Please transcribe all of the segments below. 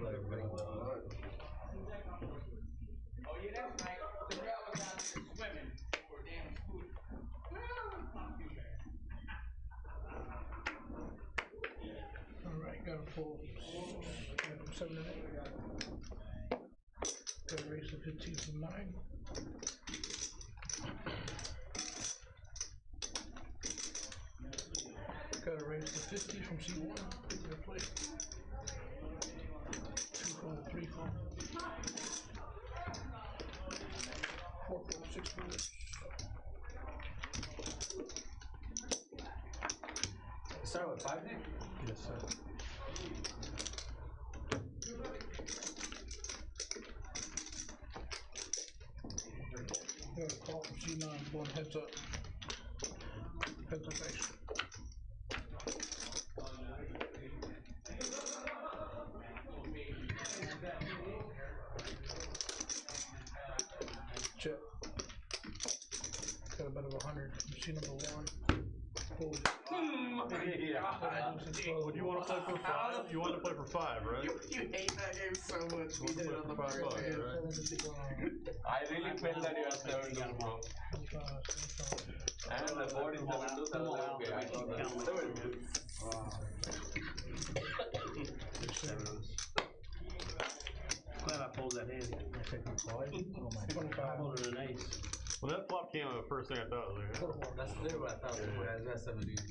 Let everybody know. Oh yeah, that's right. The railroad down there swimming for a damn scooter. Alright, got a full 7 and 8. Got a raise to 15 from 9. Got a raise to 50 from C1. Their play. 2 fold, 3 fold. 4 fold, 6 fold. Start with 5 Nick? Yes, sir. Got a call from C9, going heads up. Heads up action. Check. Got a bit of 100 from C number 1. Fold. Would you want to play for 5? You want to play for 5, right? You hate that game so much. We did it on the $5, first game. right? I really felt that you are 7-2, bro. And the board is 7-2, so okay, I thought that 7-2. Glad I pulled that in. I pulled it an ace. Well, that flop came on the first thing I thought was like, That's literally what I thought. That's 7 dudes.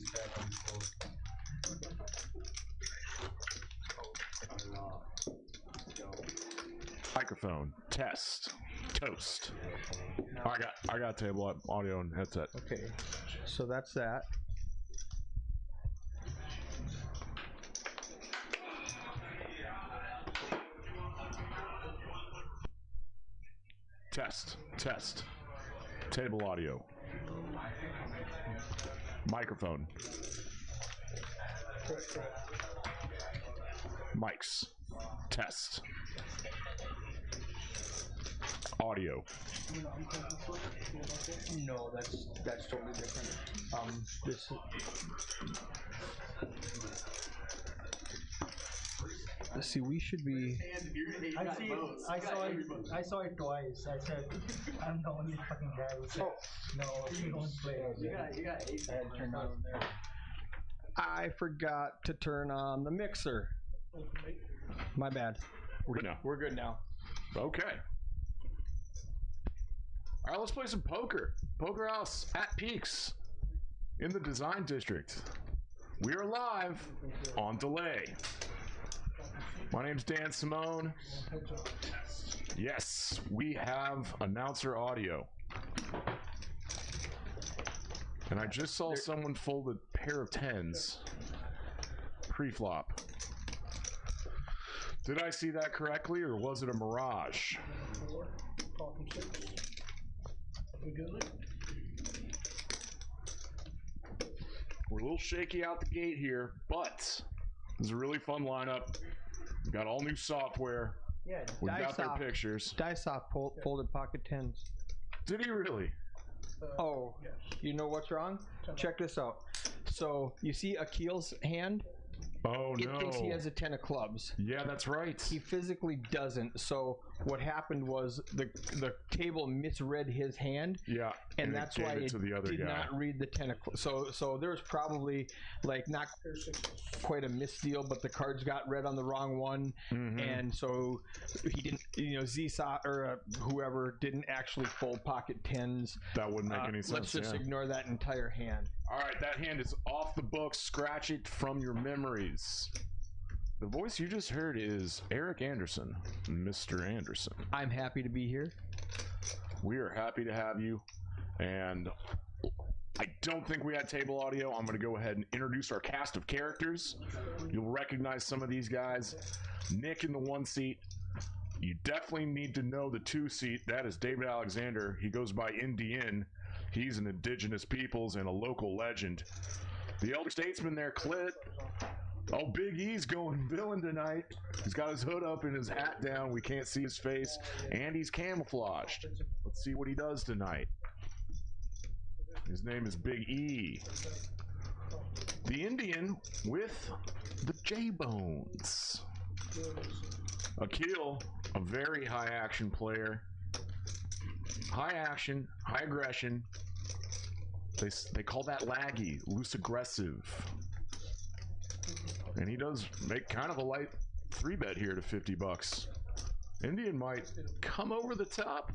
Microphone test toast. I got table up audio and headset. Okay, so that's that. Test table audio. Microphone. Mics. Test. Audio. No, that's totally different. This. Let's see. We should be. I saw it twice. I said, I'm the only fucking guy who said, no, you don't play. You got 8 I had turned on there. I forgot to turn on the mixer. My bad. We're good now. We're good now. Okay. All right, let's play some poker. Poker House at Peaks in the Design District. We are live on delay. My name's Dan Simone. Yes, we have announcer audio. And I just saw someone fold a pair of 10s pre-flop. Did I see that correctly, or was it a mirage? 4, call from 6. We good? We're a little shaky out the gate here, but this is a really fun lineup. We got all new software. Yeah, we got their pictures. Dysop folded pocket 10s. Did he really? Oh, Yes. you know what's wrong? Check this out. So you see Akil's hand? Oh It no. thinks he has a 10 of clubs. Yeah, that's right. He physically doesn't. So what happened was the table misread his hand. Yeah. And that's gave why it it to the other did guy. not read the 10 of clubs. So there's probably like not quite a misdeal, but the cards got read on the wrong one. And so he didn't, Zsaw or whoever didn't actually fold pocket 10s. That wouldn't make any sense. Let's just ignore that entire hand. All right, that hand is off the books. Scratch it from your memories. The voice you just heard is Eric Anderson, Mr. Anderson. I'm happy to be here. We are happy to have you, and I don't think we had table audio. I'm going to go ahead and introduce our cast of characters. You'll recognize some of these guys. Nick in the 1 seat. You definitely need to know the 2 seat. That is David Alexander. He goes by Indian. He's an indigenous peoples and a local legend. The elder statesman there, Clit. Oh, Big E's going villain tonight. He's got his hood up and his hat down. We can't see his face, and he's camouflaged. Let's see what he does tonight. His name is Big E. The Indian with the J-Bones. Akil, a very high action player. High action, high aggression. They call that laggy, loose aggressive. And he does make kind of a light 3-bet here to 50 bucks. Indian might come over the top.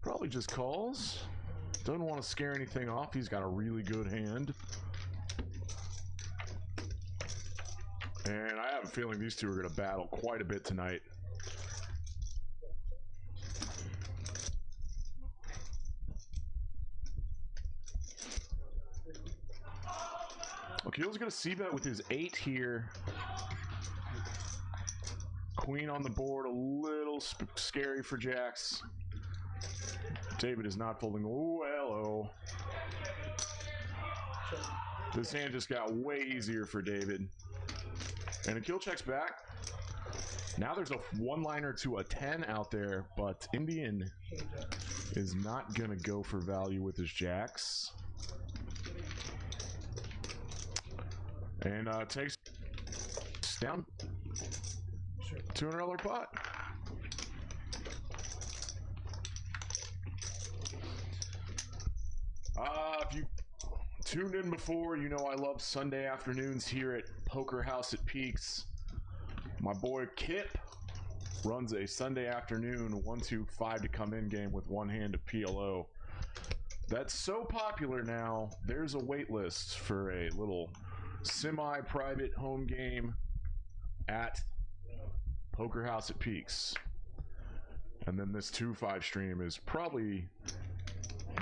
Probably just calls. Doesn't want to scare anything off. He's got a really good hand. And I have a feeling these two are going to battle quite a bit tonight. Akil's going to c-bet with his 8 here. Queen on the board, a little scary for jacks. David is not folding. Oh, hello. This hand just got way easier for David. And Akil checks back. Now there's a one-liner to a 10 out there, but Indian is not going to go for value with his jacks. And takes down $200 pot. If you tuned in before, you know I love Sunday afternoons here at Poker House at Peaks. My boy Kip runs a Sunday afternoon 1-2-5 to come in game with one hand of PLO. That's so popular now, there's a wait list for a little semi-private home game at Poker House at Peaks. And then this 2-5 stream is probably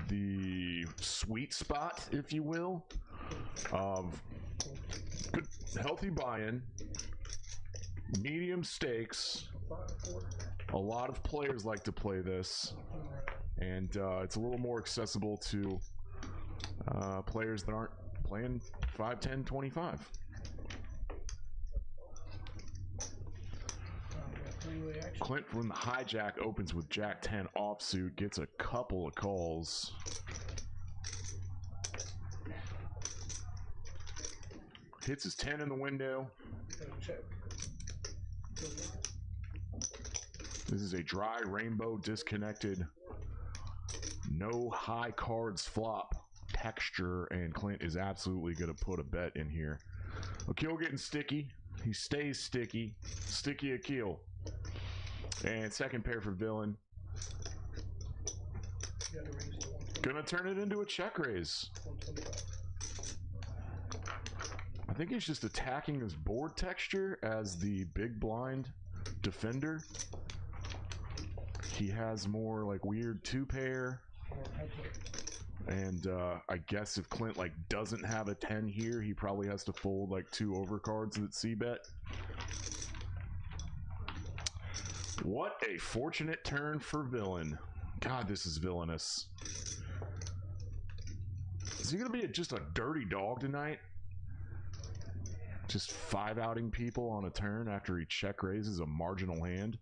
the sweet spot, if you will, of good, healthy buy-in, medium stakes. A lot of players like to play this, and it's a little more accessible to players that aren't playing 5, 10, 25. Clint from the hijack opens with Jack 10 offsuit, gets a couple of calls. Hits his 10 in the window. This is a dry rainbow disconnected, no high cards flop texture, and Clint is absolutely going to put a bet in here. Akil getting sticky. He stays sticky. Sticky Akil. And second pair for Villain. Gonna turn it into a check raise. I think he's just attacking his board texture as the big blind defender. He has more like weird 2-pair. And I guess if Clint like doesn't have a 10 here, he probably has to fold like 2 overcards that c-bet. What a fortunate turn for Villain. God, this is villainous. Is he gonna be just a dirty dog tonight? Just 5-outing people on a turn after he check raises a marginal hand?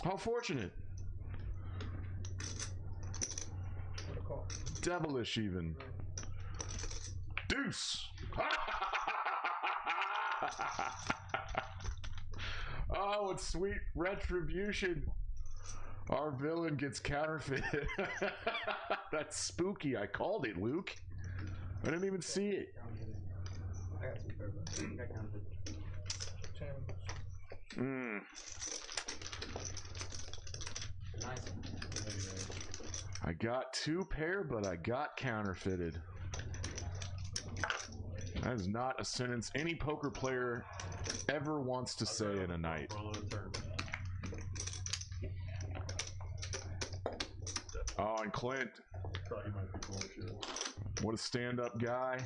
How fortunate. Devilish even. Deuce. Oh, it's sweet retribution. Our villain gets counterfeited. That's spooky. I called it, Luke. I didn't even see it. I got 2-pair, but I got counterfeited. That is not a sentence any poker player ever wants to say in a night. Oh, and Clint. What a stand-up guy.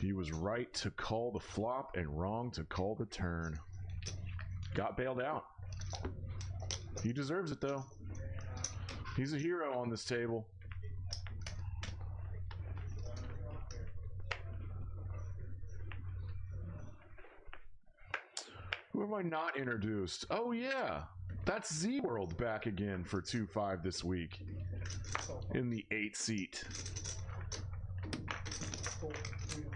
He was right to call the flop and wrong to call the turn. Got bailed out. He deserves it, though. He's a hero on this table. Who have I not introduced? Oh, yeah. That's Z-World back again for 2-5 this week in the 8 seat.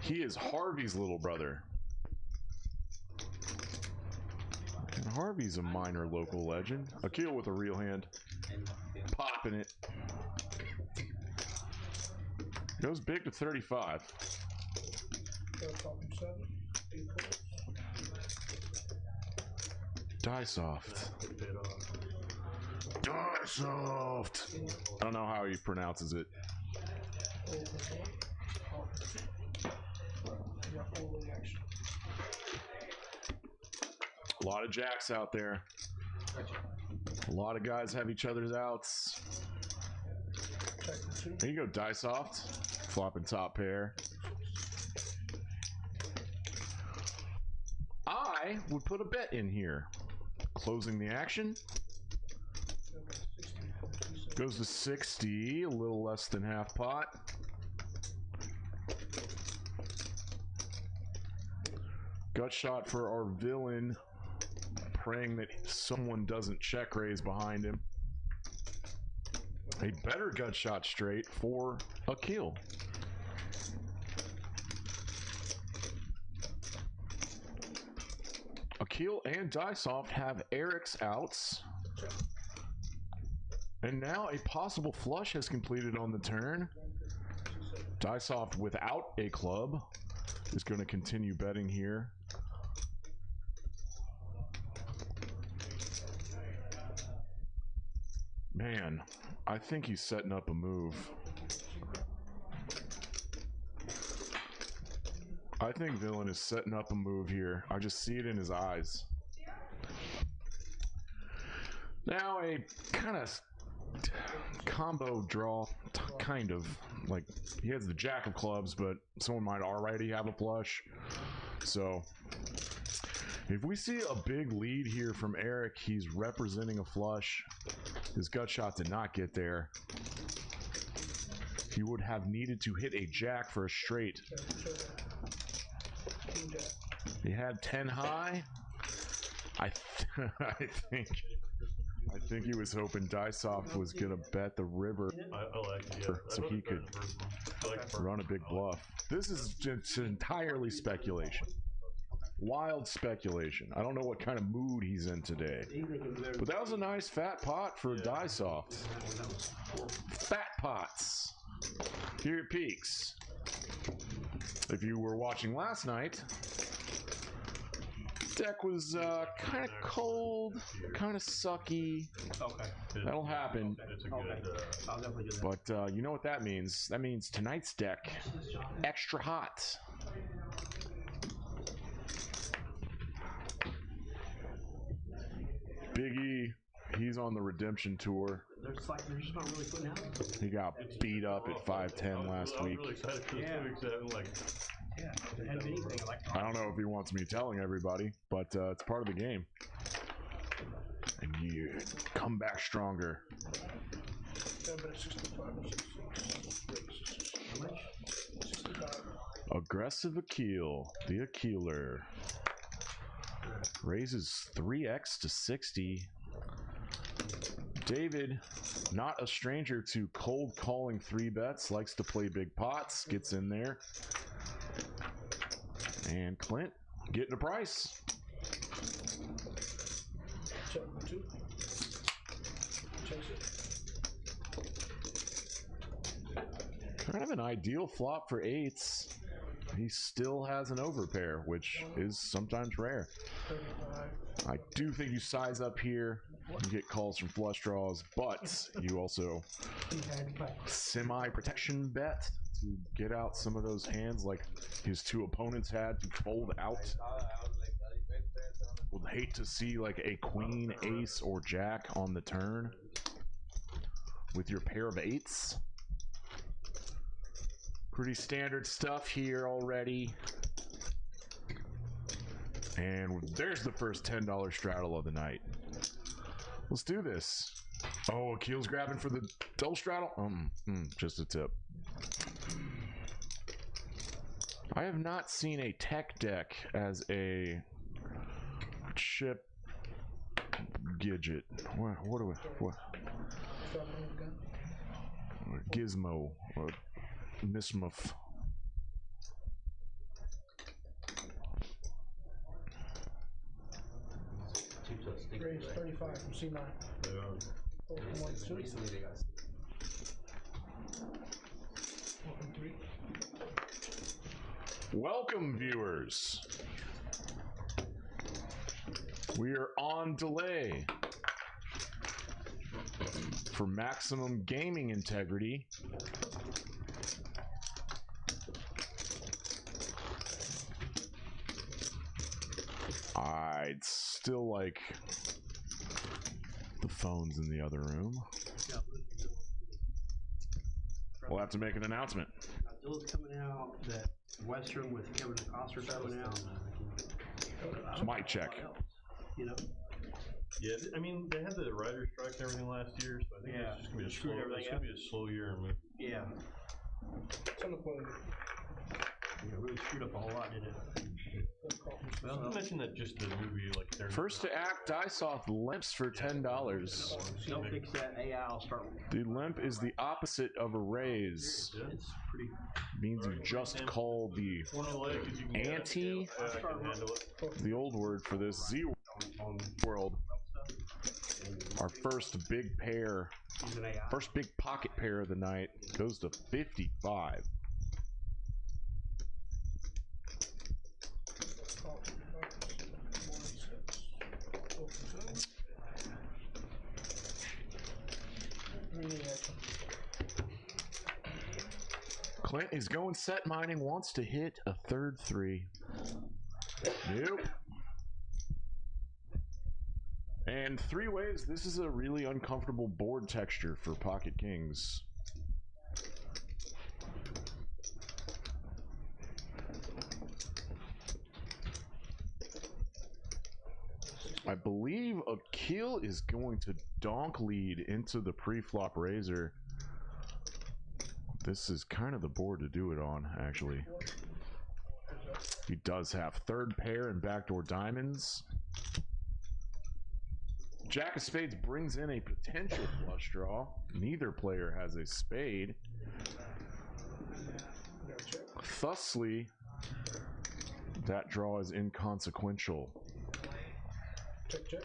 He is Harvey's little brother. And Harvey's a minor local legend. Akil with a real hand. Popping it. Goes big to 35. Die soft. Die soft. I don't know how he pronounces it. A lot of jacks out there. A lot of guys have each other's outs. There you go, die soft. Flopping top pair. I would put a bet in here. Closing the action. Goes to 60, a little less than half pot. Gut shot for our villain, praying that someone doesn't check raise behind him. A better gut shot straight for Akil. Akil and Diesoft have Eric's outs. And now a possible flush has completed on the turn. Diesoft without a club is going to continue betting here. Man, I think he's setting up a move. I think Villain is setting up a move here. I just see it in his eyes. Now a kind of combo draw, kind of. Like, he has the jack of clubs, but someone might already have a flush. So, if we see a big lead here from Eric, he's representing a flush. His gut shot did not get there. He would have needed to hit a jack for a straight. He had 10 high. I think he was hoping Diesoft was gonna bet the river, so he could run a big bluff. This is just entirely speculation. Wild speculation. I don't know what kind of mood he's in today. But that was a nice fat pot for Diesoft. Fat pots. Here it peaks. If you were watching last night, deck was kind of cold, kind of sucky. Okay. That'll happen. I'll definitely do that. But you know what that means? That means tonight's deck, extra hot. Biggie, he's on the redemption tour. They're just not really putting out. He got beat up at 5'10" last week. I was really excited for this movie because I don't know if he wants me telling everybody, but it's part of the game. And you come back stronger. Aggressive Akil, the Akiler. Raises 3x to 60. David, not a stranger to cold calling 3 bets, likes to play big pots, gets in there. And Clint getting a price. Kind of an ideal flop for 8s. He still has an overpair, which is sometimes rare. I do think you size up here, you get calls from flush draws, but you also semi-protection bet to get out some of those hands like his 2 opponents had to fold out. Would hate to see like a queen, ace, or jack on the turn with your pair of 8s. Pretty standard stuff here already. And there's the first $10 straddle of the night. Let's do this. Oh, Akil's grabbing for the double straddle? Just a tip. I have not seen a tech deck as a chip gidget. What do we... What? Gizmo. Or Nismuff. raise 35 from C9. Four from 1 2. Recently they got 4 from 3. Welcome, viewers. We are on delay for maximum gaming integrity. I'd still like the phones in the other room. We'll have to make an announcement. Bill's coming out, that Western with Kevin Costner coming out. Mic check. You know? Yeah, I mean, they had the writer's strike and everything last year, so I think Yeah. it's just gonna be a Screwed slow, everything it's gonna be a slow year. I mean, Yeah. It's on the plane. Yeah, really screwed up a whole lot, didn't it? well, you mentioned that just the movie, like, they're First to act, dice off limps for $10. Don't fix that AI, I'll start. The limp is the opposite of a raise. It's pretty. Means you just call the one of the leg, 'cause you can get it. ante, Yeah, I can handle it. the old word for this, Z world. Our first big pair, Using AI. first big pocket pair of the night goes to 55. Clint is going set mining, wants to hit a third 3. Nope. And 3 ways, this is a really uncomfortable board texture for Pocket Kings. I believe Akil is going to donk lead into the pre-flop razor. This is kind of the board to do it on, actually. He does have third pair and backdoor diamonds. Jack of spades brings in a potential flush draw. Neither player has a spade. Thusly, that draw is inconsequential. Check, check.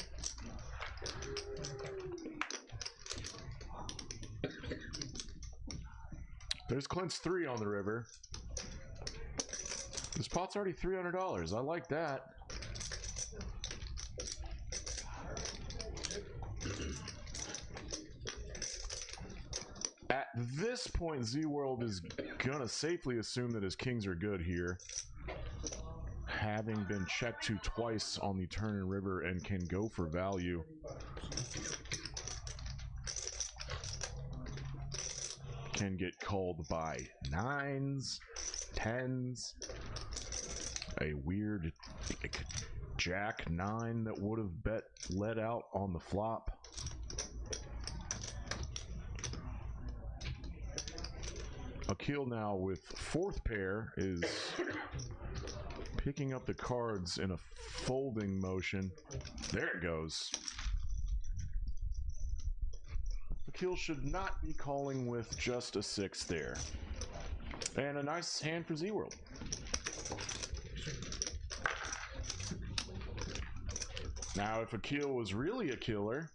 There's Clint's 3 on the river. This pot's already $300. I like that. At this point, Z-World is gonna safely assume that his kings are good here, having been checked to twice on the turn and river and can go for value. Can get called by 9s, 10s, a weird like, Jack 9 that would have let out on the flop. Akil now with 4th pair is picking up the cards in a folding motion. There it goes. Akil should not be calling with just a 6 there. And a nice hand for Z-World. Now, if Akil was really a killer,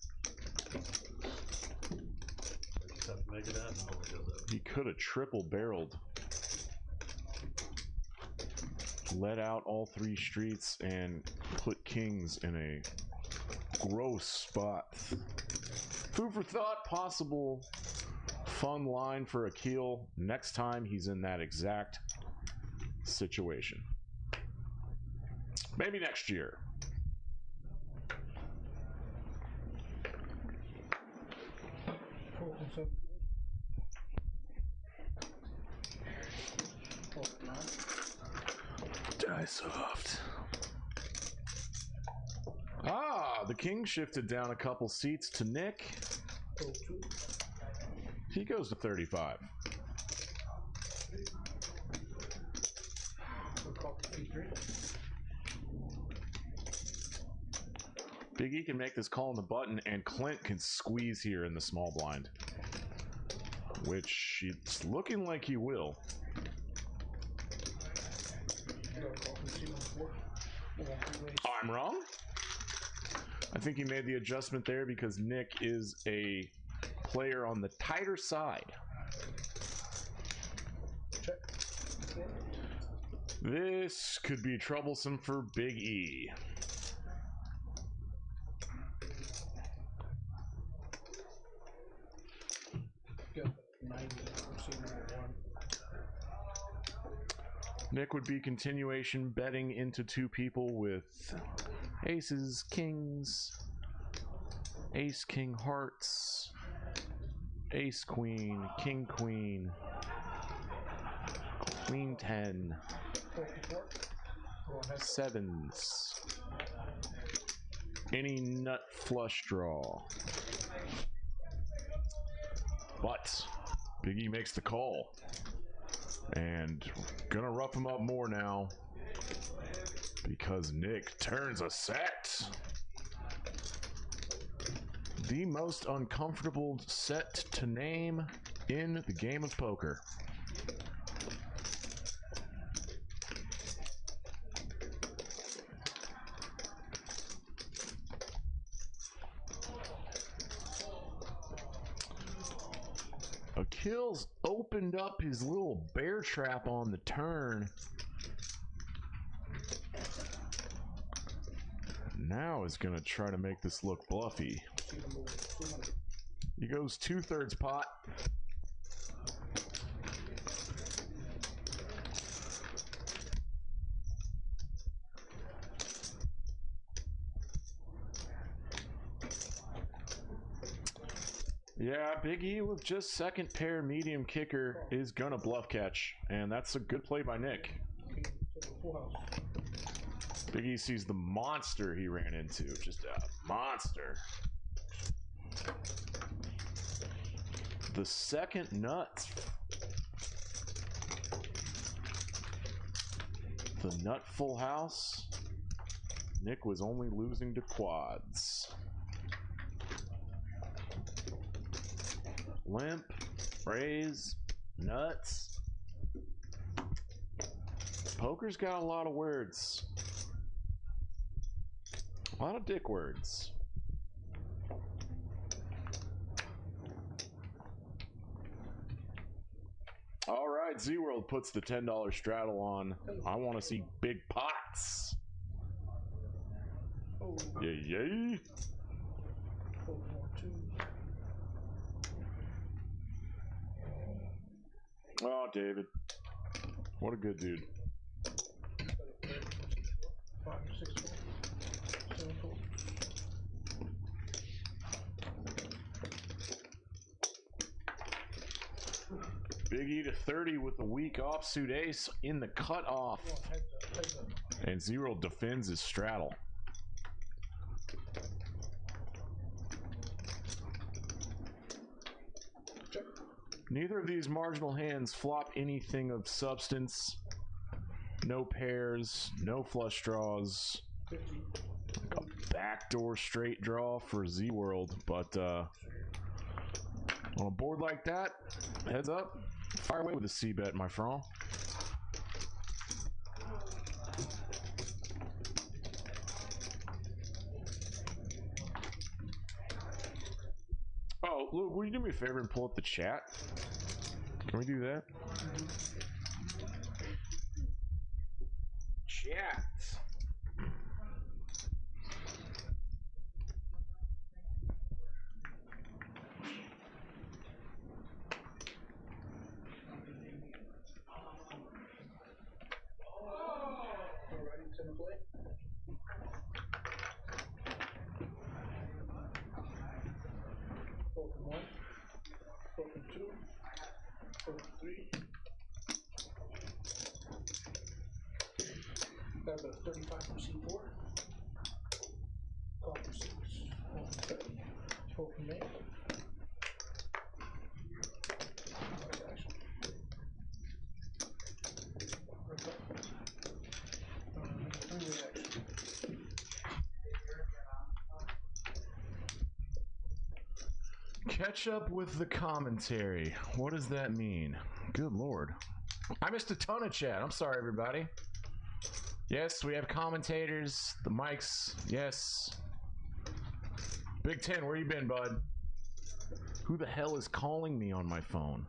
Just have to make it happen. he could have triple barreled. Let out all 3 streets and put kings in a gross spot. Food for thought, possible fun line for Akil next time he's in that exact situation. Maybe next year. Die soft. Ah, the king shifted down a couple seats to Nick. He goes to 35. Big E can make this call on the button, and Clint can squeeze here in the small blind, which it's looking like he will. I'm wrong? I think he made the adjustment there because Nick is a player on the tighter side. Check. This could be troublesome for Big E. Got 90. See number 1. Nick would be continuation betting into 2 people with aces, kings, ace, king, hearts, ace, queen, king, queen, queen, 10, 54. sevens, any nut flush draw. But Big E makes the call. And gonna rough him up more now because Nick turns a set. The most uncomfortable set to name in the game of poker. Achilles opened up his little bear trap on the turn. Now is going to try to make this look bluffy. He goes 2/3 pot. Yeah, Big E with just second pair medium kicker is gonna bluff catch, and that's a good play by Nick. Big E sees the monster he ran into, just a monster. The second nut. The nut full house. Nick was only losing to quads. Limp, raise, nuts. Poker's got a lot of words. A lot of dick words. All right, Z-World puts the $10 straddle on. I want to see big pots. Yay, yay. Oh, David. What a good dude. Big E to 30 with a weak offsuit ace in the cutoff. And Zero defends his straddle. Neither of these marginal hands flop anything of substance. No pairs, no flush draws. A backdoor straight draw for Z-World, but on a board like that, heads up, fire away with a C-bet, my friend. Oh, Luke, will you do me a favor and pull up the chat? Can we do that? Chat. Got about 35 from C4. Call for 6. 12 from me. Catch up with the commentary. What does that mean? Good lord. I missed a ton of chat. I'm sorry, everybody. Yes, we have commentators. The mics. Yes. Big Ten, where you been, bud? Who the hell is calling me on my phone?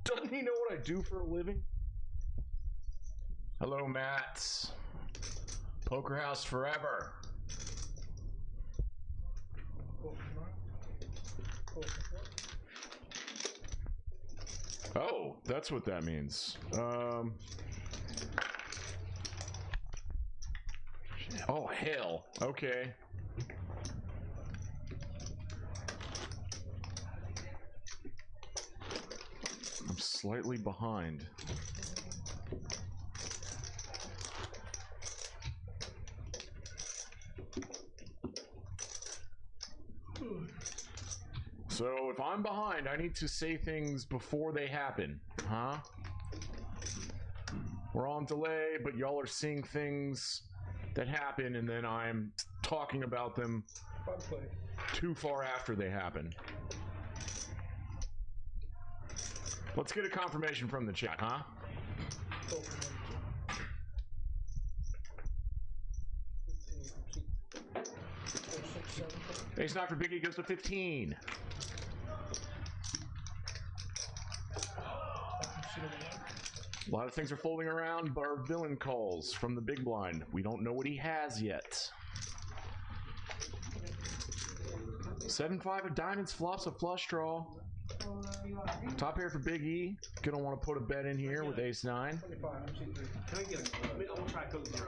Doesn't he know what I do for a living? Hello, Matt. Poker House forever. Oh, that's what that means. Oh, hell. Okay. I'm slightly behind. So if I'm behind, I need to say things before they happen, huh? We're on delay, but y'all are seeing things that happen, and then I'm talking about them too far after they happen. Let's get a confirmation from the chat, huh? Ace knock for Biggie goes to 15. A lot of things are folding around, but our villain calls from the big blind. We don't know what he has yet. 7-5 of diamonds, flops a flush draw. Top pair for Big E. Gonna want to put a bet in here with ace 9. Can I get I'll try code 0.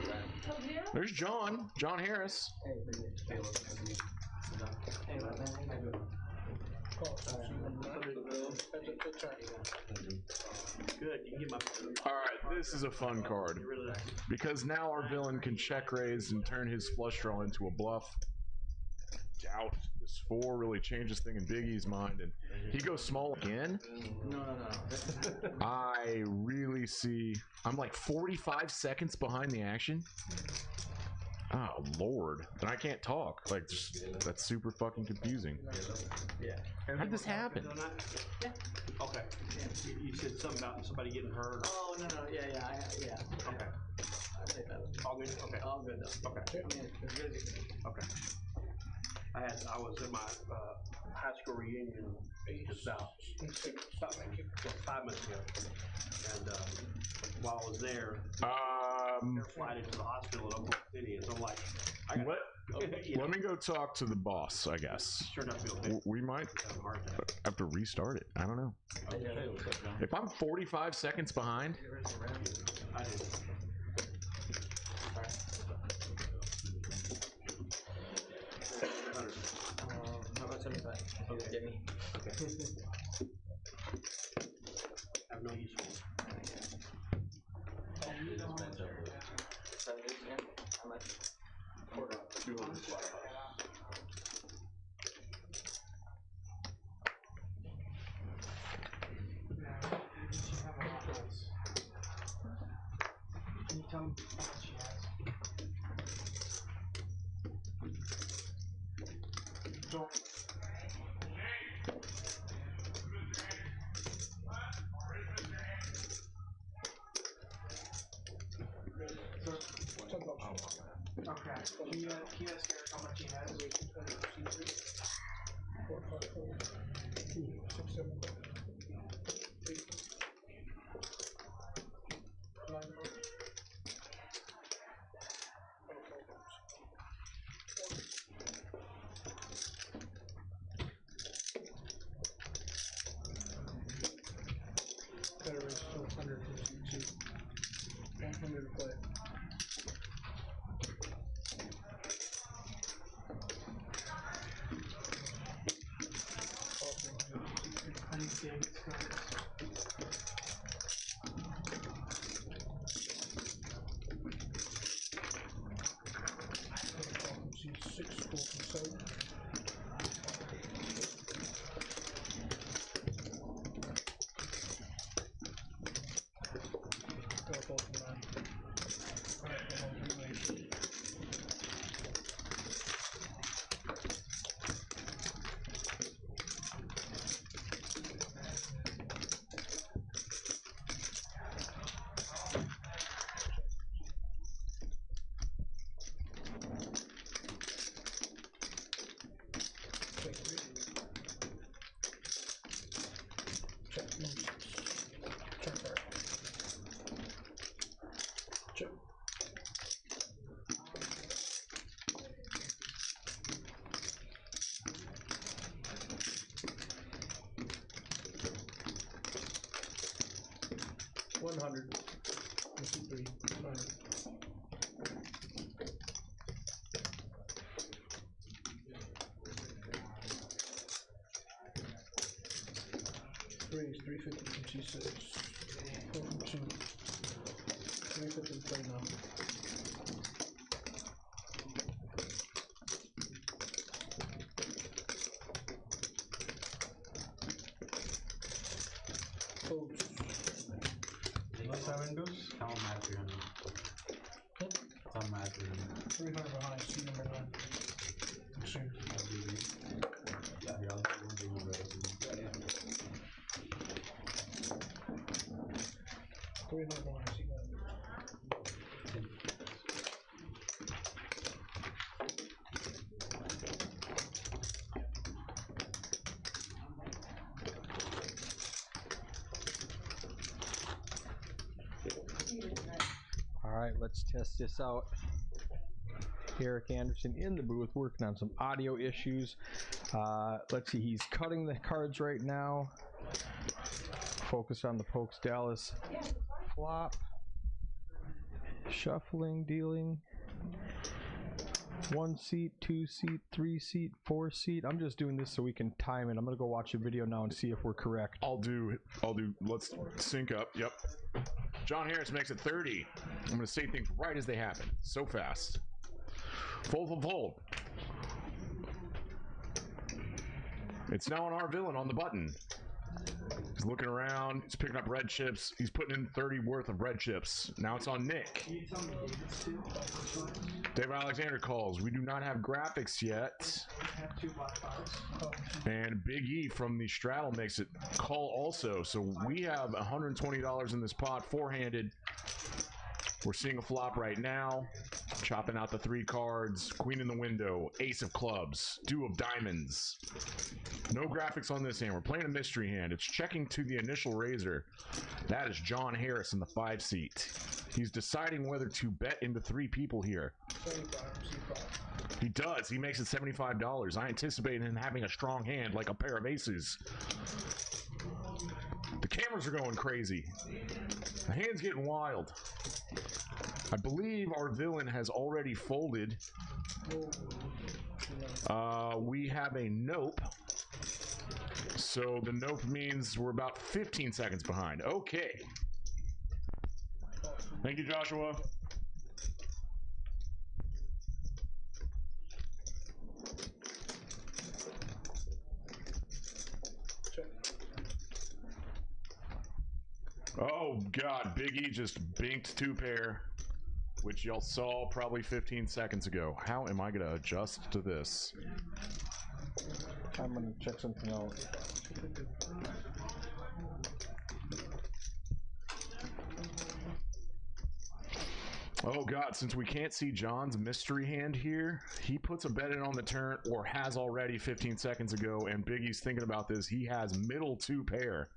There's John Harris. Good, you can get my. Alright, this is a fun card. Because now our villain can check raise and turn his flush draw into a bluff. Doubt this 4 really changes thing in Big E's mind, and he goes small again. No. I really see. I'm like 45 seconds behind the action. Oh Lord, and I can't talk. Like, that's super fucking confusing. Yeah. How did this happen? Yeah. Okay. You said something about somebody getting hurt. Oh no. Yeah. Okay. I say that. All good. Okay. All good though. Okay. I mean, it's really good. Okay. I was at my high school reunion about 5 months ago, and while I was there, they're flighted to the hospital in Oklahoma City, and so I'm like, let me go talk to the boss, I guess. Sure enough, feel We might have to restart it. I don't know. If I'm 45 seconds behind, I did. How about 75? Okay. Get me. Okay. I have no use for it. 70, yeah. How much? 200. Can you tell me how much she has? Don't. Okay. Can you ask Eric how much he has? 4, 5, 4, 2, 6, 7, 8, 9, better raise 100 to 100 to play. I need to get it. Six, 4 from 7. Go both of 9. 100. 53. 100. Three is 350 from C6. 4 from 2. 350 to play now. Folds. 7 deuce. How mad 300? How mad 300? 300 behind, C number 9. Exchange. Yeah, the other one being ready. 300 behind, C 9. All right, let's test this out. Eric Anderson in the booth working on some audio issues. Let's see, he's cutting the cards right now. Focus on the Pokes Dallas flop. Shuffling, dealing. 1 seat, 2 seat, 3 seat, 4 seat. I'm just doing this so we can time it. I'm gonna go watch a video now and see if we're correct. I'll do, let's sync up, yep. John Harris makes it 30. I'm gonna say things right as they happen, so fast. Fold, fold, fold. It's now on our villain on the button. He's looking around, he's picking up red chips, he's putting in 30 worth of red chips. Now it's on Nick. Dave Alexander calls. We do not have graphics yet. And Big E from the Straddle makes it call also. So we have $120 in this pot, four-handed. We're seeing a flop right now. Chopping out the 3 cards. Queen in the window. Ace of clubs. 2 of diamonds. No graphics on this hand. We're playing a mystery hand. It's checking to the initial raiser. That is John Harris in the 5 seat. He's deciding whether to bet into 3 people here. 75 C5. He does. He makes it $75. I anticipate him having a strong hand like a pair of aces. The cameras are going crazy. The hand's getting wild. I believe our villain has already folded. We have a nope. So the nope means we're about 15 seconds behind. Okay. Thank you, Joshua. Oh God, Big E just binked 2 pair, which y'all saw probably 15 seconds ago. How am I gonna adjust to this? I'm gonna check something out. Oh God, since we can't see John's mystery hand here, he puts a bet in on the turn, or has already 15 seconds ago, and Big E's thinking about this. He has middle 2 pair.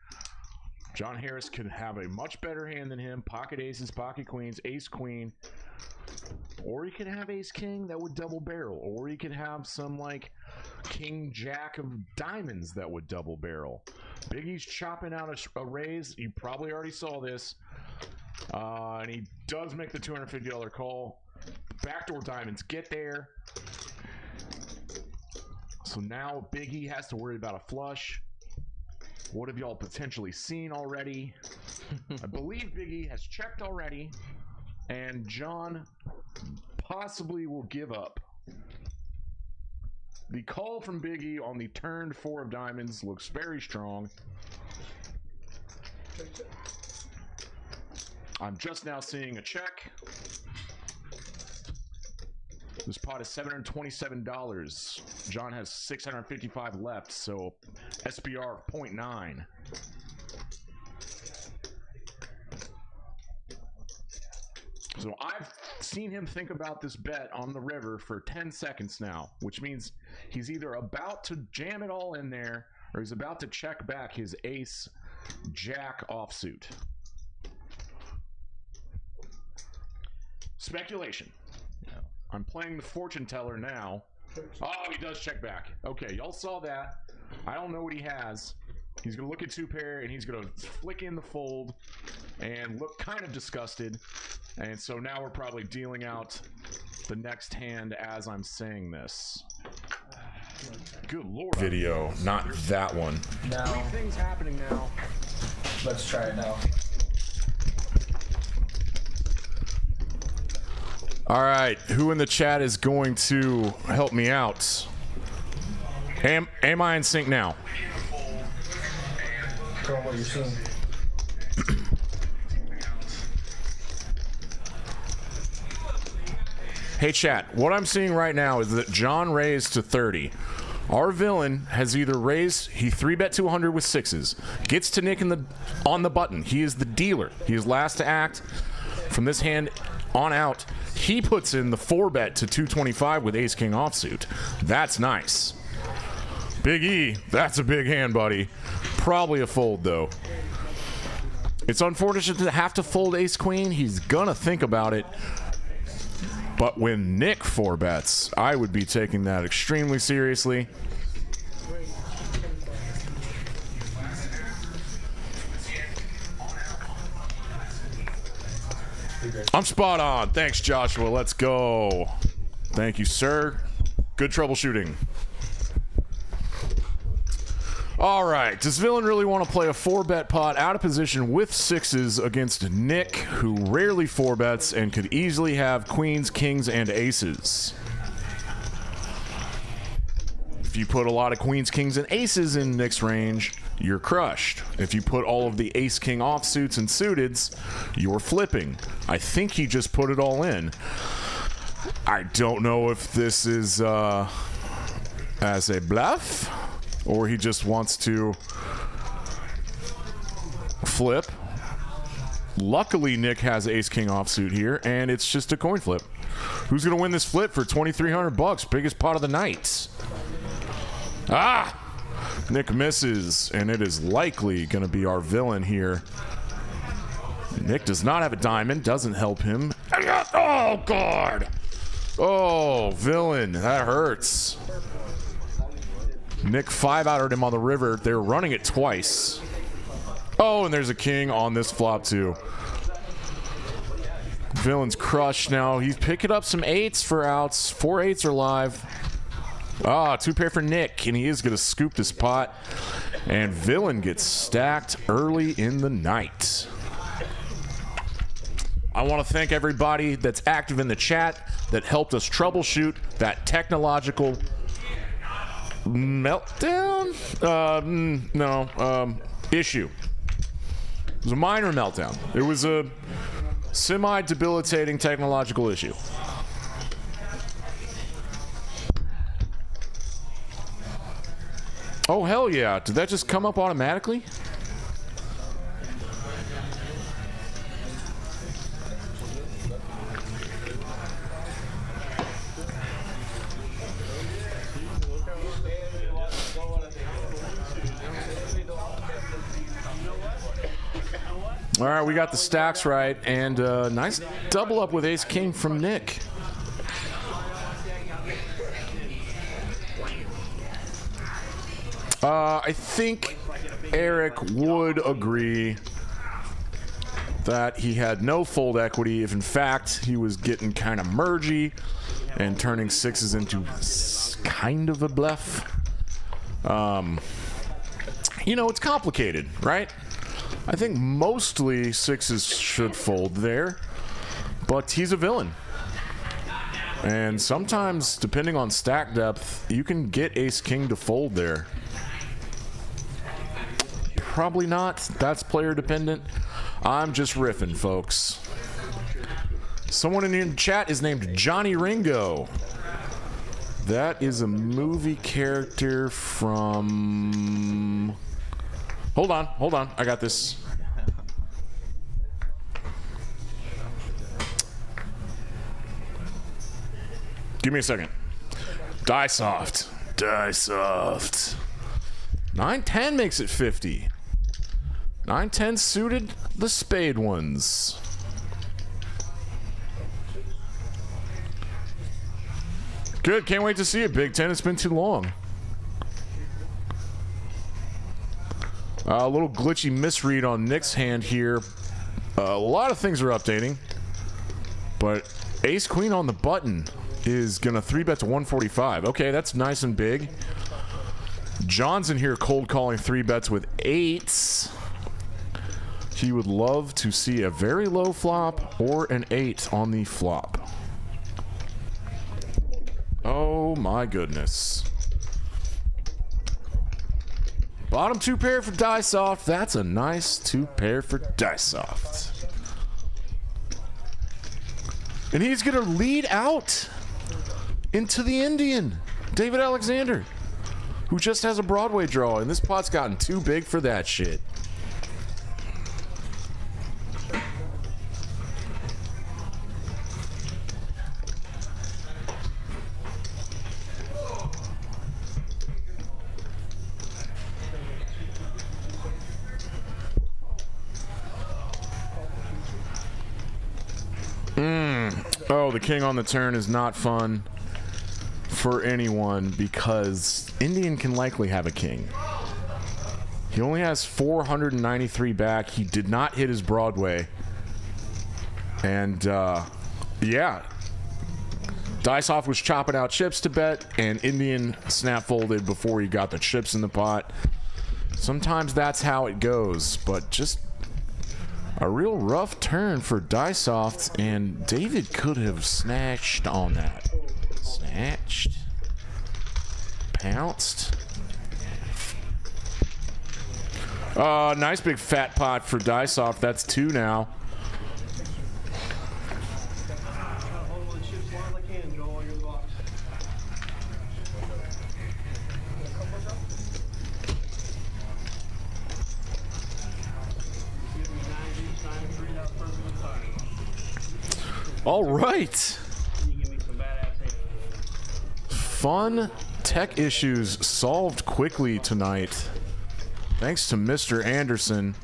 John Harris could have a much better hand than him. Pocket aces, pocket queens, ace queen. Or he could have ace king that would double barrel. Or he could have some like king jack of diamonds that would double barrel. Biggie's chopping out a raise. You probably already saw this. And he does make the $250 call. Backdoor diamonds get there. So now Big E has to worry about a flush. What have y'all potentially seen already? I believe Big E has checked already, and John possibly will give up. The call from Big E on the turned 4 of diamonds looks very strong. I'm just now seeing a check. This pot is $727. John has 655 left, so SPR of 0.9. So I've seen him think about this bet on the river for 10 seconds now, which means he's either about to jam it all in there, or he's about to check back his ace jack offsuit. Speculation. I'm playing the fortune teller now. Oh, he does check back. Okay, y'all saw that. I don't know what he has. He's going to look at 2 pair, and he's going to flick in the fold. And and look kind of disgusted. And so now we're probably dealing out the next hand as I'm saying this. Good lord. Video, not that one. Now, Things happening now. let's try it now. All right, who in the chat is going to help me out? Am I in sync now? Show 'em what you're seeing. Hey chat, what I'm seeing right now is that John raised to 30. Our villain has either raised, he 3-bet 200 with sixes, gets to Nick on the button. He is the dealer. He is last to act. From this hand on out, he puts in the 4-bet to 225 with ace king offsuit. That's nice. Big E, that's a big hand, buddy. Probably a fold though. It's unfortunate to have to fold ace queen. He's gonna think about it. But when Nick 4-bets, I would be taking that extremely seriously. I'm spot on. Thanks, Joshua. Let's go. Thank you, sir. Good troubleshooting. All right, does villain really want to play a 4-bet pot out of position with sixes against Nick, who rarely 4-bets and could easily have queens, kings, and aces? If you put a lot of queens, kings, and aces in Nick's range, you're crushed. If you put all of the ace-king offsuits and suiteds, you're flipping. I think he just put it all in. I don't know if this is as a bluff, or he just wants to flip. Luckily, Nick has ace-king offsuit here, and it's just a coin flip. Who's going to win this flip for $2,300? Biggest pot of the night. Ah! Nick misses, and it is likely going to be our villain here. Nick does not have a diamond, doesn't help him. Oh, God! Oh, villain, that hurts. Nick 5-outed him on the river. They're running it twice. Oh, and there's a king on this flop too. Villain's crushed now. He's picking up some 8s for outs. 4 8s are live. Ah, 2 pair for Nick, and he is going to scoop this pot. And villain gets stacked early in the night. I want to thank everybody that's active in the chat that helped us troubleshoot that technological meltdown? Issue. It was a minor meltdown. It was a semi-debilitating technological issue. Oh, hell yeah. Did that just come up automatically? All right, we got the stacks right, and nice double up with ace king from Nick. I think Eric would agree that he had no fold equity if in fact he was getting kind of mergy and turning sixes into kind of a bluff. You know, it's complicated, right? I think mostly sixes should fold there, but he's a villain. And sometimes, depending on stack depth, you can get ace-king to fold there. Probably not. That's player dependent. I'm just riffing, folks. Someone in the chat is named Johnny Ringo. That is a movie character from... Hold on. I got this. Give me a second. Die soft. 9-10 makes it 50. 9-10 suited the spade ones. Good. Can't wait to see it, Big Ten. It's been too long. A little glitchy misread on Nick's hand here. A lot of things are updating, but ace queen on the button is gonna 3-bet to 145. Okay, that's nice and big. John's in here cold calling 3-bets with 8s. He would love to see a very low flop or an 8 on the flop. Oh my goodness. Bottom 2 pair for Diesoft. That's a nice 2 pair for Diesoft. And he's going to lead out into the Indian, David Alexander, who just has a Broadway draw, and this pot's gotten too big for that shit. Oh, the king on the turn is not fun for anyone because Indian can likely have a king. He only has 493 back. He did not hit his Broadway. And, yeah. Diesoft was chopping out chips to bet, and Indian snap folded before he got the chips in the pot. Sometimes that's how it goes, but just a real rough turn for Diesoft, and David could have snatched on that. Snatched. Pounced. Nice big fat pot for Diesoft. That's 2 now. All right. Fun tech issues solved quickly tonight. Thanks to Mr. Anderson.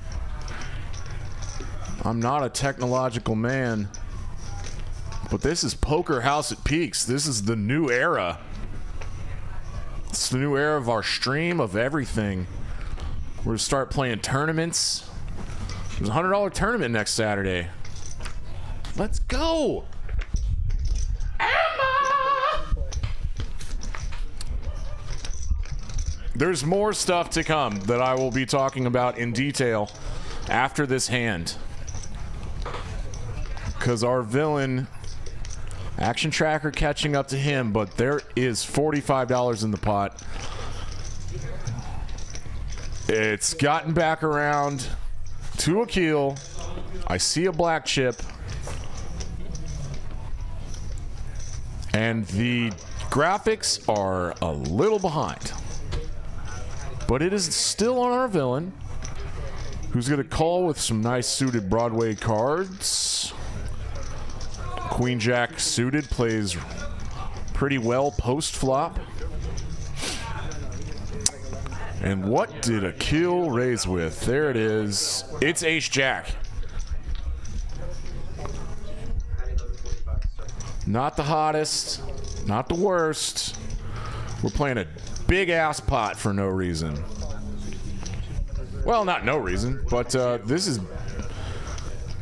I'm not a technological man, but this is Poker House at Peaks. This is the new era. It's the new era of our stream of everything. We're gonna start playing tournaments. There's a $100 tournament next Saturday. Let's go! Emma! There's more stuff to come that I will be talking about in detail after this hand. Because our villain, Action Tracker catching up to him, but there is $45 in the pot. It's gotten back around to Akil. I see a black chip. And the graphics are a little behind. But it is still on our villain, who's going to call with some nice suited Broadway cards. Queen Jack suited plays pretty well post-flop. And what did Akil raise with? There it is. It's Ace Jack. Not the hottest, not the worst. We're playing a big ass pot for no reason. Well, not no reason, but this is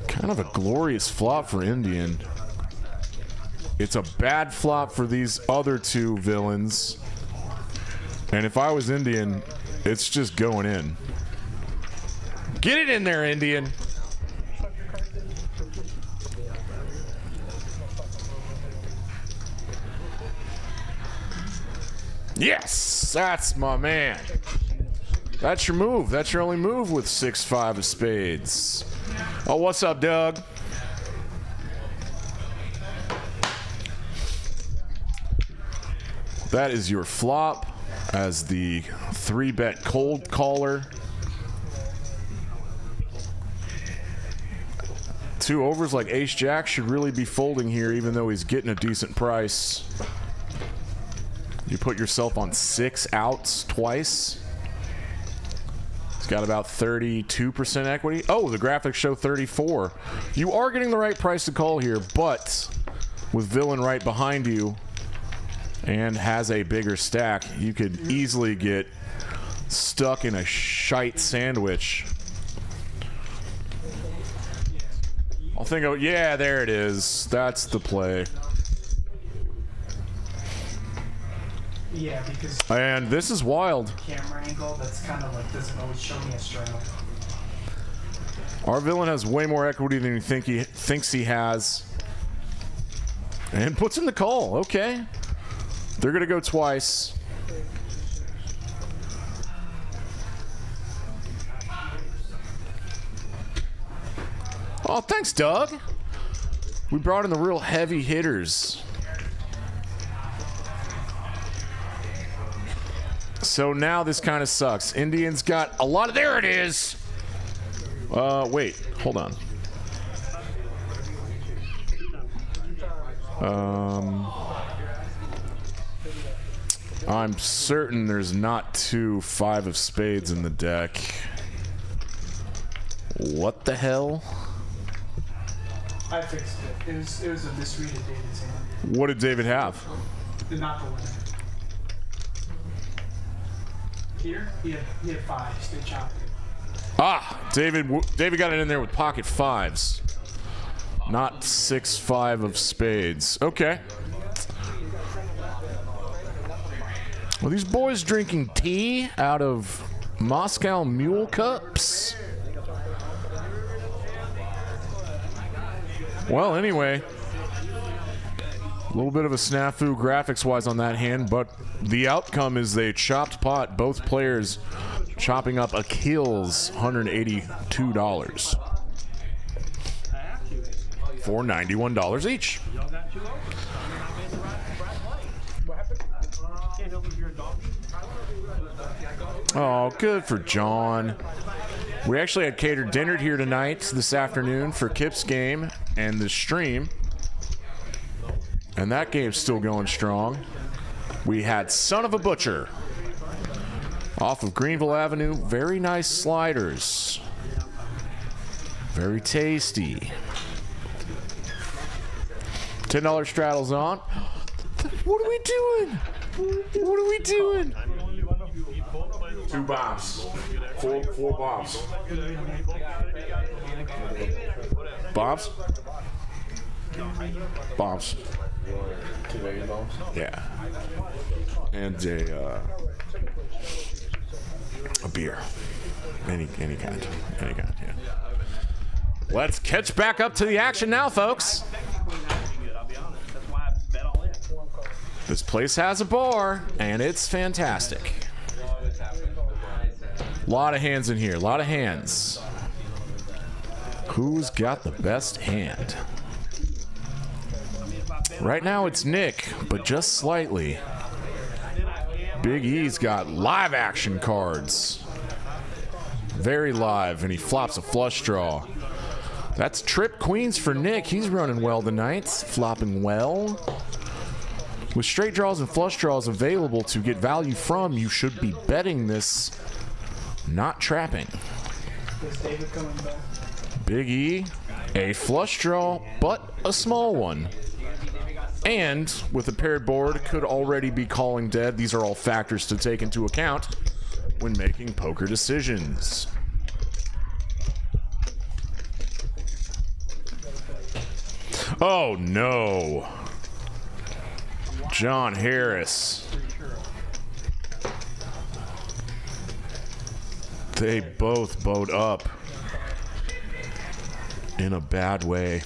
kind of a glorious flop for Indian. It's a bad flop for these other 2 villains. And if I was Indian, it's just going in. Get it in there, Indian. Yes, that's my man. That's your move. That's your only move with 6-5 of spades. Oh, what's up, Doug? That is your flop as the 3-bet cold caller. 2 overs like Ace Jack should really be folding here, even though he's getting a decent price. You put yourself on 6 outs twice. It's got about 32% equity. Oh, the graphics show 34. You are getting the right price to call here, but with villain right behind you and has a bigger stack, you could easily get stuck in a shite sandwich. I'll think of, yeah, there it is. That's the play. Yeah, because And this is wild. camera angle that's kind of like doesn't always show me a straddle. Our villain has way more equity than he thinks he has. And puts in the call. Okay. They're going to go twice. Oh, thanks, Doug. We brought in the real heavy hitters. So now this kind of sucks. Indians got a lot of... There it is! Wait. Hold on. I'm certain there's not 2 5 of spades in the deck. What the hell? I fixed it. It was a misread of David's hand. What did David have? Not the winner. Here, he had 5s. They chopped it. Ah, David got it in there with pocket 5s. Not 6 5 of spades. Okay. Well, these boys drinking tea out of Moscow Mule cups. Well, anyway, a little bit of a snafu graphics-wise on that hand, but the outcome is they chopped pot, both players chopping up a kills $182 for $91 each. Oh, good for John. We actually had catered dinner here tonight, this afternoon, for Kip's game and the stream. And that game's still going strong. We had Son of a Butcher off of Greenville Avenue. Very nice sliders. Very tasty. $10 straddles on. What are we doing? What are we doing? 2 bombs. 4 bombs. Bombs? Bombs. 2 Vegas bombs? Yeah. And a beer. Any kind. Any kind, yeah. Let's catch back up to the action now, folks. This place has a bar, and it's fantastic. A lot of hands in here. A lot of hands. Who's got the best hand? Right now it's Nick, but just slightly. Big E's got live action cards. Very live, and he flops a flush draw. That's trip queens for Nick. He's running well tonight. Flopping well. With straight draws and flush draws available to get value from, you should be betting this, not trapping. Big E, a flush draw, but a small one. And with a paired board, could already be calling dead. These are all factors to take into account when making poker decisions. Oh no. John Harris. They both bowed up in a bad way.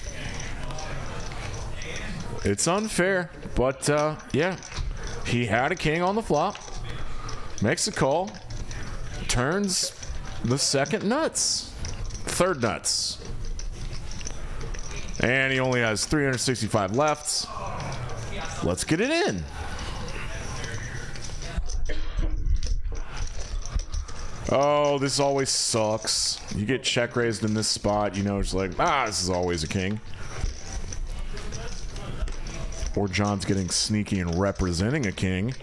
It's unfair, but yeah, he had a king on the flop, makes a call, turns the second nuts, third nuts, and he only has 365 left. Let's get it in. Oh, this always sucks. You get check raised in this spot, you know, it's like, this is always a king. Or John's getting sneaky and representing a king.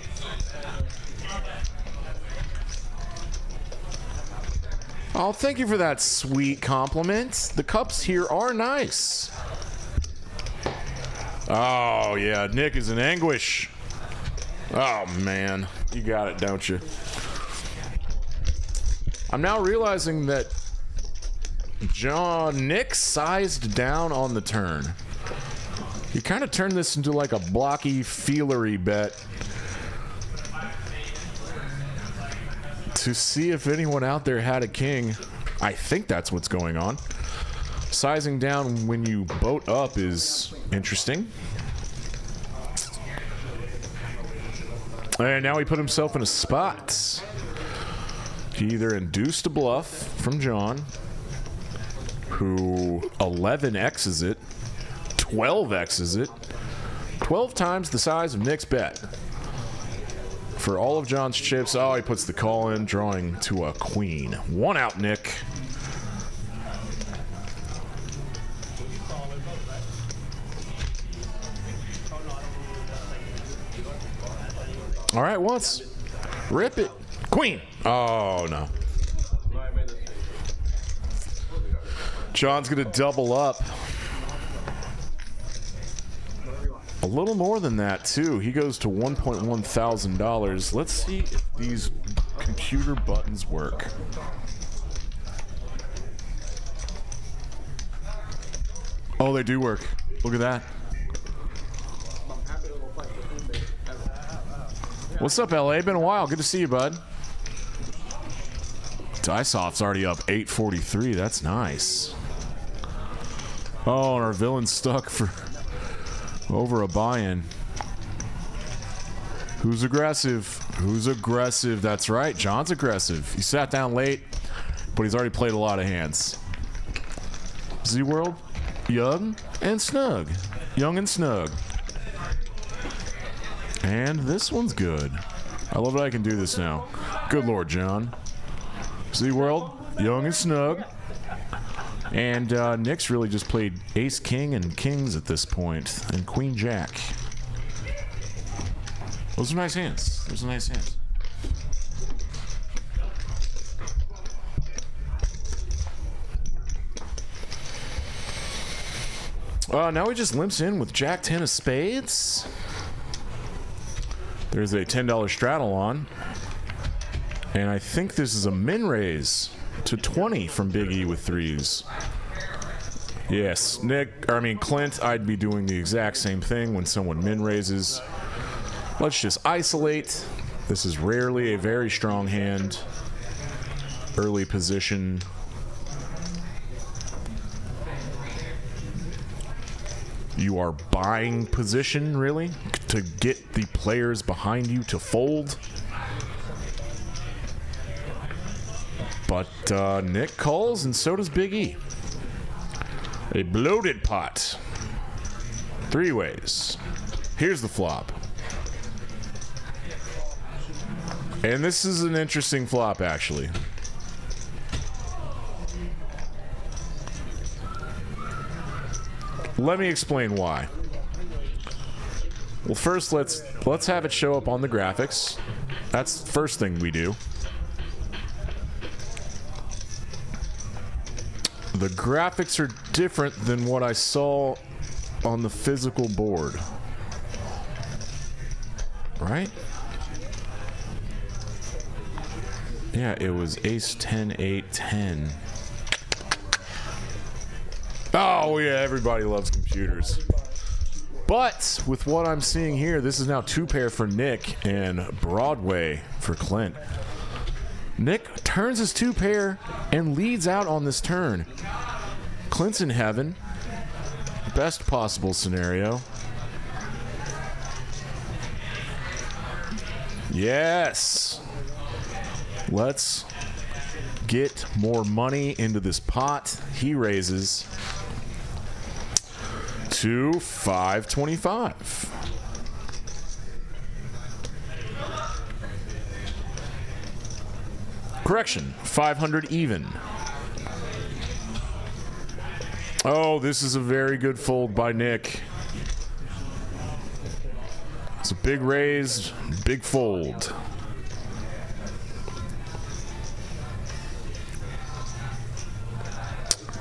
Oh, thank you for that sweet compliment. The cups here are nice. Oh, yeah, Nick is in anguish. Oh, man. You got it, don't you? I'm now realizing that Nick sized down on the turn. He kind of turned this into like a blocky, feelery bet to see if anyone out there had a king. I think that's what's going on. Sizing down when you boat up is interesting. And now he put himself in a spot. He either induced a bluff from John, who 11x's it, 12x's it, 12 times the size of Nick's bet. For all of John's chips, oh, he puts the call in, drawing to a queen. One out, Nick. All right, once. Rip it. Queen. Oh, no. John's going to double up. A little more than that, too. He goes to $1.1 thousand. Let's see if these computer buttons work. Oh, they do work. Look at that. What's up, LA? Been a while. Good to see you, bud. Dyesoft's already up 843. That's nice. Oh, and our villain's stuck for over a buy-in. Who's aggressive? Who's aggressive? That's right. John's aggressive. He sat down late, but he's already played a lot of hands. Z-World, young and snug. Young and snug. And this one's good. I love that I can do this now. Good Lord, John. Z-World, young and snug. And Nick's really just played ace, king, and kings at this point. And queen, jack. Those are nice hands. Those are nice hands. Now he just limps in with jack 10 of spades. There's a $10 straddle on. And I think this is a min raise to 20 from Big E with threes. Yes, Clint, I'd be doing the exact same thing when someone min raises. Let's just isolate. This is rarely a very strong hand. Early position. You are buying position, really, to get the players behind you to fold. But Nick calls, and so does Big E. A bloated pot. Three ways. Here's the flop. And this is an interesting flop, actually. Let me explain why. Well, first, let's have it show up on the graphics. That's the first thing we do. The graphics are different than what I saw on the physical board. Right? Yeah, it was ace 10, 8, 10. Oh, yeah, everybody loves computers. But with what I'm seeing here, this is now two pair for Nick and Broadway for Clint. Nick turns his two pair and leads out on this turn. Clint's in heaven. Best possible scenario. Yes. Let's get more money into this pot. He raises to 525. Correction, 500 even. Oh, this is a very good fold by Nick. It's a big raise, big fold.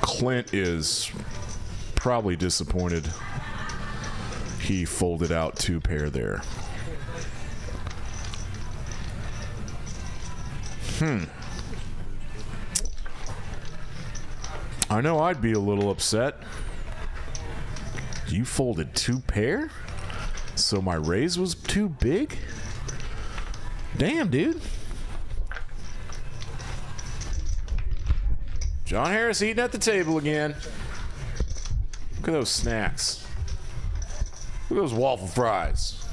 Clint is probably disappointed he folded out two pair there. I know I'd be a little upset. You folded 2 pair? So my raise was too big? Damn, dude. John Harris eating at the table again. Look at those snacks. Look at those waffle fries.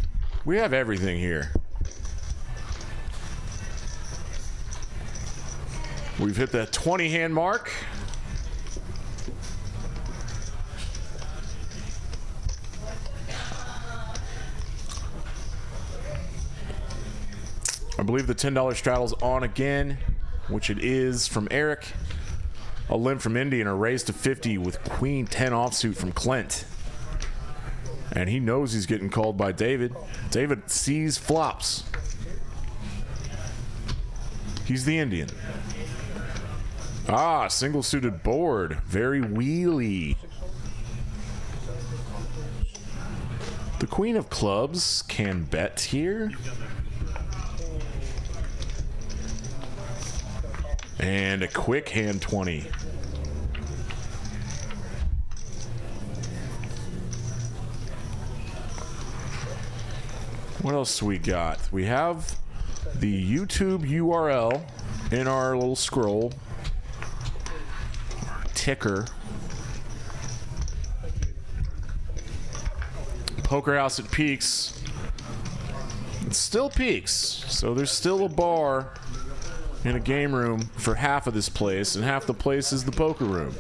We have everything here. We've hit that 20 hand mark. I believe the $10 straddle's on again, which it is from Eric. A limp from Indy and a raise to 50 with Queen 10 offsuit from Clint. And he knows he's getting called by David. David sees flops. He's the Indian. Ah, single suited board. Very wheelie. The Queen of Clubs can bet here. And a quick hand 20. What else do we got? We have the YouTube URL in our little scroll. Our ticker. Poker House at Peaks. It still peaks, so there's still a bar in a game room for half of this place, and half the place is the poker room.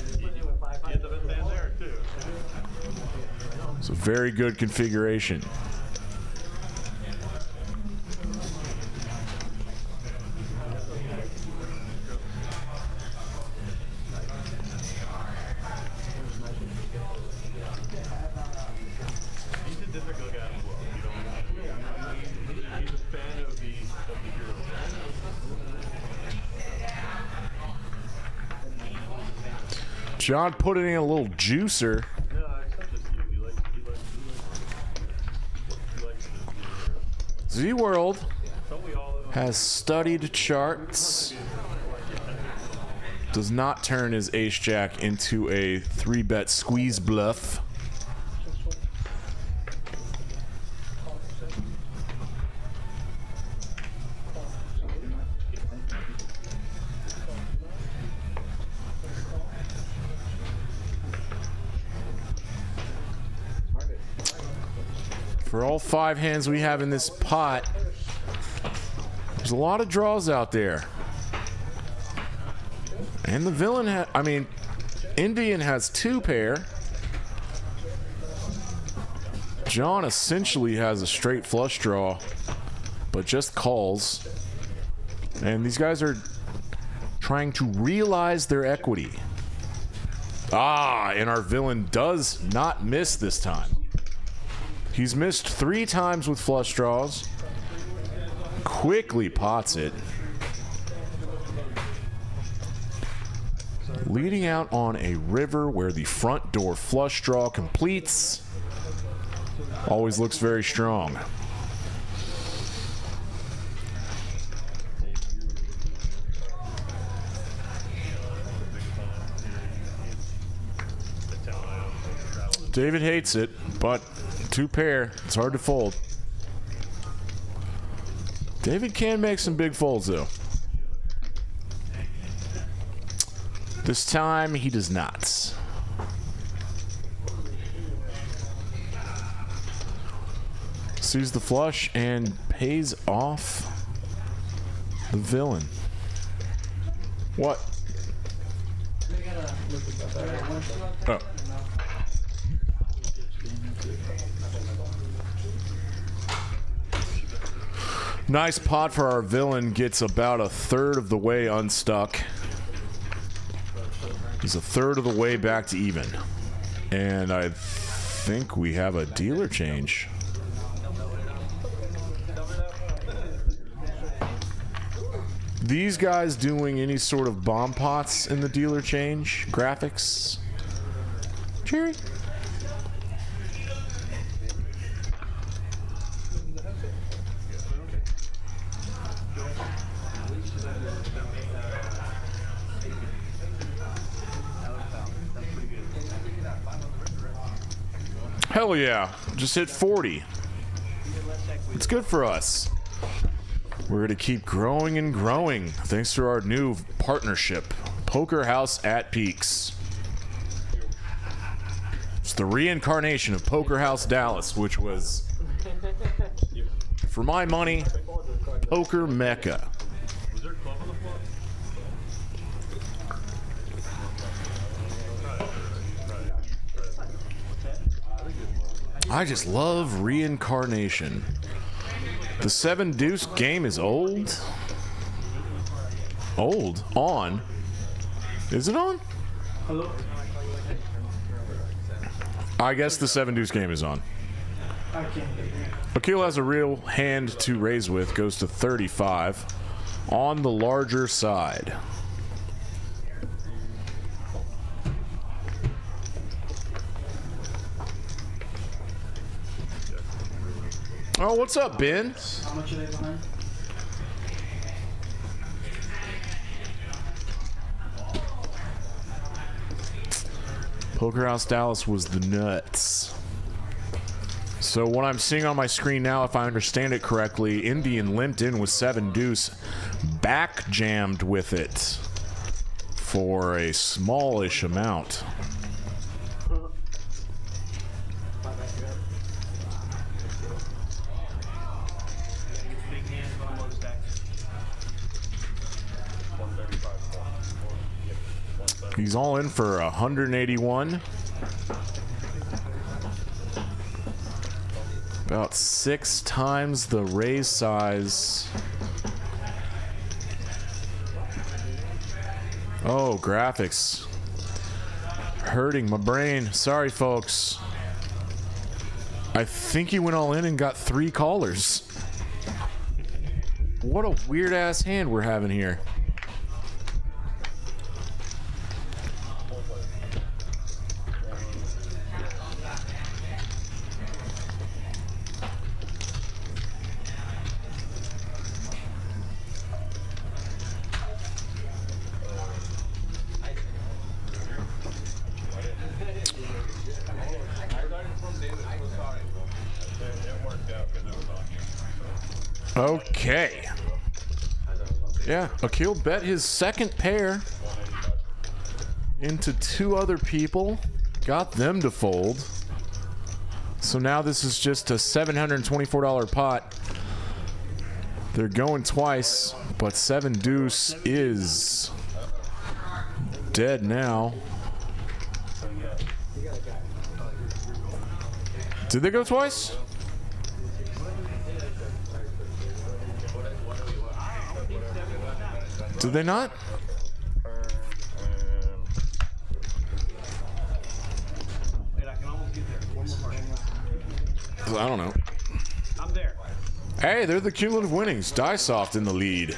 It's a very good configuration. John put it in a little juicer. Z-World has studied charts. Does not turn his ace-jack into a 3-bet squeeze bluff. For all 5 hands we have in this pot, there's a lot of draws out there. And the villain Indian has 2 pair. John essentially has a straight flush draw, but just calls. And these guys are trying to realize their equity. Ah, and our villain does not miss this time. He's missed 3 times with flush draws. Quickly pots it. Leading out on a river where the front door flush draw completes. Always looks very strong. David hates it, but 2 pair, it's hard to fold. David can make some big folds though. This time he does not. Sees the flush and pays off the villain. What? Oh. Nice pot for our villain, gets about a third of the way unstuck. He's a third of the way back to even. And I think we have a dealer change. These guys doing any sort of bomb pots in the dealer change graphics? Jerry? Hell yeah. Just hit 40. It's good for us. We're going to keep growing and growing thanks to our new partnership, Poker House at Peaks. It's the reincarnation of Poker House Dallas, which was, for my money, Poker Mecca. Was there a club on the floor? I just love reincarnation. The 7 deuce game is old. Old? On? Is it on? Hello? I guess the 7 deuce game is on. Akil has a real hand to raise with, goes to 35 on the larger side. Oh, what's up, Ben? How much are they behind? Poker House Dallas was the nuts. So what I'm seeing on my screen now, if I understand it correctly, Indian limped in with 7 deuce, back jammed with it for a smallish amount. He's all in for 181. About 6 times the raise size. Oh, graphics. Hurting my brain. Sorry, folks. I think he went all in and got 3 callers. What a weird ass hand we're having here. Okay. Yeah, Akil bet his second pair into 2 other people, got them to fold. So now this is just a $724 pot. They're going twice, but 7 deuce is dead now. Did they go twice? Did they not? I don't know. I'm there. Hey, they're the cumulative winnings. Diesoft in the lead.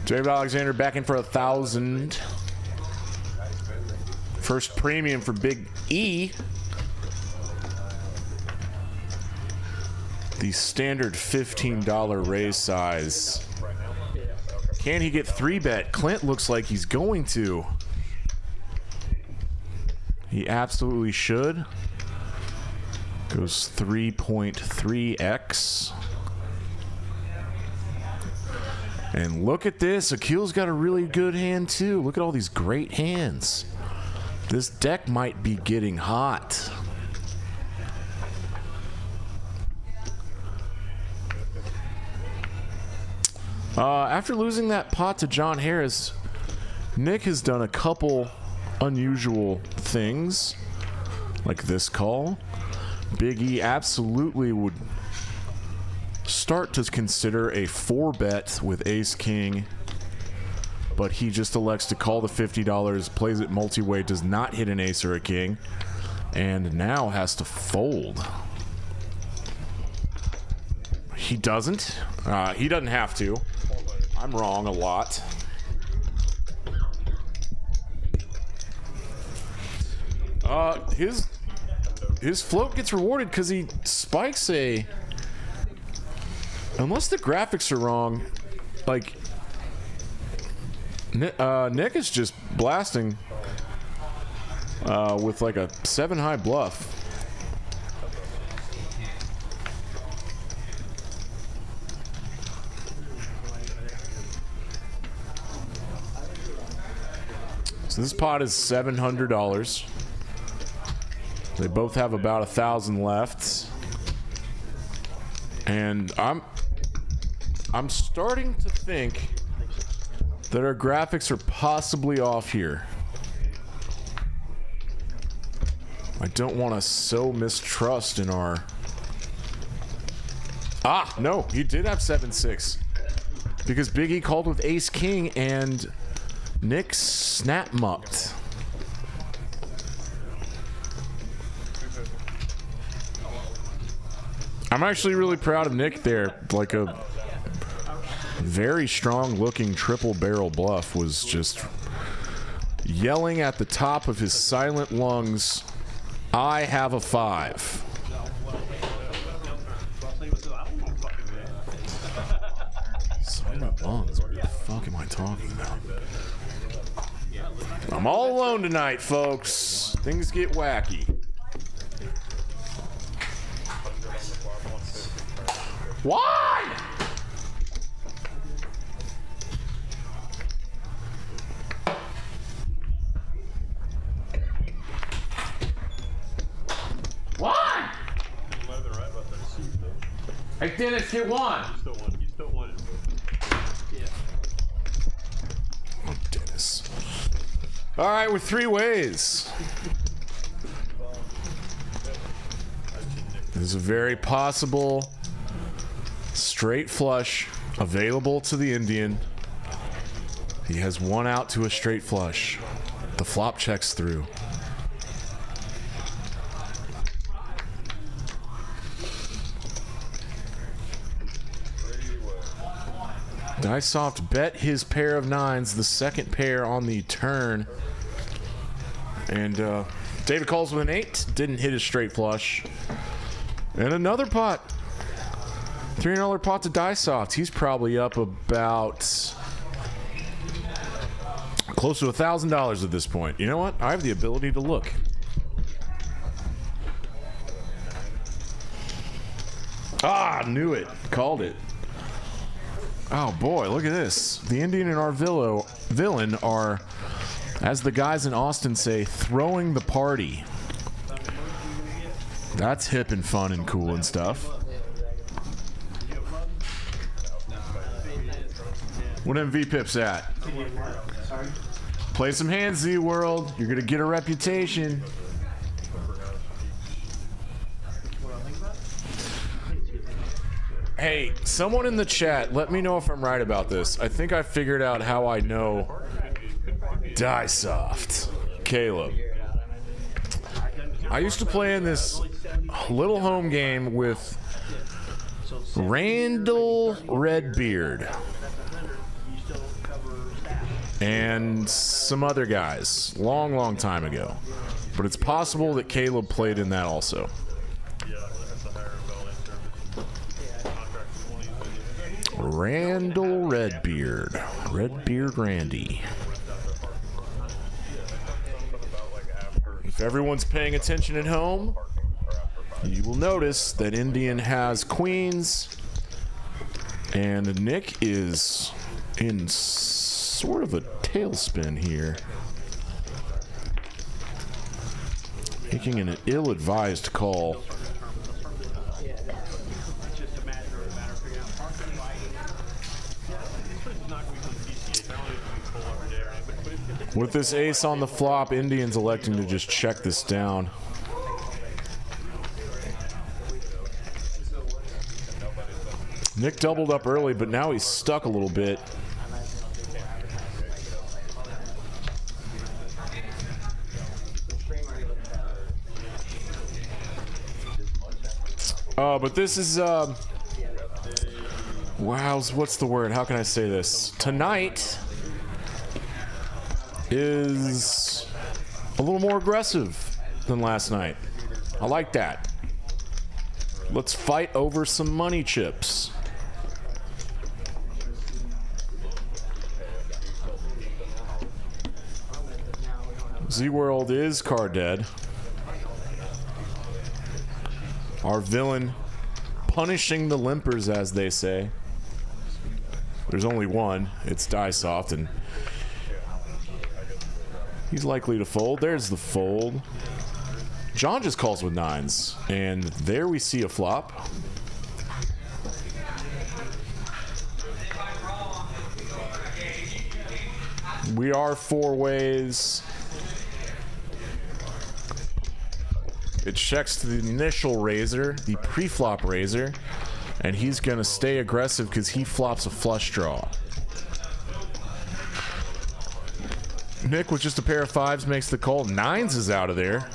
David Alexander back in for 1,000. First premium for Big E. The standard $15 raise size. Can he get 3-bet? Clint looks like he's going to. He absolutely should. Goes 3.3x. And look at this. Akil's got a really good hand too. Look at all these great hands. This deck might be getting hot. After losing that pot to John Harris, Nick has done a couple unusual things, like this call. Big E absolutely would start to consider a 4-bet with Ace King, but he just elects to call the $50, plays it multi-way, does not hit an ace or a king, and now has to fold. He doesn't. He doesn't have to. I'm wrong a lot. his float gets rewarded because he spikes a... Unless the graphics are wrong, like... Nick is just blasting with like a 7 high bluff. So this pot is $700. They both have about 1,000 left, and I'm starting to think that our graphics are possibly off here. I don't want to sow mistrust in our... Ah, no, he did have 7-6 because Big E called with Ace King and Nick snap mucked. I'm actually really proud of Nick there. Like a very strong looking triple barrel bluff was just yelling at the top of his silent lungs, I have a 5. Silent lungs, what the fuck am I talking about? I'm all alone tonight, folks. Things get wacky. Why? Why? Hey, Dennis, get one. You still won it. Yeah. Oh, Dennis. All right, we're 3 ways. There's a very possible straight flush available to the Indian. He has 1 out to a straight flush. The flop checks through. Diesoft bet his pair of 9s, the second pair on the turn. And David calls with an 8, didn't hit his straight flush. And another pot. $300 pot to Diesoft. He's probably up about close to $1,000 at this point. You know what? I have the ability to look. Ah, knew it. Called it. Oh boy, look at this. The Indian and our villain are, as the guys in Austin say, throwing the party. That's hip and fun and cool and stuff. What MV Pip's at? Play some hands, Z World. You're gonna get a reputation. Hey, someone in the chat, let me know if I'm right about this. I think I figured out how I know Diesoft. Caleb. I used to play in this little home game with Randall Redbeard and some other guys long time ago, but it's possible that Caleb played in that also. Randall Redbeard Randy. If everyone's paying attention at home, you will notice that Indian has queens and Nick is in sort of a tailspin here, making an ill-advised call. With this ace on the flop, Indian's electing to just check this down. Nick doubled up early, but now he's stuck a little bit. Oh, but this is, wow, what's the word? How can I say this? Tonight is a little more aggressive than last night. I like that. Let's fight over some money chips. Z-World is card dead. Our villain punishing the limpers, as they say. There's only one. It's Diesoft, and he's likely to fold. There's the fold. John just calls with nines, and there we see a flop. We are four ways. It checks to the initial raiser, the pre-flop raiser, and he's going to stay aggressive because he flops a flush draw. Nick with just a pair of fives makes the call. Nines is out of there.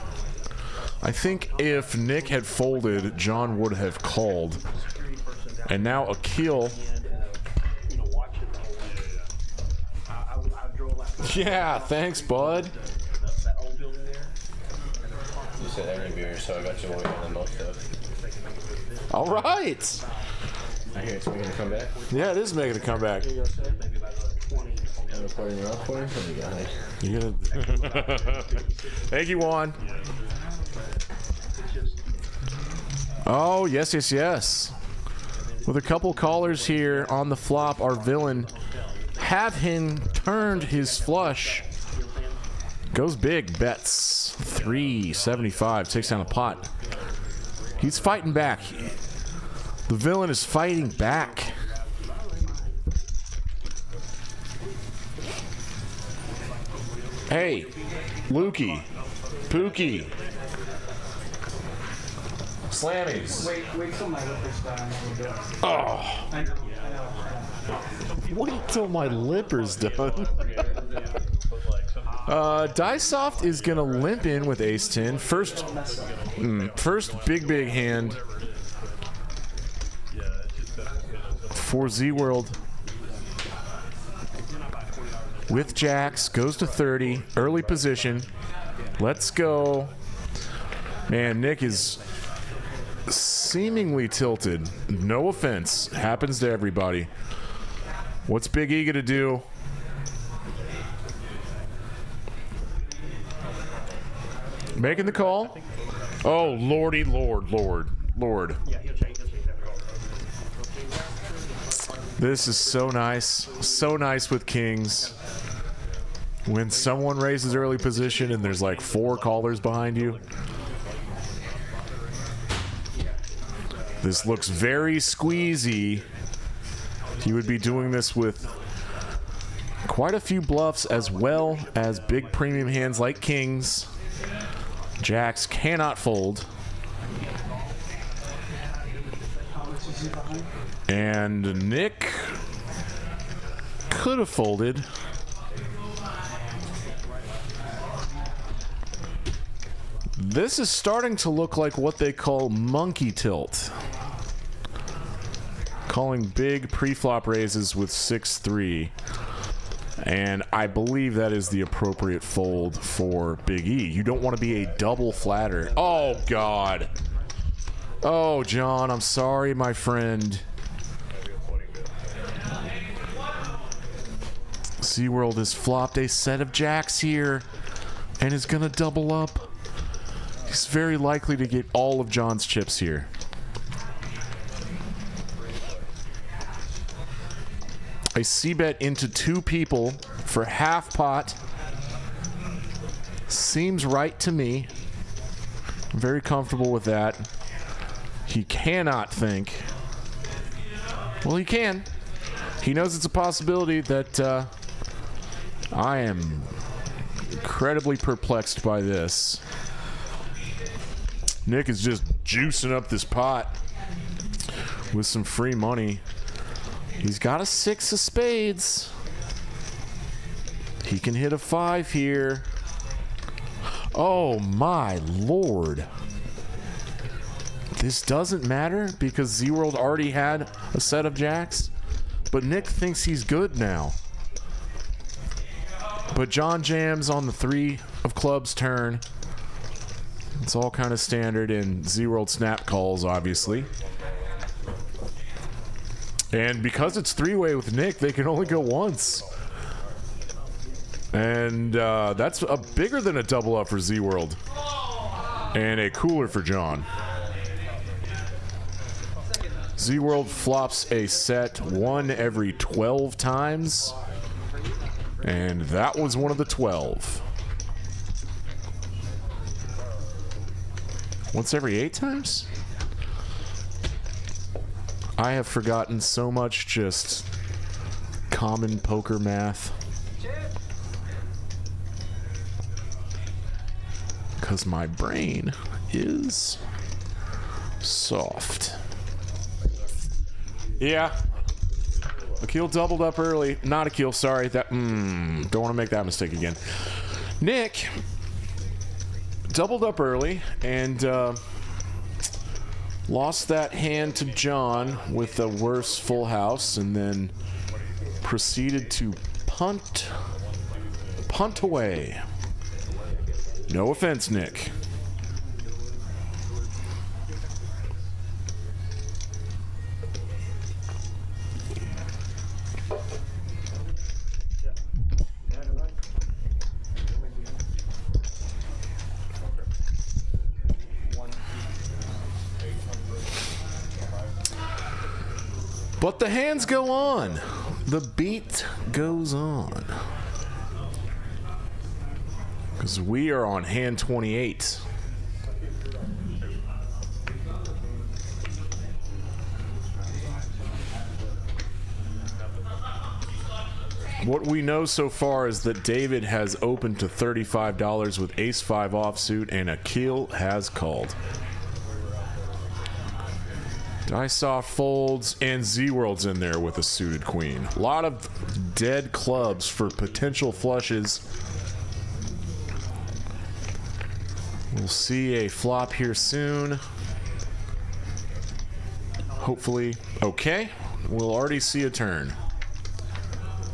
I think if Nick had folded, John would have called. And now Akil. Yeah, thanks, bud. You said every beer, so I got you more than most of. All right. I hear it's making a comeback. Yeah, it is making a comeback. I'm recording your recording. You gotta... Thank you, Juan. Oh, yes, yes, yes. With a couple callers here on the flop, our villain have him turned his flush. Goes big, bets 375, takes down a pot. He's fighting back. The villain is fighting back. Hey, Lukey, Pookie, Slammies. Wait till my liquor's done. Oh, I know. wait till my lipper's done. Diesoft is gonna limp in with ace-10. First big hand for Z-World. With jacks, goes to 30, early position. Let's go. Man, Nick is seemingly tilted. No offense, happens to everybody. What's Big E gonna do? Making the call. Oh, lordy, lord. This is so nice. So nice with kings. When someone raises early position and there's like 4 callers behind you. This looks very squeezy. He would be doing this with quite a few bluffs as well as big premium hands like kings. Jacks cannot fold. And Nick could have folded. This is starting to look like what they call monkey tilt. Calling big pre-flop raises with 6-3. And I believe that is the appropriate fold for Big E. You don't want to be a double flatter. Oh, God. Oh, John, I'm sorry, my friend. SeaWorld has flopped a set of jacks here and is going to double up. He's very likely to get all of John's chips here. A C-bet into 2 people for half pot. Seems right to me. I'm very comfortable with that. He cannot think. Well, he can. He knows it's a possibility that I am incredibly perplexed by this. Nick is just juicing up this pot with some free money. He's got a 6 of spades. He can hit a 5 here. Oh my lord. This doesn't matter because Z-World already had a set of jacks. But Nick thinks he's good now. But John jams on the 3 of clubs turn. It's all kind of standard in Z-World snap calls, obviously. And because it's three-way with Nick, they can only go once. And that's bigger than a double up for Z-World. And a cooler for John. Z-World flops a set 1 every 12 times. And that was one of the 12. Once every 8 times? I have forgotten so much just common poker math. Because my brain is soft. Yeah. Akil doubled up early. Not Akil, sorry. Don't want to make that mistake again. Nick doubled up early and lost that hand to John with a worse full house, and then proceeded to punt away. No offense, Nick. But the hands go on. The beat goes on. Because we are on hand 28. What we know so far is that David has opened to $35 with ace-5 offsuit, and Akil has called. Dice-off folds, and Z-World's in there with a suited queen. A lot of dead clubs for potential flushes. We'll see a flop here soon. Hopefully. Okay, we'll already see a turn.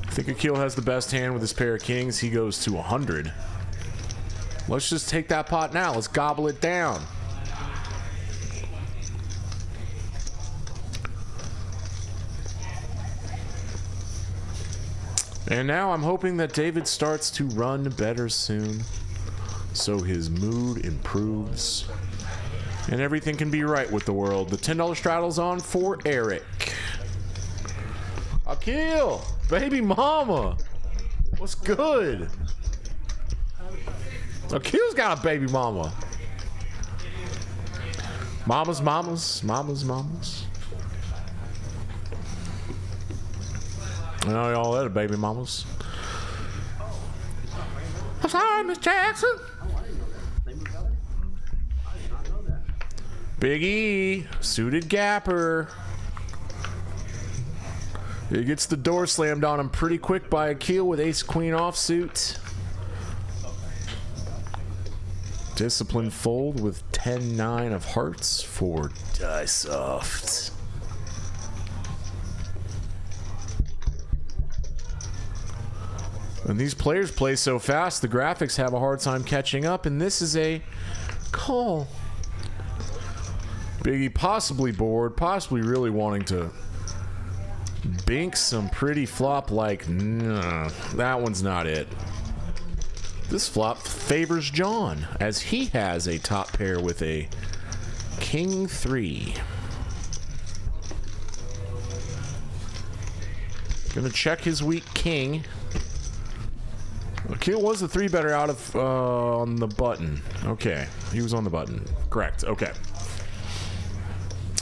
I think Akil has the best hand with his pair of kings. He goes to 100. Let's just take that pot now. Let's gobble it down. And now I'm hoping that David starts to run better soon, so his mood improves and everything can be right with the world. The $10 straddle's on for Eric. Akil, baby mama, what's good? Akil's got a baby mama. Mamas. I know y'all had a baby mamas. I'm sorry, Miss Jackson. Big E, suited gapper. He gets the door slammed on him pretty quick by Akil with ace-queen offsuit. Discipline fold with 10-9 of hearts for Dice-Off. And these players play so fast, the graphics have a hard time catching up, and this is a call. Biggie possibly bored, possibly really wanting to bink some pretty flop like, nah, that one's not it. This flop favors John, as he has a top pair with a king 3. Gonna check his weak king. Akil was the 3-better out of on the button. Okay, he was on the button. Correct. Okay.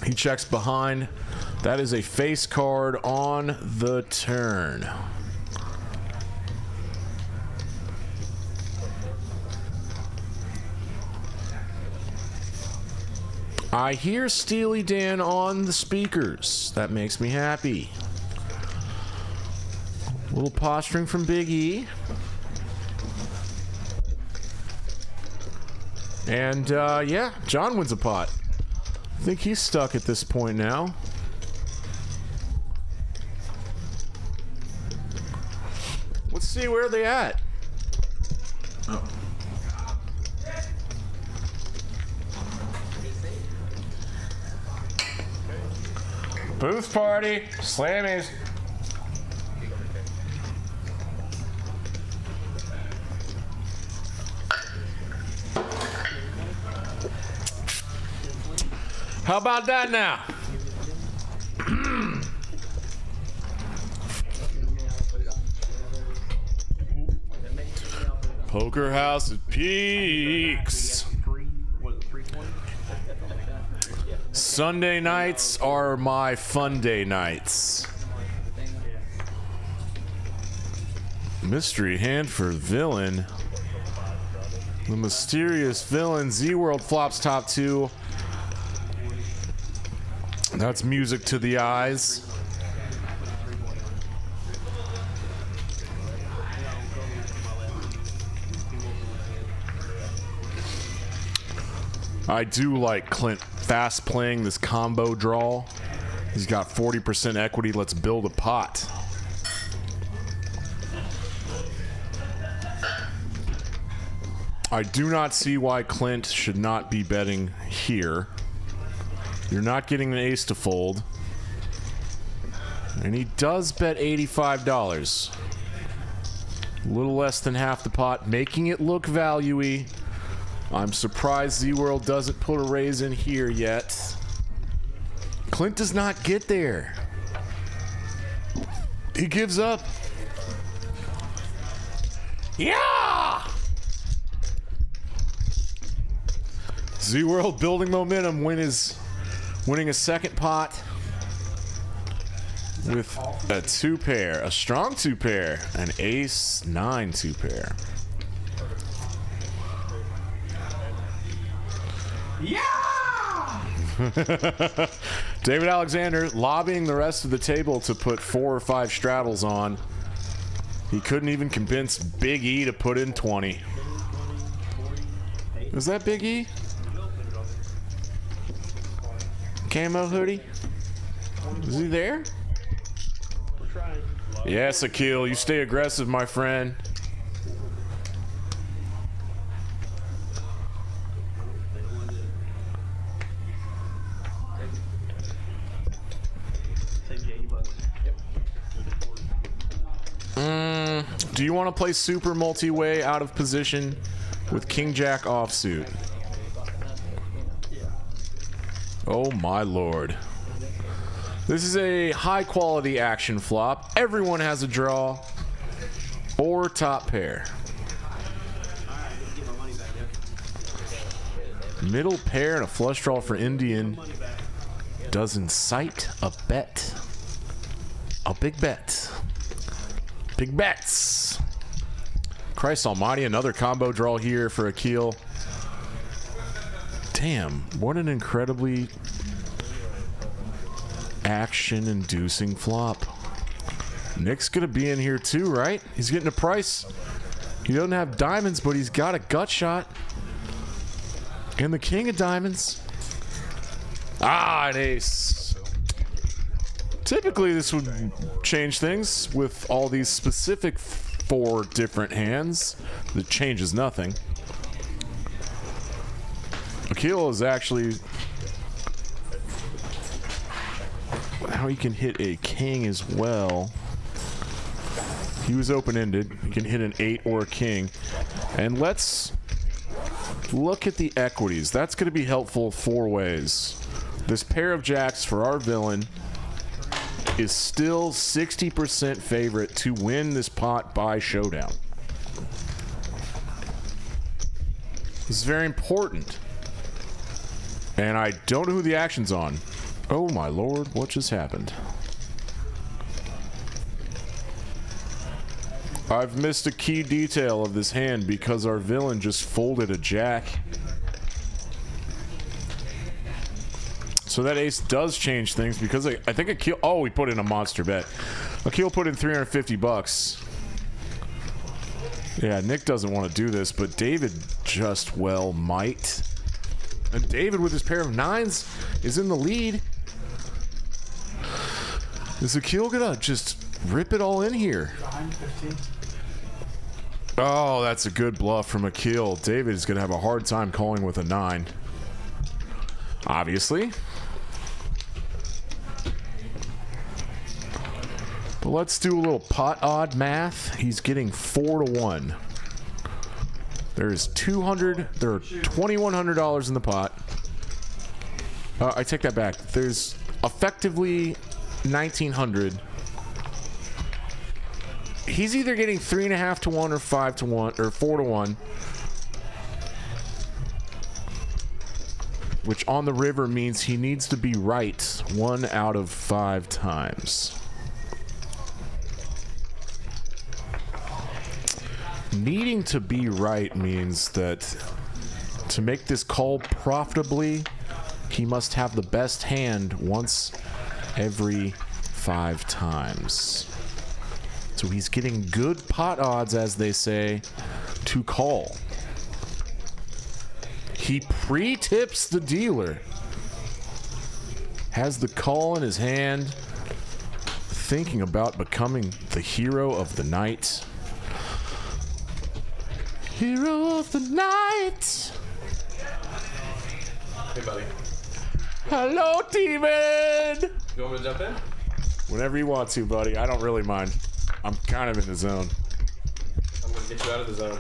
He checks behind. That is a face card on the turn. I hear Steely Dan on the speakers. That makes me happy. A little posturing from Big E. And yeah, John wins a pot. I think he's stuck at this point now. Let's see where they at. Oh. Booth party. Slammies. How about that now? Poker House at Peaks. Sunday nights are my fun day nights. Mystery hand for villain. The mysterious villain. Z-World flops top 2. That's music to the eyes. I do like Clint fast playing this combo draw. He's got 40% equity. Let's build a pot. I do not see why Clint should not be betting here. You're not getting an ace to fold. And he does bet $85. A little less than half the pot, making it look value-y. I'm surprised Z-World doesn't put a raise in here yet. Clint does not get there. He gives up. Yeah! Z-World building momentum, winning a second pot with a 2-pair, a strong 2-pair, an ace 9 2-pair. Yeah! David Alexander lobbying the rest of the table to put 4 or 5 straddles on. He couldn't even convince Big E to put in 20. Is that Big E? Camo hoodie? Is he there? Yes, Akil, you stay aggressive, my friend. Do you want to play super multi-way out of position with King Jack offsuit? Oh my lord. This is a high quality action flop. Everyone has a draw or top pair. Middle pair and a flush draw for Indian does incite a bet. A big bet. Big bets. Christ almighty, another combo draw here for Akil. Damn, what an incredibly action-inducing flop. Nick's gonna be in here too, right? He's getting a price. He doesn't have diamonds, but he's got a gut shot. And the king of diamonds. Ah, an ace. Typically, this would change things with all these specific 4 different hands. That changes nothing. Akil is actually how he can hit a king as well. He was open-ended. He can hit an 8 or a king. And let's look at the equities. That's going to be helpful 4 ways. This pair of jacks for our villain is still 60% favorite to win this pot by showdown. This is very important. And I don't know who the action's on. Oh my lord, what just happened? I've missed a key detail of this hand because our villain just folded a jack. So that ace does change things because I think Akil, oh, he put in a monster bet. Akil put in 350 bucks. Yeah, Nick doesn't want to do this, but David just well might. And David with his pair of 9s is in the lead. Is Akil gonna just rip it all in here? Oh, that's a good bluff from Akil. David is gonna have a hard time calling with a 9. Obviously. But let's do a little pot odd math. He's getting 4-1. There's there are $2,100 in the pot. I take that back. There's effectively 1,900. He's either getting 3.5 to 1 or 5 to 1 or 4 to 1. Which on the river means he needs to be right 1 out of 5 times. Needing to be right means that to make this call profitably, he must have the best hand once every 5 times. So he's getting good pot odds, as they say, to call. He pre-tips the dealer. Has the call in his hand, thinking about becoming the hero of the night. Hero of the night. Hey, buddy. Hello, Steven. You want me to jump in? Whenever you want to, buddy. I don't really mind. I'm kind of in the zone. I'm going to get you out of the zone.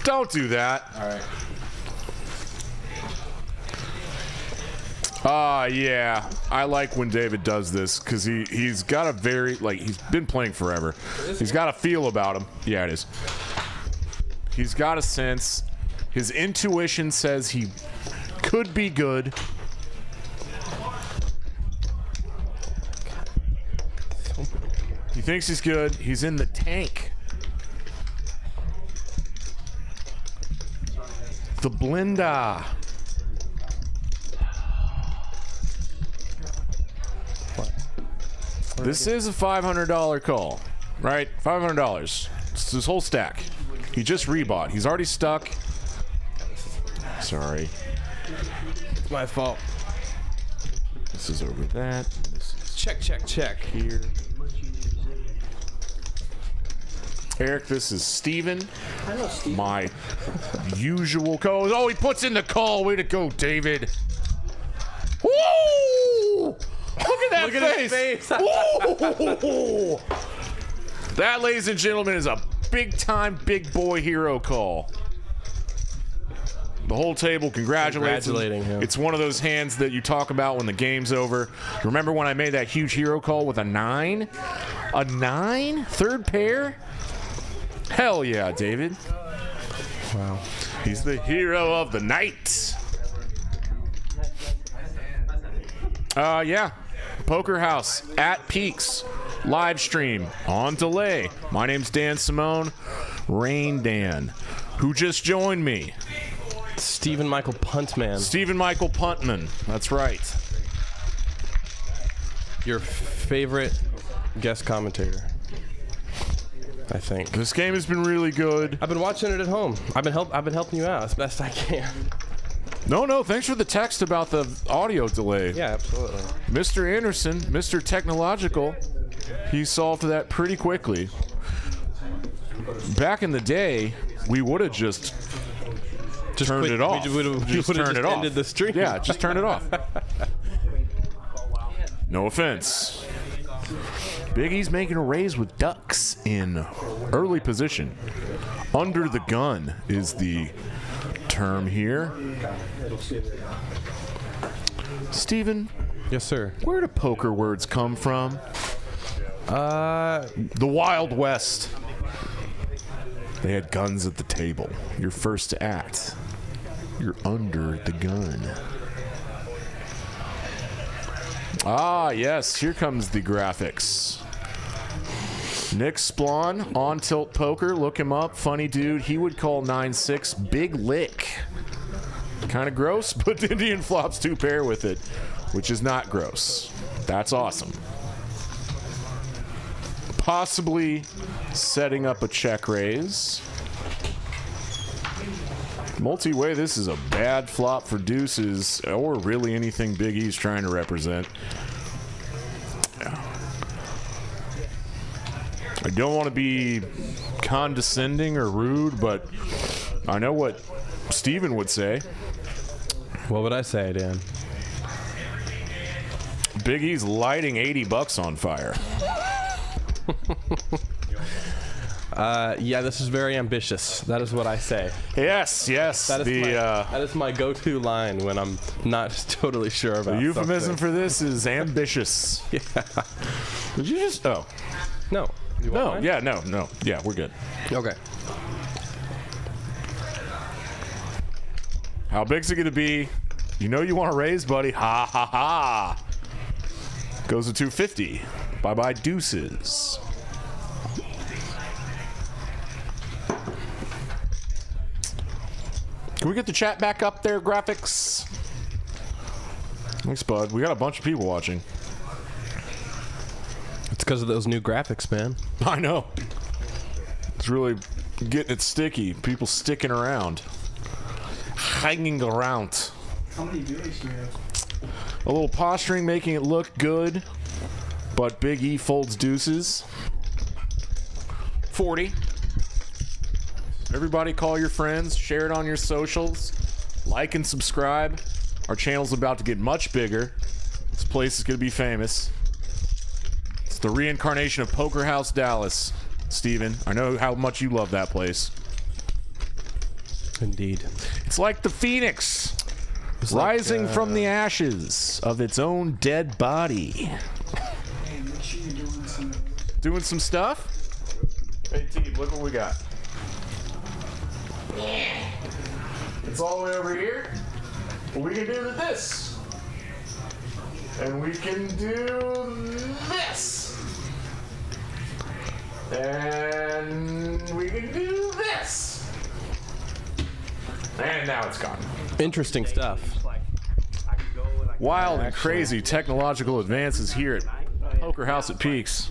Don't do that. All right. Yeah. I like when David does this because he's got a very, like, he's been playing forever. He's got a feel about him. Yeah, it is. He's got a sense. His intuition says he could be good. He thinks he's good. He's in the tank. The Blinda. This is a $500 call, right? $500. It's his whole stack. He just rebought. He's already stuck. Sorry. It's my fault. This is over that. This is Check. here. Eric, this is Steven. My usual code. Oh, he puts in the call. Way to go, David. Woo! Look at that Look at his face. face. Woo! That, ladies and gentlemen, is a big-time big boy hero call. The whole table Congratulating him. It's one of those hands that you talk about when the game's over. Remember when I made that huge hero call with a 9? A 9? Third pair? Hell yeah, David. Wow. He's the hero of the night. Yeah. Poker House at Peaks. Live stream on delay. My name's Dan Simone. Rain Dan. Who just joined me? Stephen Michael Puntman. Stephen Michael Puntman. That's right. Your favorite guest commentator, I think. This game has been really good. I've been watching it at home. I've been helping you out as best I can. No, thanks for the text about the audio delay. Yeah, absolutely. Mr. Anderson, Mr. Technological, he solved that pretty quickly. Back in the day, we would have just turned it off. We would have just ended the stream. Yeah, just turn it off. No offense. Big E's making a raise with ducks in early position. Under the gun is the term here. Steven? Yes, sir. Where do poker words come from? The Wild West. They had guns at the table. You're first to act. You're under the gun. Ah, yes. Here comes the graphics. Nick Splon, On Tilt Poker. Look him up. Funny dude. He would call 9-6 Big Lick. Kind of gross, but Indian flops 2 pair with it, which is not gross. That's awesome. Possibly setting up a check raise. Multi-way, this is a bad flop for deuces, or really anything Big E's trying to represent. I don't want to be condescending or rude, but I know what Steven would say. What would I say, Dan? Big E's lighting $80 on fire. Yeah, this is very ambitious. That is what I say. Yes. That is my go-to line when I'm not totally sure about the euphemism something. for this is ambitious. Yeah. Did you just? Oh. No. You want No. mine? Yeah. No. Yeah, we're good. Okay. How big's it gonna be? You know you want to raise, buddy. Ha ha ha. Goes to 250. Bye bye deuces. Can we get the chat back up there, graphics? Thanks, bud. We got a bunch of people watching. It's because of those new graphics, man. I know. It's really getting it sticky. People sticking around. Hanging around. How many viewers do you have? A little posturing, making it look good. But Big E folds deuces. 40. Everybody call your friends. Share it on your socials. Like and subscribe. Our channel's about to get much bigger. This place is going to be famous. It's the reincarnation of Poker House Dallas. Steven, I know how much you love that place. Indeed. It's like the phoenix. It's rising like, from the ashes of its own dead body. Hey, make sure you're Doing some stuff? Hey, T, look what we got. It's all the way over here. Well, we can do this. And we can do this. And we can do this. And now it's gone. Interesting stuff. Wild and crazy technological advances here at Poker House at Peaks.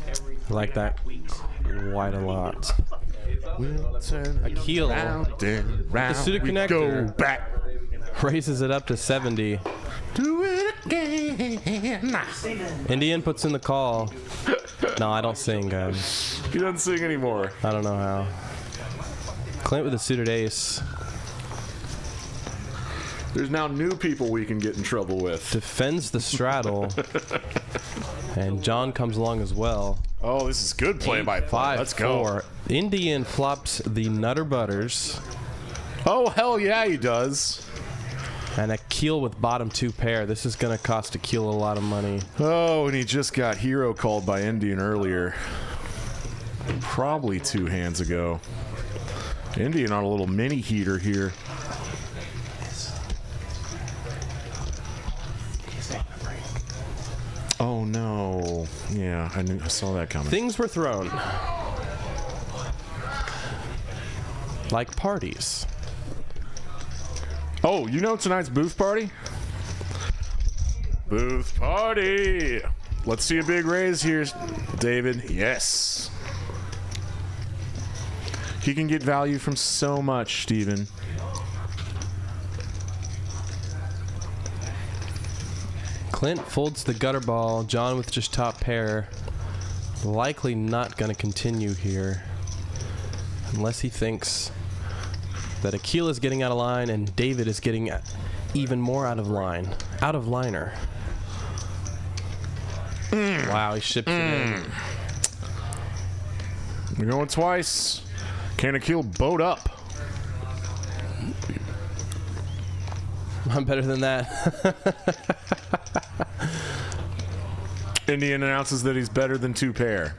I like that quite a lot. A keel. Round and round The pseudo we connector go back. raises it up to 70. Do it again. Indian puts in the call. No, I don't sing, guys. He doesn't sing anymore. I don't know how. Clint with a suited ace. There's now new people we can get in trouble with. Defends the straddle. And John comes along as well. Oh, this is good play by Paul. Let's go. 5-4. Indian flops the Nutter Butters. Oh, hell yeah, he does. And a keel with bottom 2 pair. This is going to cost a keel a lot of money. Oh, and he just got hero called by Indian earlier. Probably 2 hands ago. Indian on a little mini heater here. Oh no. Yeah, I saw that coming. Things were thrown. Like parties. Oh, you know tonight's booth party? Booth party! Let's see a big raise here, David. Yes. He can get value from so much, Steven. Clint folds the gutter ball. John with just top pair. Likely not going to continue here. Unless he thinks that Akil is getting out of line and David is getting even more out of line. Out of liner. Wow, he ships it in. We're going twice. Can Akil boat up? I'm better than that. Indian announces that he's better than 2 pair.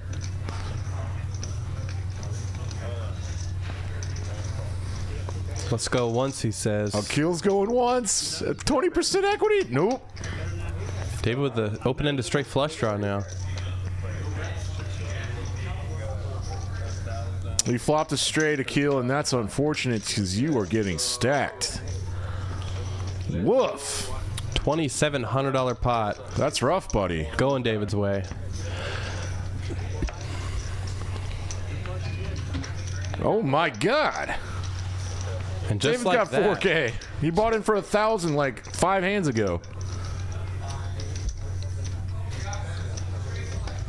Let's go once, he says. Akil's going once. 20% equity? Nope. David with the open-ended straight flush draw now. He flopped a straight Akil, and that's unfortunate because you are getting stacked. Woof. $2,700 pot. That's rough, buddy. Going David's way. Oh my God. And just David's like got that, 4K. He bought in for 1,000 like 5 hands ago.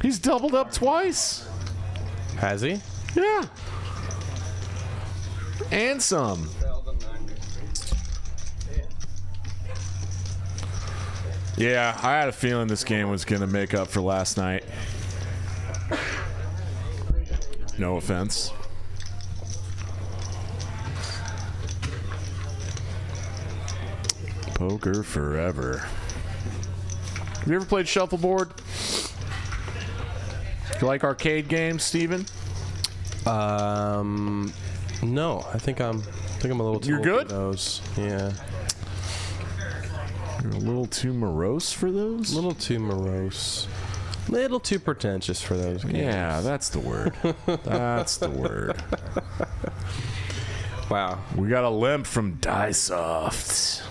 He's doubled up twice. has he? Yeah. And some. Yeah, I had a feeling this game was going to make up for last night. No offense. Poker forever. Have you ever played shuffleboard? You like arcade games, Steven? No. I think I'm a little too You're old good? for those. Yeah. You're a little too morose for those? A little too morose. Little too pretentious for those games. Yeah, that's the word. That's the word. Wow. We got a limp from Diesoft.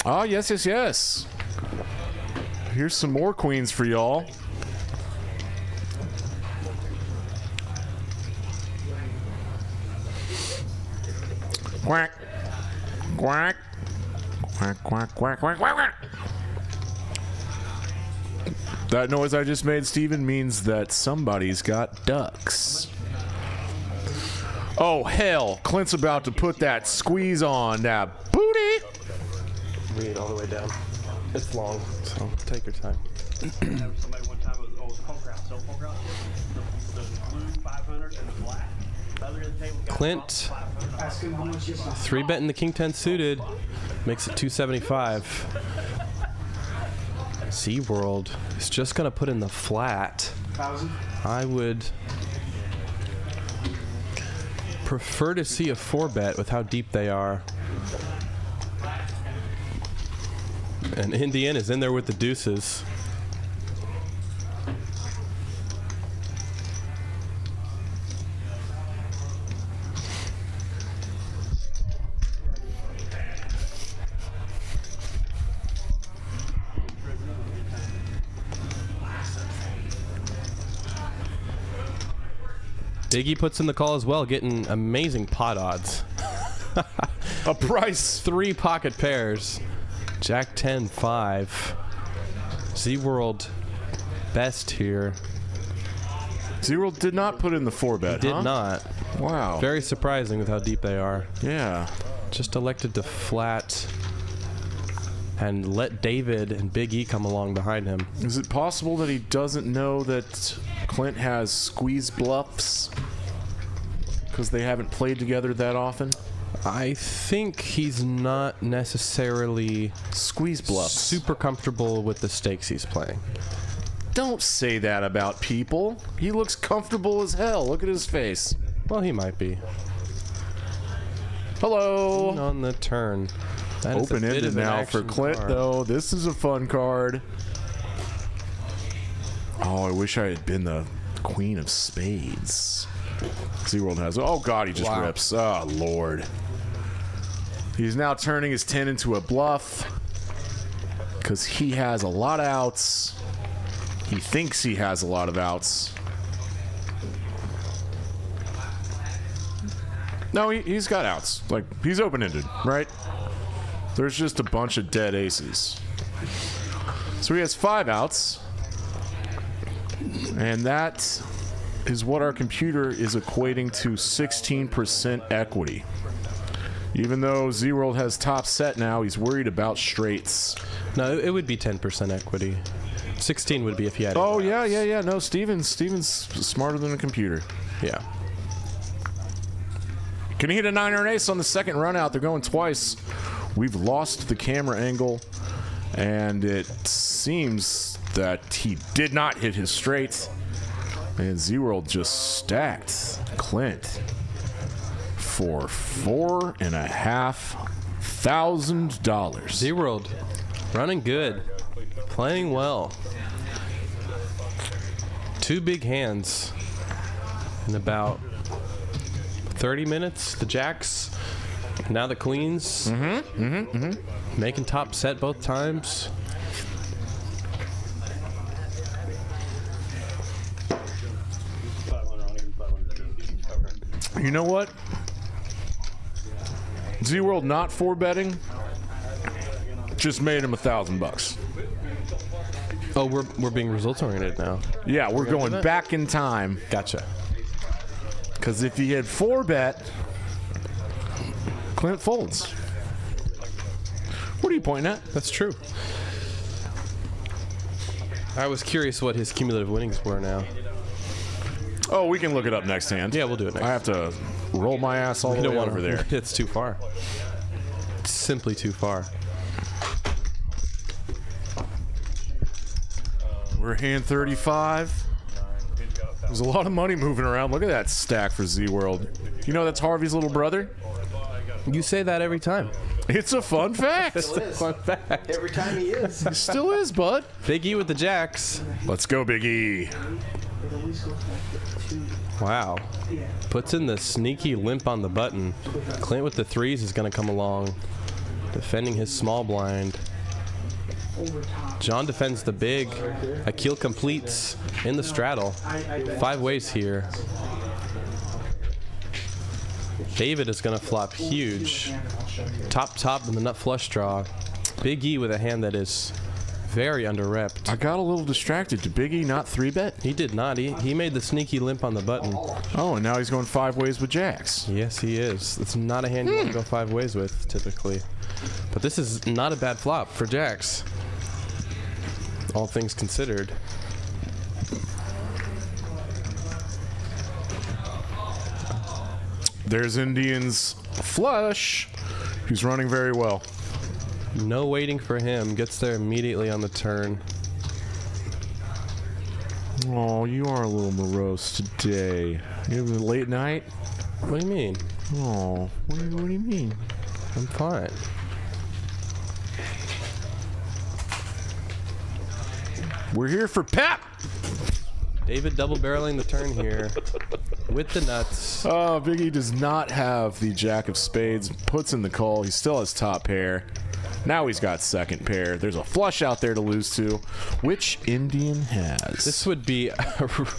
Oh, yes, yes, yes. Here's some more queens for y'all. Quack. Quack. Quack, quack, quack, quack, quack, quack. That noise I just made, Steven, means that somebody's got ducks. Oh, hell. Clint's about to put that squeeze on that booty. Read it all the way down. It's long, so take your time. Somebody one time was poker out, so poker out, the blue 500 and the black. The other end of the table got Clint, 500. 3-betting the king 10 suited, makes it 275. SeaWorld is just gonna put in the flat. I would prefer to see a 4-bet with how deep they are. And Indiana's in there with the deuces. Diggy puts in the call as well, getting amazing pot odds. A price. 3 pocket pairs. Jack 10, 5. SeaWorld best here. SeaWorld did not put in the 4-bet, Did not. Wow. Very surprising with how deep they are. Yeah. Just elected to flat and let David and Big E come along behind him. Is it possible that he doesn't know that Clint has squeeze bluffs? Because they haven't played together that often? I think he's not necessarily squeeze bluffs. Super comfortable with the stakes he's playing. Don't say that about people. He looks comfortable as hell. Look at his face. Well, he might be. Hello. On the turn. That is a bit Open-ended of an now for action Clint, card. though. This is a fun card. Oh, I wish I had been the queen of spades. SeaWorld has... Oh, God, he just rips. Oh, Lord. He's now turning his 10 into a bluff because he has a lot of outs. He thinks he has a lot of outs. No, he's got outs. Like, he's open-ended, right? There's just a bunch of dead aces. So he has 5 outs. And that is what our computer is equating to 16% equity. Even though Z-World has top set now, he's worried about straights. No, it would be 10% equity. 16 would be if he had. Oh, yeah. No, Steven's smarter than a computer. Yeah. Can he hit a 9 or an ace on the second run out? They're going twice. We've lost the camera angle, and it seems that he did not hit his straight. And Z-World just stacked Clint for $4,500. Z-World running good, playing well. 2 big hands in about 30 minutes. The jacks, now the queens. Making top set both times. You know what? Z-World not 4-betting just made him $1,000. Oh, we're being results oriented now. Yeah, we're going back in time. Gotcha. Because if he had 4-bet, Clint folds. What are you pointing at? That's true. I was curious what his cumulative winnings were now. Oh, we can look it up next hand. Yeah, we'll do it next. I have to roll my ass all the way over there. It's too far. simply too far. We're hand 35. There's a lot of money moving around. Look at that stack for Z World. You know that's Harvey's little brother? You say that every time. It's a fun fact. It's a fun fact. Every time he is. It still is, bud. Big E with the jacks. Let's go, Big E. Wow. Puts in the sneaky limp on the button. Clint with the threes is going to come along, defending his small blind. John defends the big. Akil completes in the straddle. 5 ways here. David is going to flop huge. Top in the nut flush draw. Big E with a hand that is very under-repped. I got a little distracted. Did Big E not 3-bet? He did not. He made the sneaky limp on the button. Oh, and now he's going 5 ways with jacks. Yes, he is. It's not a hand you want to go 5 ways with, typically. But this is not a bad flop for jacks, all things considered. There's Indian's flush. He's running very well. No waiting for him. Gets there immediately on the turn. Oh, you are a little morose today. You have a late night? What do you mean? Oh, what do you mean? I'm fine. We're here for Pep. David double barreling the turn here with the nuts. Oh, Big E does not have the jack of spades. Puts in the call. He still has top pair. Now he's got second pair. There's a flush out there to lose to, which Indian has. This would be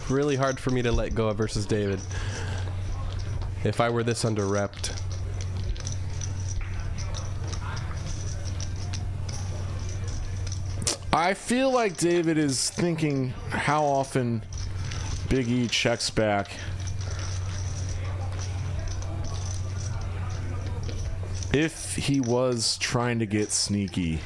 really hard for me to let go of versus David if I were this under-repped. I feel like David is thinking how often Big E checks back. If he was trying to get sneaky.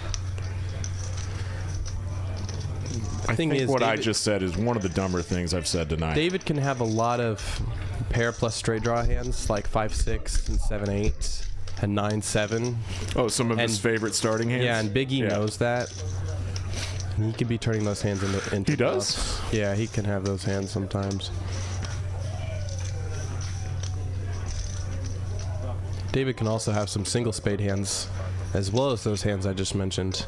I think what David, I just said is one of the dumber things I've said tonight. David can have a lot of pair plus straight draw hands, like 5-6 and 7-8 and 9-7. Oh, some of his favorite starting hands? Yeah, and Big E knows that. And he could be turning those hands into He does? bluffs. Yeah, he can have those hands sometimes. David can also have some single spade hands, as well as those hands I just mentioned,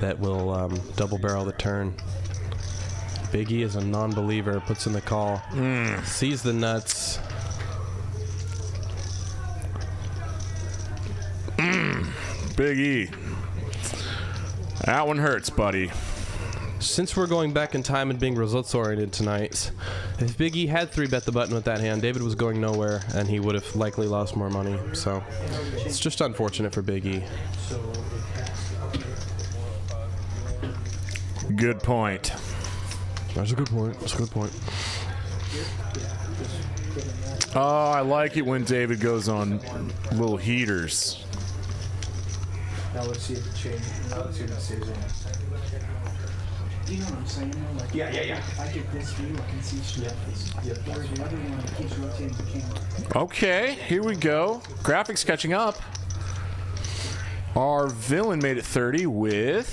that will double barrel the turn. Big E is a non-believer, puts in the call, sees the nuts. Big E. That one hurts, buddy. Since we're going back in time and being results-oriented tonight, if Big E had 3-bet the button with that hand, David was going nowhere, and he would have likely lost more money. So it's just unfortunate for Big E. Good point. That's a good point. That's a good point. Oh, I like it when David goes on little heaters. Now let's see if it changes. Now let's see if it stays in. You know what I'm saying? Like, yeah. If I get this view, I can see stuff. Whereas the other one keeps rotating the camera. Okay, here we go. Graphics catching up. Our villain made it 30 with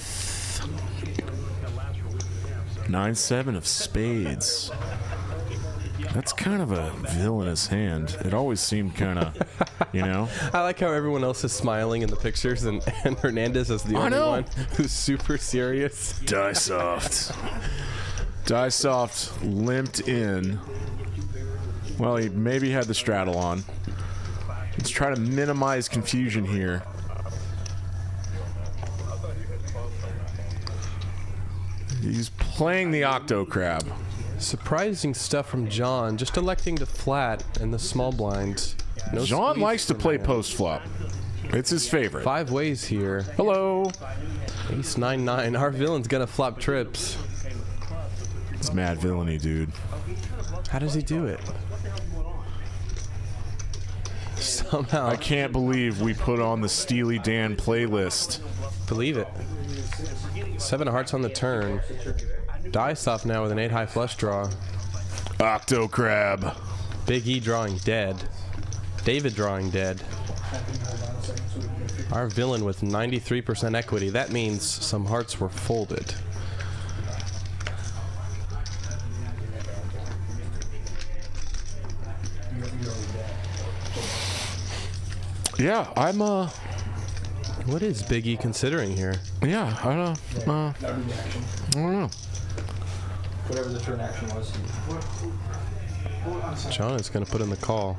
9-7 of spades. That's kind of a villainous hand. It always seemed kind of, you know. I like how everyone else is smiling in the pictures, and Hernandez is the only one who's super serious. Die soft. Die soft limped in. Well, he maybe had the straddle on. Let's try to minimize confusion here. He's playing the octo crab. Surprising stuff from John, just electing to flat in the small blind. No John likes to play post flop. It's his favorite. 5 ways here. Hello. Ace 9-9. Our villain's gonna flop trips. It's mad villainy, dude. How does he do it? Somehow. I can't believe we put on the Steely Dan playlist. Believe it. 7 of hearts on the turn. Die soft now with an 8 high flush draw. Octo crab. Big E drawing dead. David drawing dead. Our villain with 93% equity. That means some hearts were folded. Yeah, I'm What is Big E considering here? yeah, I don't know. Whatever the turn action was. John is going to put in the call.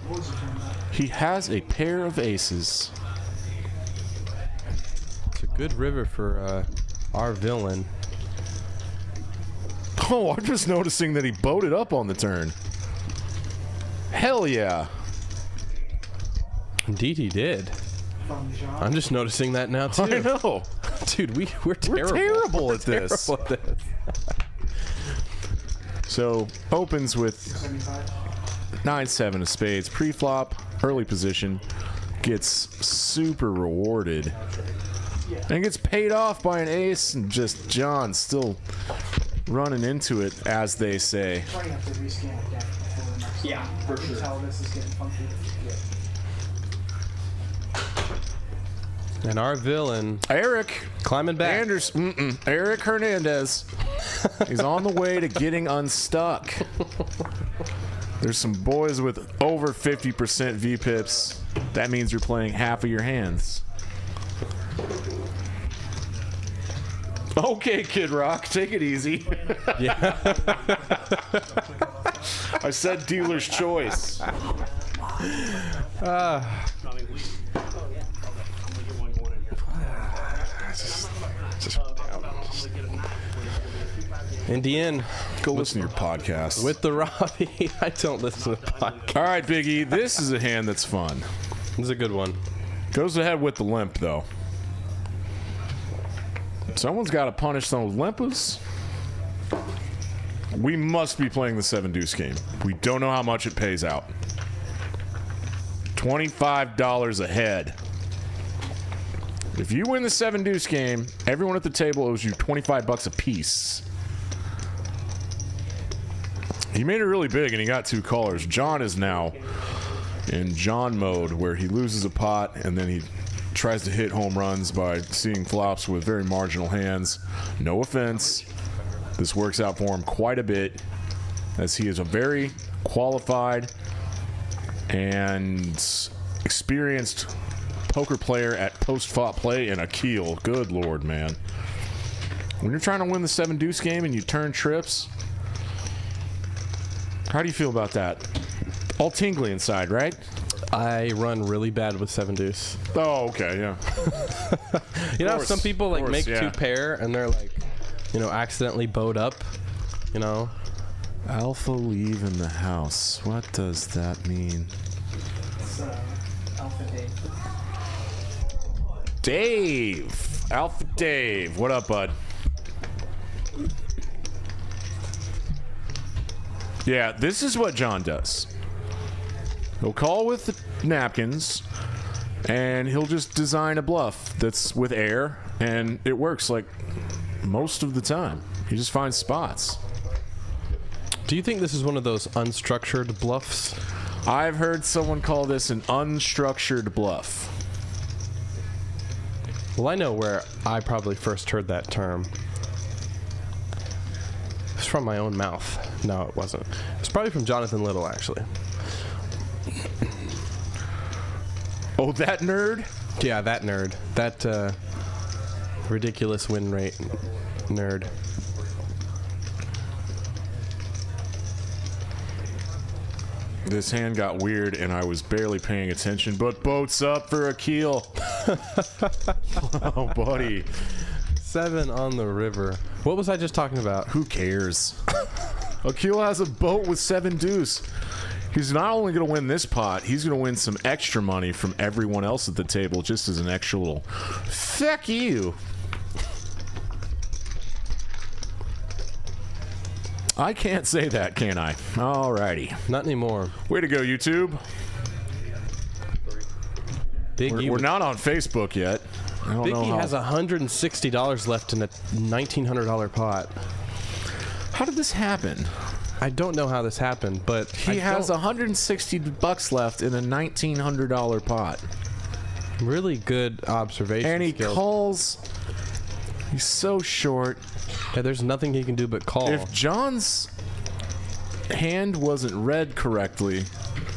He has a pair of aces. It's a good river for our villain. Oh, I'm just noticing that he boated up on the turn. Hell yeah. Indeed he did. I'm just noticing that now too. I know. Dude, we're terrible. We're terrible at this. Terrible at this. So, opens with 9-7 of spades. Pre-flop, early position. Gets super rewarded. And gets paid off by an ace. And just John still running into it, as they say. Yeah, for sure. Tell this is getting funky. And our villain, Eric climbing back. Eric Hernandez. He's on the way to getting unstuck. There's some boys with over 50% VPIPs. That means you're playing half of your hands. Okay, Kid Rock, take it easy. Yeah. I said dealer's choice. Indian, Go listen to your podcast. with the Robbie. I don't listen to podcasts. All right, Biggie, this is a hand that's fun. This is a good one. Goes ahead with the limp, though. Someone's got to punish those limpas. We must be playing the 7-deuce game. We don't know how much it pays out. $25 a head. If you win the 7-deuce game, everyone at the table owes you $25 a piece. He made it really big, and he got 2 callers. John is now in John mode, where he loses a pot, and then he tries to hit home runs by seeing flops with very marginal hands. No offense. This works out for him quite a bit, as he is a very qualified and experienced poker player at post-flop play and a keel. Good Lord, man. When you're trying to win the 7-deuce game and you turn trips, how do you feel about that? All tingly inside, right? I run really bad with 7-deuce. Oh, okay, yeah. You know, course, some people like course, make yeah. 2 pair and they're like, you know, accidentally bowed up, you know. Alpha leave in the house. What does that mean? It's Alpha Dave. Dave. Alpha Dave. What up, bud? Yeah, this is what John does. He'll call with the napkins, and he'll just design a bluff that's with air, and it works like most of the time. He just finds spots. Do you think this is one of those unstructured bluffs? I've heard someone call this an unstructured bluff. Well, I know where I probably first heard that term. It was from my own mouth. No, it wasn't. It was probably from Jonathan Little, actually. Oh, that nerd? Yeah, that nerd. That ridiculous win rate nerd. This hand got weird and I was barely paying attention, but boats up for a keel. Oh, buddy. 7 on the river. What was I just talking about? Who cares? Akil has a boat with 7 deuce. He's not only going to win this pot, he's going to win some extra money from everyone else at the table, just as an extra little feck you. I can't say that, can I? Alrighty. Not anymore. Way to go, YouTube. We're not on Facebook yet. I don't know Biggie how. has $160 left in a $1,900 pot. How did this happen? I don't know how this happened, but He has $160 left in a $1,900 pot. Really good observation. And he skills. calls. He's so short. Yeah, there's nothing he can do but call. If John's hand wasn't read correctly,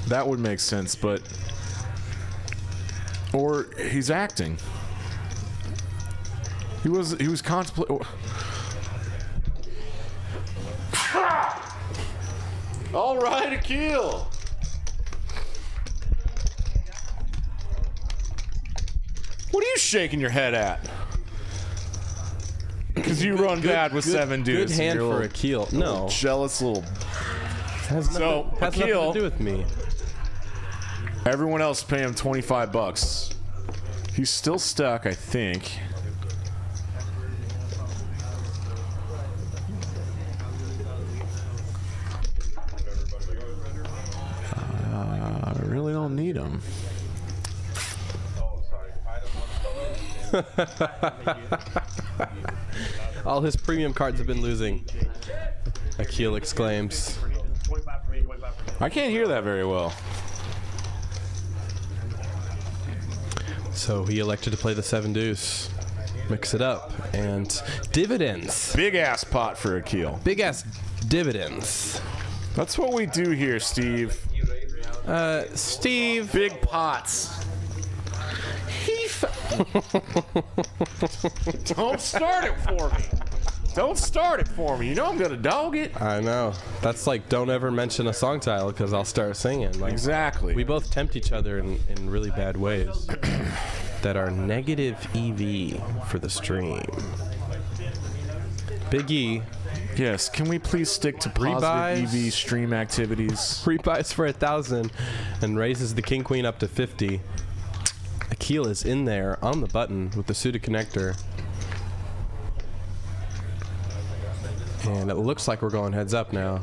that would make sense, but... Or he's acting. He was contemplating... All right, Akil. What are you shaking your head at? Because you run bad with 7 dudes. Good hand for Akil. No. Jealous little... Has So, nothing Akil... to do with me. Everyone else pay him $25. He's still stuck, I think. I really don't need him. All his premium cards have been losing. Akil exclaims. 25 for me, 25 for me. I can't hear that very well. So he elected to play the 7 deuce. Mix it up. And dividends. Big ass pot for Akil. Big ass dividends. That's what we do here, Steve. Steve. Big pots. Don't start it for me. Don't start it for me. You know I'm gonna dog it. I know. That's like, don't ever mention a song title because I'll start singing. Like, exactly. We both tempt each other in really bad ways that are negative EV for the stream. Big E. Yes, can we please stick to positive EV stream activities? Rebuys for 1,000 and raises the king queen up to 50. Akil is in there on the button with the suited connector. And it looks like we're going heads up now.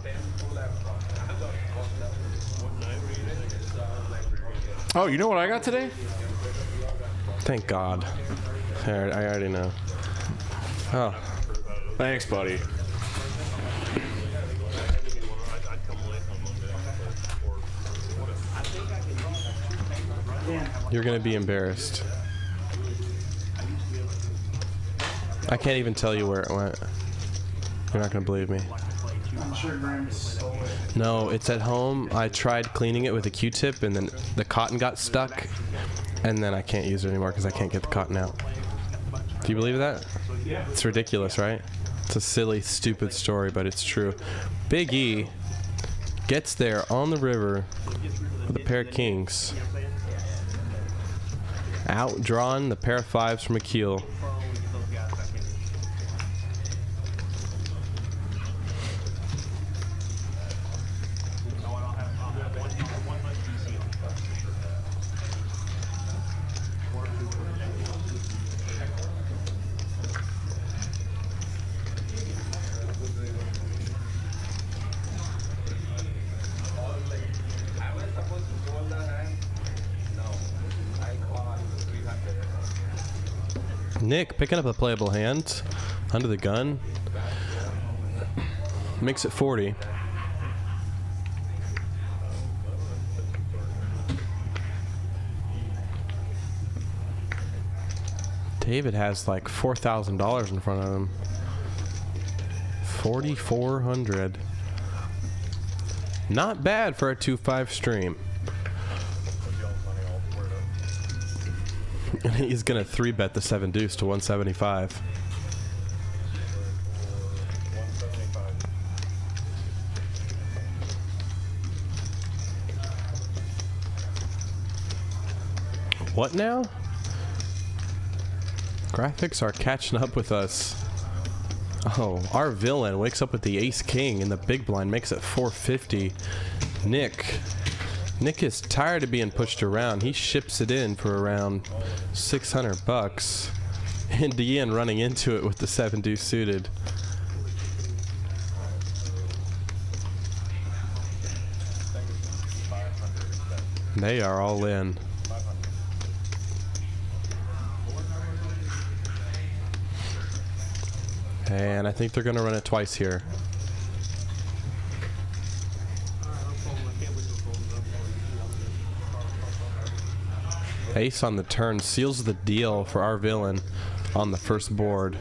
Oh, you know what I got today? Thank God. I already know. Oh. Thanks, buddy. You're gonna be embarrassed. I can't even tell you where it went. You're not gonna believe me. I'm sure Graham stole it. No, it's at home. I tried cleaning it with a Q-tip and then the cotton got stuck. And then I can't use it anymore because I can't get the cotton out. Do you believe that? Yeah. It's ridiculous, right? It's a silly, stupid story, but it's true. Big E gets there on the river with a pair of kings. Outdrawn the pair of 5s from Akil. Nick picking up a playable hand under the gun. Makes it 40. David has like $4,000 in front of him. 4,400. Not bad for a 2-5 stream. He's gonna 3-bet the 7 deuce to 175. What now? Graphics are catching up with us. Oh, our villain wakes up with the ace king and the big blind makes it 450. Nick is tired of being pushed around. He ships it in for around $600. And Deanne running into it with the 7 deuce suited. They are all in. And I think they're gonna run it twice here. Ace on the turn seals the deal for our villain on the first board.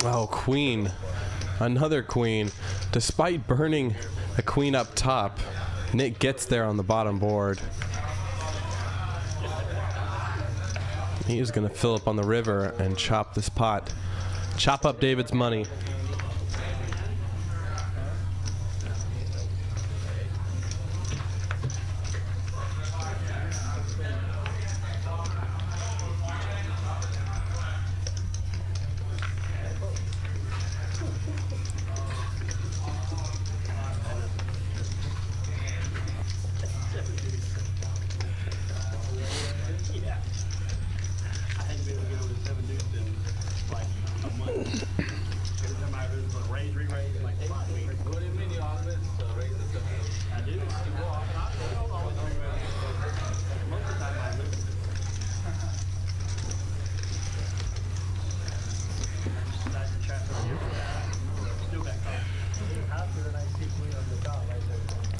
Oh, queen. Another queen. Despite burning a queen up top, Nick gets there on the bottom board. He is going to fill up on the river and chop this pot. Chop up David's money.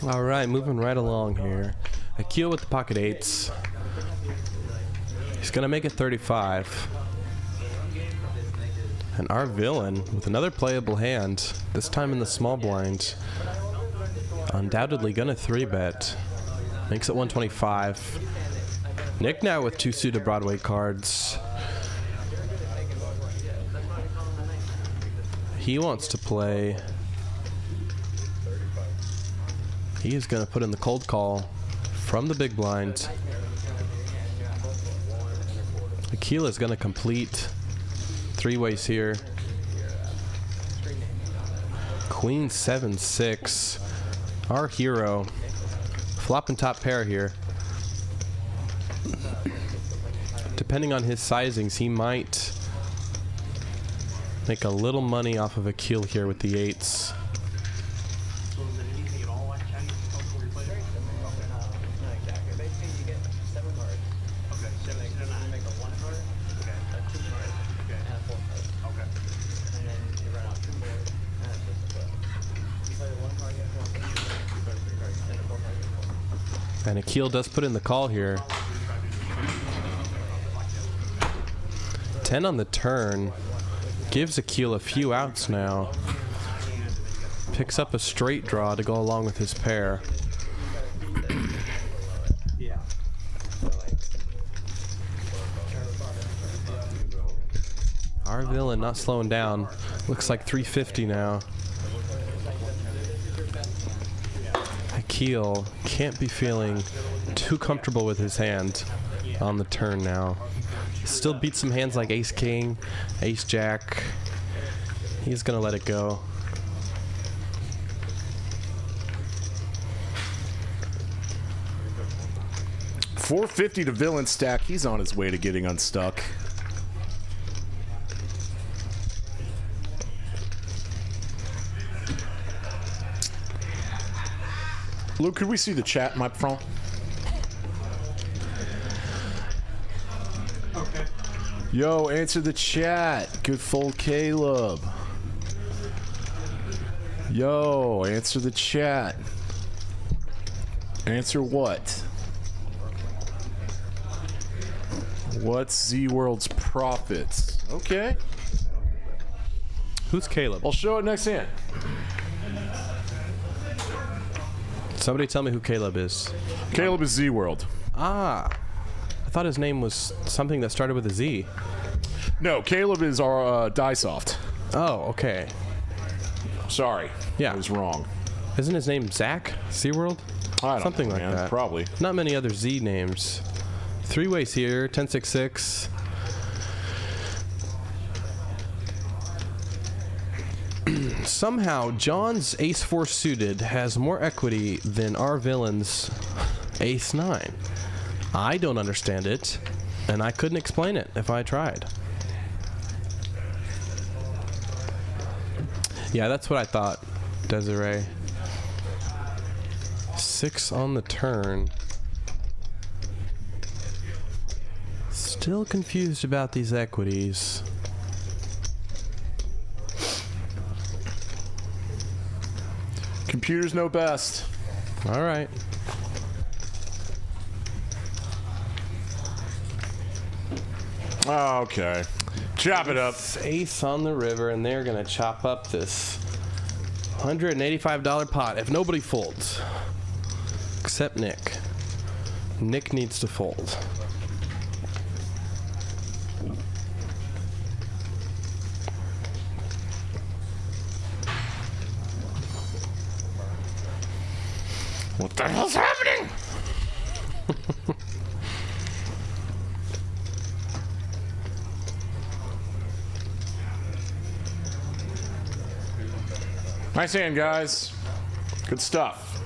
Alright, moving right along here. Akil with the pocket eights. He's gonna make it 35. And our villain with another playable hand, this time in the small blind. Undoubtedly gonna 3-bet. Makes it 125. Nick now with 2 suited Broadway cards. He wants to play. He is going to put in the cold call from the big blind. Akil is going to complete 3 ways here. Queen 7-6. Our hero. Flopping top pair here. Depending on his sizings, he might make a little money off of Akil here with the 8s. And Akil does put in the call here. 10 on the turn. Gives Akil a few outs now. Picks up a straight draw to go along with his pair. Our villain not slowing down. Looks like 350 now. Akil can't be feeling too comfortable with his hand on the turn now. Still beats some hands like Ace King, Ace Jack. He's gonna let it go. $450 to villain stack. He's on his way to getting unstuck. Luke, could we see the chat, my friend? Okay. Yo, answer the chat. Good fold, Caleb. Yo, answer the chat. Answer what? What's Z-World's profits? Okay. Who's Caleb? I'll show it next hand. Somebody tell me who Caleb is. Caleb is Z-World. Ah. I thought his name was something that started with a Z. No, Caleb is our Diesoft. Oh, okay. Sorry. Yeah. I was wrong. Isn't his name Zach? SeaWorld? I don't Something know, like man. that. Probably. Not many other Z names. 3 ways here. 10-6-6. Somehow, John's Ace-4 suited has more equity than our villain's Ace-9. I don't understand it, and I couldn't explain it if I tried. Yeah, that's what I thought, Desiree. 6 on the turn. Still confused about these equities. Computers know best. All right. Okay. Chop it up. It's ace on the river, and they're going to chop up this $185 pot if nobody folds. Except Nick. Nick needs to fold. What the hell's happening? Nice hand, guys. Good stuff.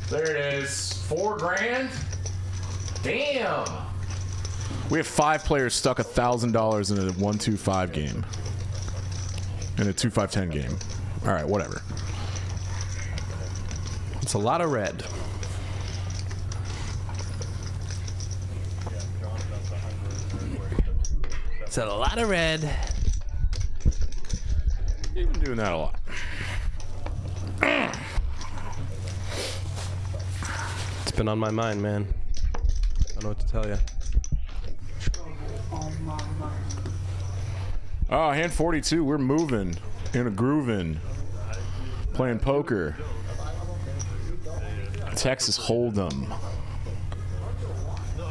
There it is. 4 grand? Damn. We have 5 players stuck $1,000 in a 1-2-5 game. In a 2-5-10 game. All right, whatever. It's a lot of red. It's a lot of red. You've been doing that a lot. It's been on my mind, man. I don't know what to tell you. Oh, hand 42. We're moving in a grooving. Playing poker. Texas Hold'em.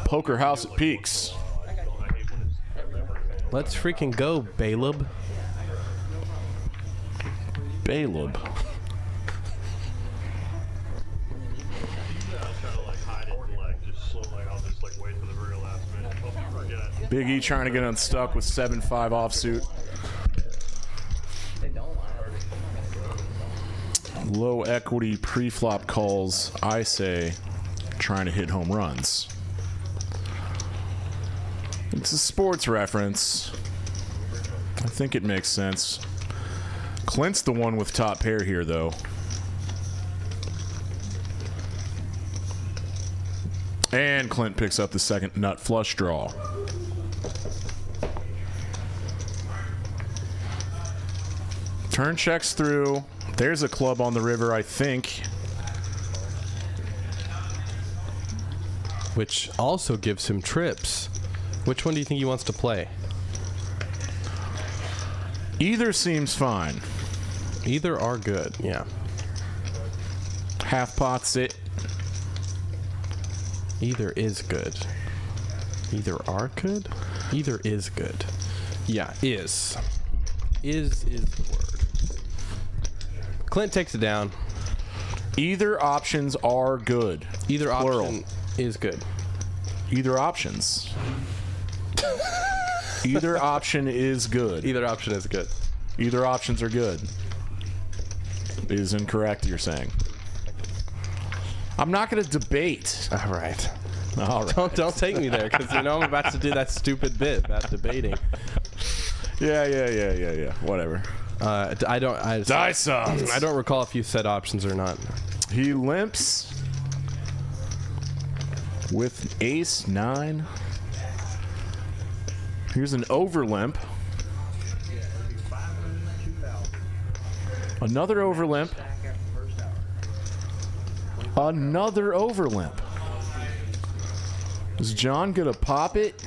Poker House at Peaks. Let's freaking go, Baleb. Baleb. Big E trying to get unstuck with 7-5 offsuit. Low equity pre-flop calls, I say, trying to hit home runs. It's a sports reference. I think it makes sense. Clint's the one with top pair here, though. And Clint picks up the second nut flush draw. Turn checks through. There's a club on the river, I think. Which also gives him trips. Which one do you think he wants to play? Either seems fine. Either are good, yeah. Half pot's it. Either is good. Either are good? Either is good. Yeah, is. Is the word. Clint takes it down. Either options are good. Either Plural. option is good. Either options. Either option is good. Either option is good. Either options are good. Is incorrect, you're saying. I'm not going to debate. All right. All right. Don't take me there, because you know I'm about to do that stupid bit about debating. Yeah. Whatever. I don't. Die soft. I don't recall if you said options or not. He limps with ace 9. Here's an over limp. Another over limp. Another over limp. Is John gonna pop it?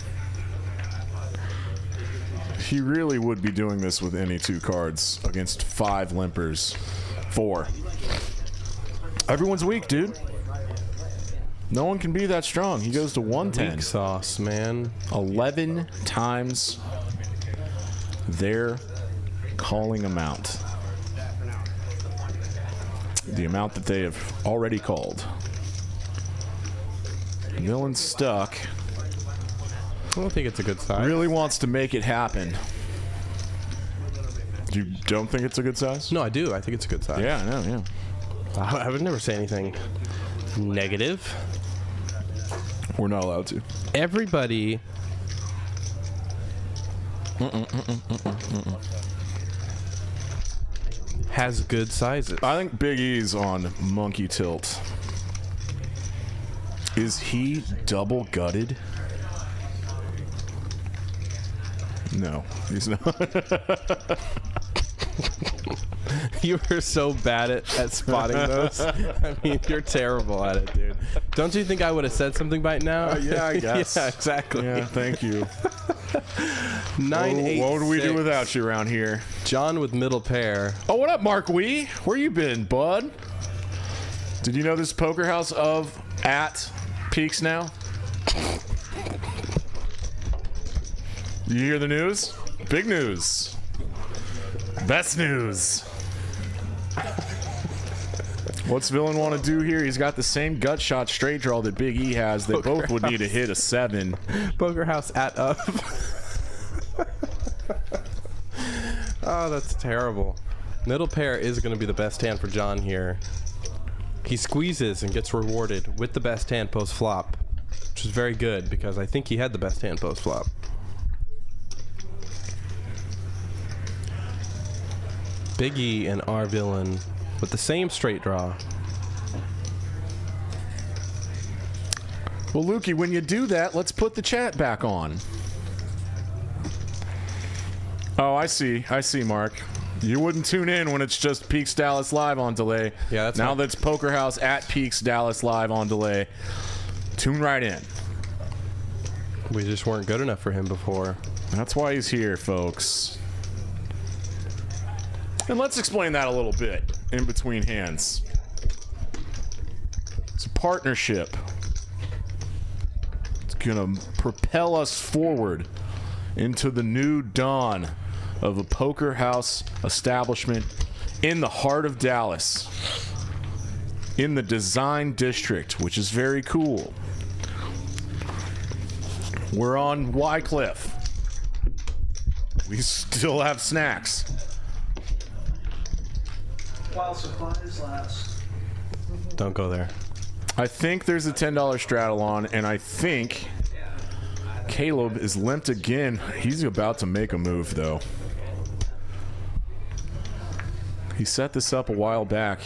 He really would be doing this with any 2 cards against 5 limpers. 4. Everyone's weak, dude. No one can be that strong. He goes to 110. Weak sauce, man. 11 times their calling amount. The amount that they have already called. Villain stuck. I don't think it's a good size. Really wants to make it happen. You don't think it's a good size? No, I do. I think it's a good size. Yeah, I know, yeah. I would never say anything negative. We're not allowed to. Everybody has good sizes. I think Big E's on monkey tilt. Is he double gutted? No, he's not. You were so bad at spotting those. I mean, you're terrible at it, dude. Don't you think I would have said something by now? Yeah, I guess. Yeah, exactly. Yeah, thank you. 9-8. What would we do without you around here? John with middle pair. Oh, what up, Mark Wee? Where you been, bud? Did you know this poker house at Peaks now? You hear the news? Big news. Best news. What's Villain want to do here? He's got the same gut shot straight draw that Big E has. They both would need to hit a 7. Poker house at up. Oh, that's terrible. Middle pair is going to be the best hand for John here. He squeezes and gets rewarded with the best hand post flop, which is very good because I think he had the best hand post flop. Big E and our Villain with the same straight draw. Well, Lukey, when you do that, let's put the chat back on. Oh, I see, Mark. You wouldn't tune in when it's just Peaks Dallas Live on delay. Yeah, that's now right. that's Poker House at Peaks Dallas Live on delay. Tune right in. We just weren't good enough for him before. That's why he's here, folks. And let's explain that a little bit in between hands. It's a partnership. It's gonna propel us forward into the new dawn of a poker house establishment in the heart of Dallas, in the Design District, which is very cool. We're on Wycliffe. We still have snacks. While supplies last. Don't go there. I think there's a $10 straddle on, and I think Caleb is limped again. He's about to make a move, though. He set this up a while back,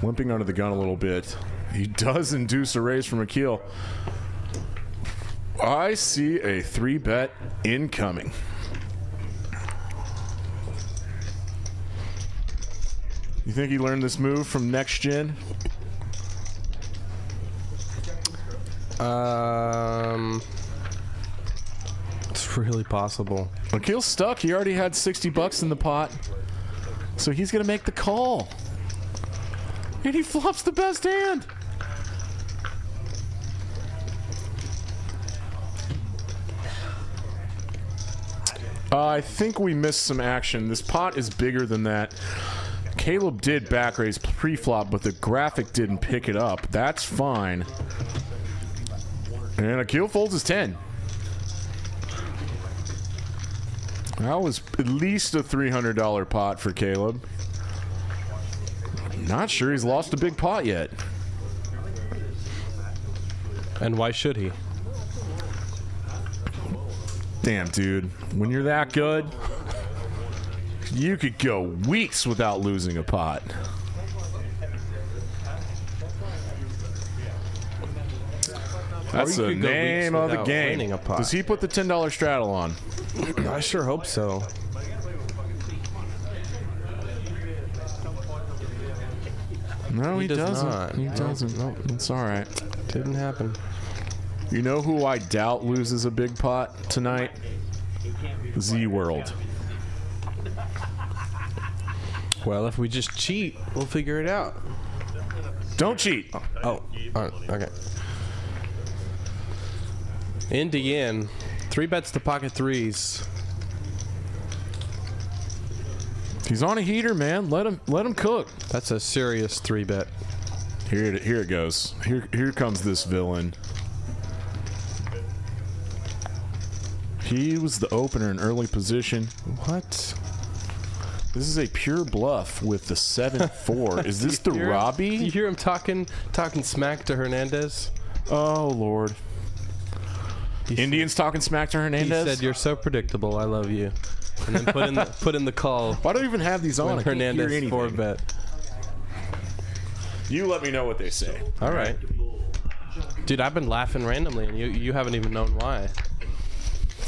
limping under the gun a little bit. He does induce a raise from Akil. I see a 3-bet incoming. You think he learned this move from Next Gen? It's really possible. Akil's stuck. He already had 60 bucks in the pot. So he's going to make the call. And he flops the best hand. I think we missed some action. This pot is bigger than that. Caleb did back raise pre-flop, but the graphic didn't pick it up. That's fine. And Akil folds his 10. That was at least a $300 pot for Caleb. Not sure he's lost a big pot yet. And why should he? Damn, dude. When you're that good, you could go weeks without losing a pot. That's the name of the game. Does he put the $10 straddle on? I sure hope so. No, he does doesn't. not. He Nope. doesn't. Nope. It's all right. Didn't happen. You know who I doubt loses a big pot tonight? Z-World. Well, if we just cheat, we'll figure it out. Don't cheat. Oh, okay. Indian, 3 bets to pocket threes. He's on a heater, man. Let him cook. That's a serious 3 bet. Here it goes. Here comes this villain. He was the opener in early position. What? This is a pure bluff with the 7-4. Is this the Robbie? You hear him talking smack to Hernandez? Oh Lord. Indians talking smack to Hernandez? He said, "You're so predictable. I love you." And then put in the call. Why do we even have these on? When Hernandez 4 bet. You let me know what they say. All right. Dude, I've been laughing randomly, and you haven't even known why.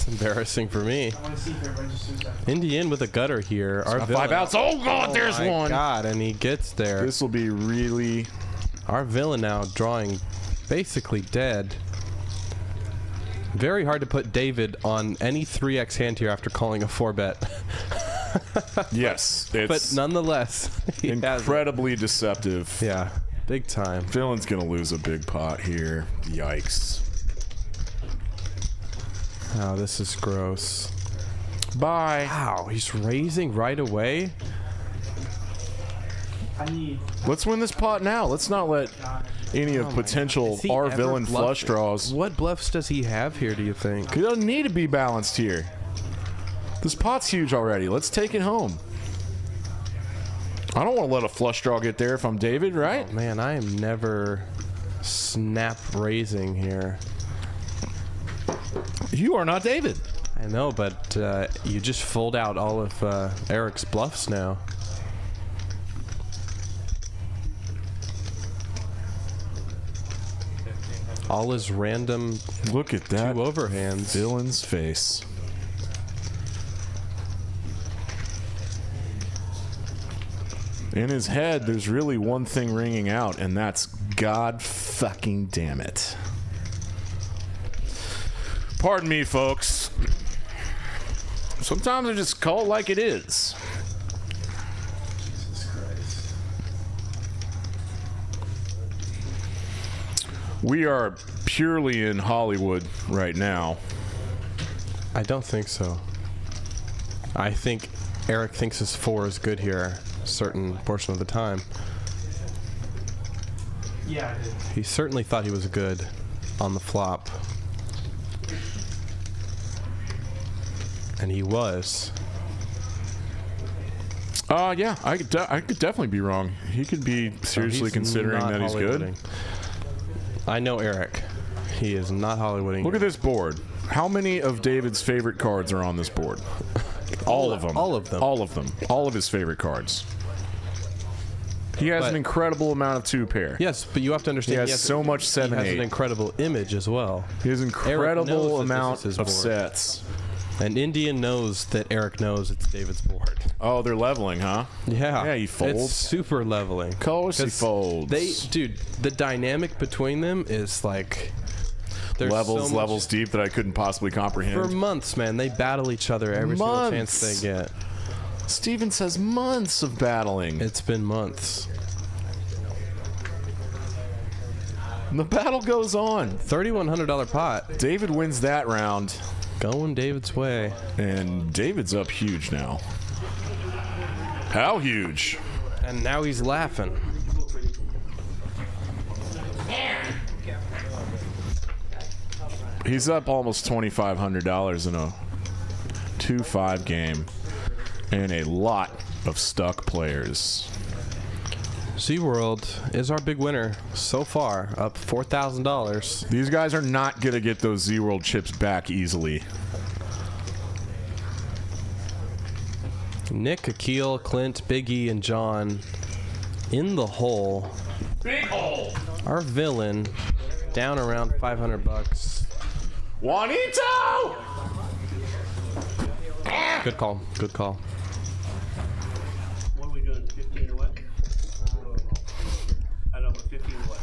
It's embarrassing for me. I want to see if it registers that. Indian with a gutter here. Our Got villain. 5 outs. Oh God, there's my one. God, and he gets there. This will be really. Our villain now drawing basically dead. Very hard to put David on any 3x hand here after calling a 4-bet. Yes, it's But nonetheless, he has it. incredibly deceptive. Yeah, big time. Villain's gonna lose a big pot here. Yikes. Oh, this is gross. Bye. Wow, he's raising right away. I need. Let's win this pot now. Let's not let any of potential Is he our ever villain bluffing? flush draws. What bluffs does he have here, do you think? He doesn't need to be balanced here. This pot's huge already. Let's take it home. I don't want to let a flush draw get there if I'm David, right? Oh, man, I am never snap raising here. You are not David. I know, but you just fold out all of Eric's bluffs now. All his random Look at that 2 overhands. villain's face. In his head, there's really one thing ringing out, and that's God fucking damn it. Pardon me, folks. Sometimes I just call it like it is. Jesus Christ. We are purely in Hollywood right now. I don't think so. I think Eric thinks his 4 is good here a certain portion of the time. Yeah, I did. He certainly thought he was good on the flop. And he was. Yeah, I could definitely be wrong. He could be seriously He's considering not that he's good. Hollywooding. I know Eric. He is not Hollywooding. Look at this board. How many of David's favorite cards are on this board? All of them. All of them. All of them. All of his favorite cards. He has But- an incredible amount of 2-pair. Yes, but you have to understand He has so much He 7-8. has an incredible image as well. He has an incredible knows that amount this is his of board. sets. And Indian knows that Eric knows it's David's board. Oh, they're leveling, huh? Yeah. Yeah, he folds. It's super leveling. Of course he 'Cause folds. Dude, the dynamic between them is like there's levels so much- deep that I couldn't possibly comprehend. For months, man. They battle each other every single chance Months. they get. Steven says months of battling. It's been months. And the battle goes on. $3,100 pot. David wins that round. Going David's way. And David's up huge now. How huge? And now he's laughing. He's up almost $2,500 in a 2-5 game. And a lot of stuck players. SeaWorld is our big winner so far, up $4,000. These guys are not going to get those Z-World chips back easily. Nick, Akil, Clint, Big E, and John in the hole. Big hole! Our villain down around $500. Juanito! Good call. Good call. What are we doing? 15 to what? I know, but 15 to what?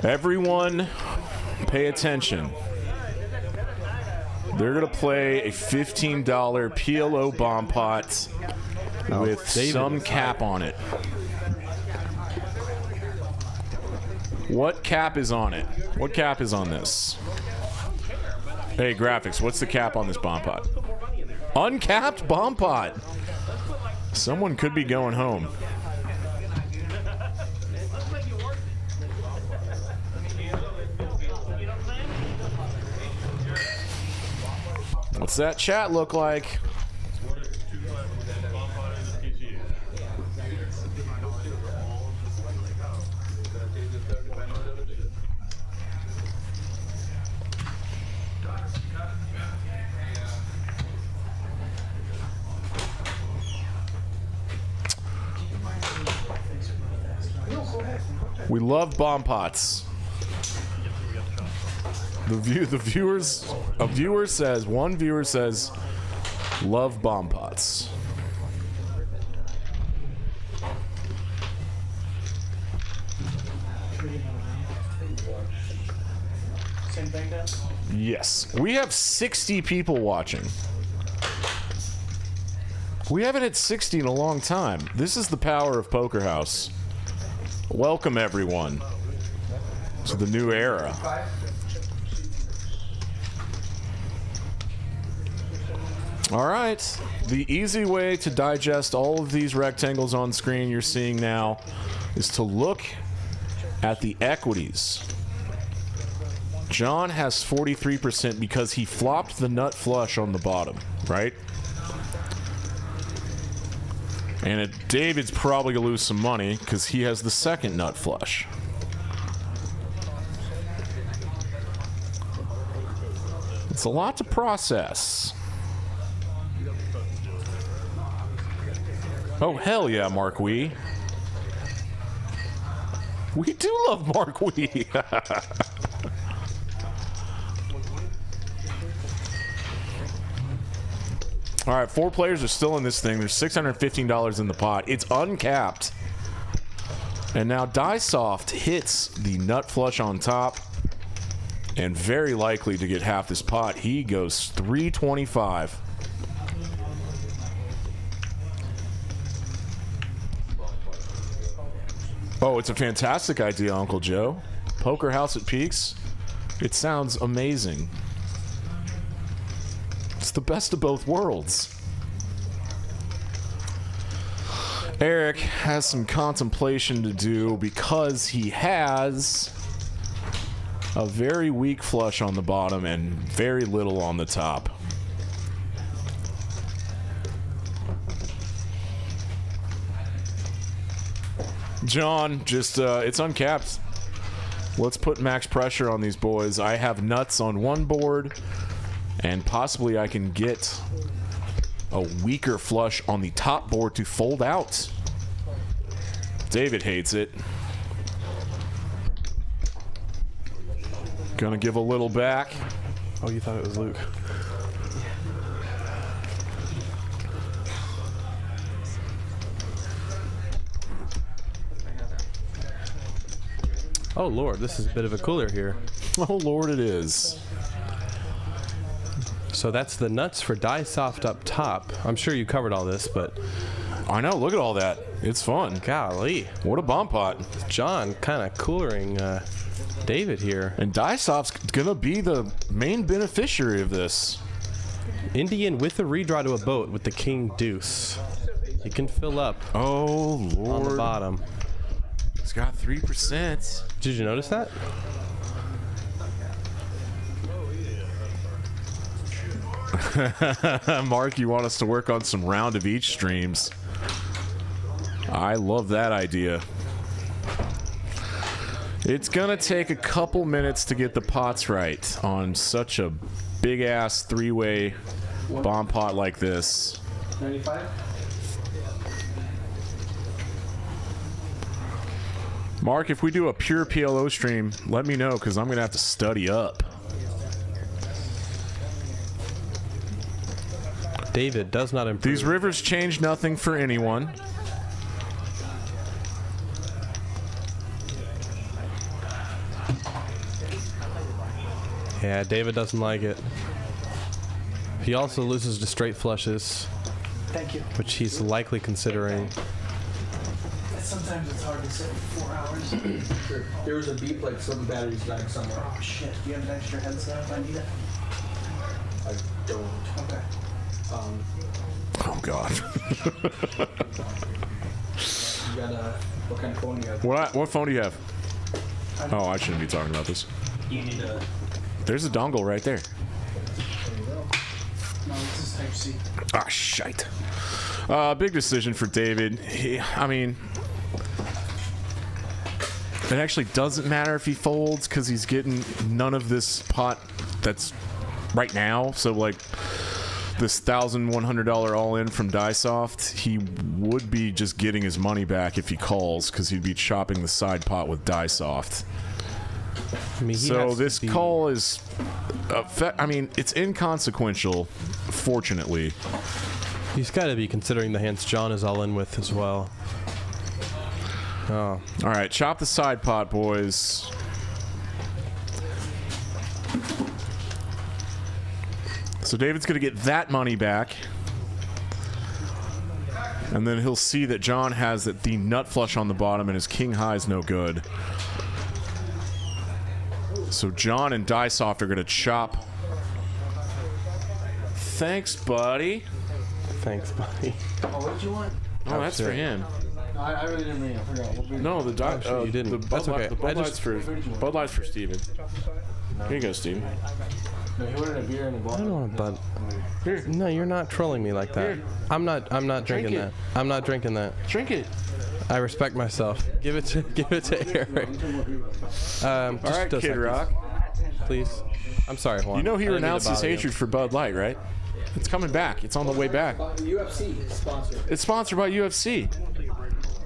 Everyone, pay attention. They're going to play a $15 PLO bomb pot with David some is cap on it. What cap is on it? What cap is on this? Hey, graphics, what's the cap on this bomb pot? Uncapped bomb pot. Someone could be going home. What's that chat look like? We love bomb pots. One viewer says, love bomb pots. Same thing, Dan? Yes. We have 60 people watching. We haven't hit 60 in a long time. This is the power of Poker House. Welcome, everyone, to the new era. All right. The easy way to digest all of these rectangles on screen you're seeing now is to look at the equities. John has 43% because he flopped the nut flush on the bottom, right? And David's probably going to lose some money because he has the second nut flush. It's a lot to process. Oh, hell yeah, Mark Wee. We do love Mark Wee. All right, 4 players are still in this thing. There's $615 in the pot. It's uncapped. And now Diesoft hits the nut flush on top and very likely to get half this pot. He goes 325. Oh, it's a fantastic idea, Uncle Joe. Poker House at Peaks. It sounds amazing. It's the best of both worlds. Eric has some contemplation to do because he has a very weak flush on the bottom and very little on the top. John, just, it's uncapped. Let's put max pressure on these boys. I have nuts on one board, and possibly I can get a weaker flush on the top board to fold out. David hates it. Gonna give a little back. Oh, you thought it was Luke. Oh Lord, this is a bit of a cooler here. Oh Lord, it is. So that's the nuts for Diesoft up top. I'm sure you covered all this, but I know, look at all that. It's fun. Golly. What a bomb pot. John kind of coolering David here. And Diesoft's gonna be the main beneficiary of this. Indian with a redraw to a boat with the king deuce. He can fill up. Oh Lord. On the bottom. He's got 3%. Did you notice that? Mark, you want us to work on some round of each streams. I love that idea. It's gonna take a couple minutes to get the pots right on such a big ass 3-way bomb pot like this. 95? Mark, if we do a pure PLO stream, let me know because I'm gonna have to study up. David does not improve. These rivers change nothing for anyone. Yeah, David doesn't like it. He also loses to straight flushes. Thank you. Which he's likely considering. Sometimes it's hard to sit for 4 hours. Sure. There was a beep like some batteries dying somewhere. Oh shit, do you have an extra headset if I need it? I don't. Okay. Oh god. You got what kind of phone do you have? What phone do you have? Oh, I shouldn't be talking about this. You need a... There's a dongle right there. There you go. No, this is Type-C. Ah, shite. Big decision for David. I mean, it actually doesn't matter if he folds because he's getting none of this pot that's right now. So, like, this $1,100 all-in from Diesoft, he would be just getting his money back if he calls because he'd be chopping the side pot with Diesoft. I mean, he So has to this be- call is, I mean, it's inconsequential, fortunately. He's got to be considering the hands John is all in with as well. Oh. All right, chop the side pot, boys. So David's going to get that money back. And then he'll see that John has the nut flush on the bottom and his king high is no good. So John and Diesoft are going to chop. Thanks, buddy. Thanks, buddy. Oh, what did you want? Oh, that's for him. No, I really didn't mean it. I forgot. What beer? No, the sure you didn't. The That's okay. The Bud I Light's just- for Bud Light's for Steven. Here you go, Steven. No, he wanted a beer and a I bottle. don't want a bud. Here. No, you're not trolling me like that. Here. I'm not drinking it. that. I'm not drinking that. Drink it. I respect myself. Give it to Eric. All right, just a Kid second, Rock. please. I'm sorry, Juan. You know he I didn't mean to renounced his bother you. hatred for Bud Light, right? It's coming back. It's on the way back. UFC sponsor. It's sponsored by UFC.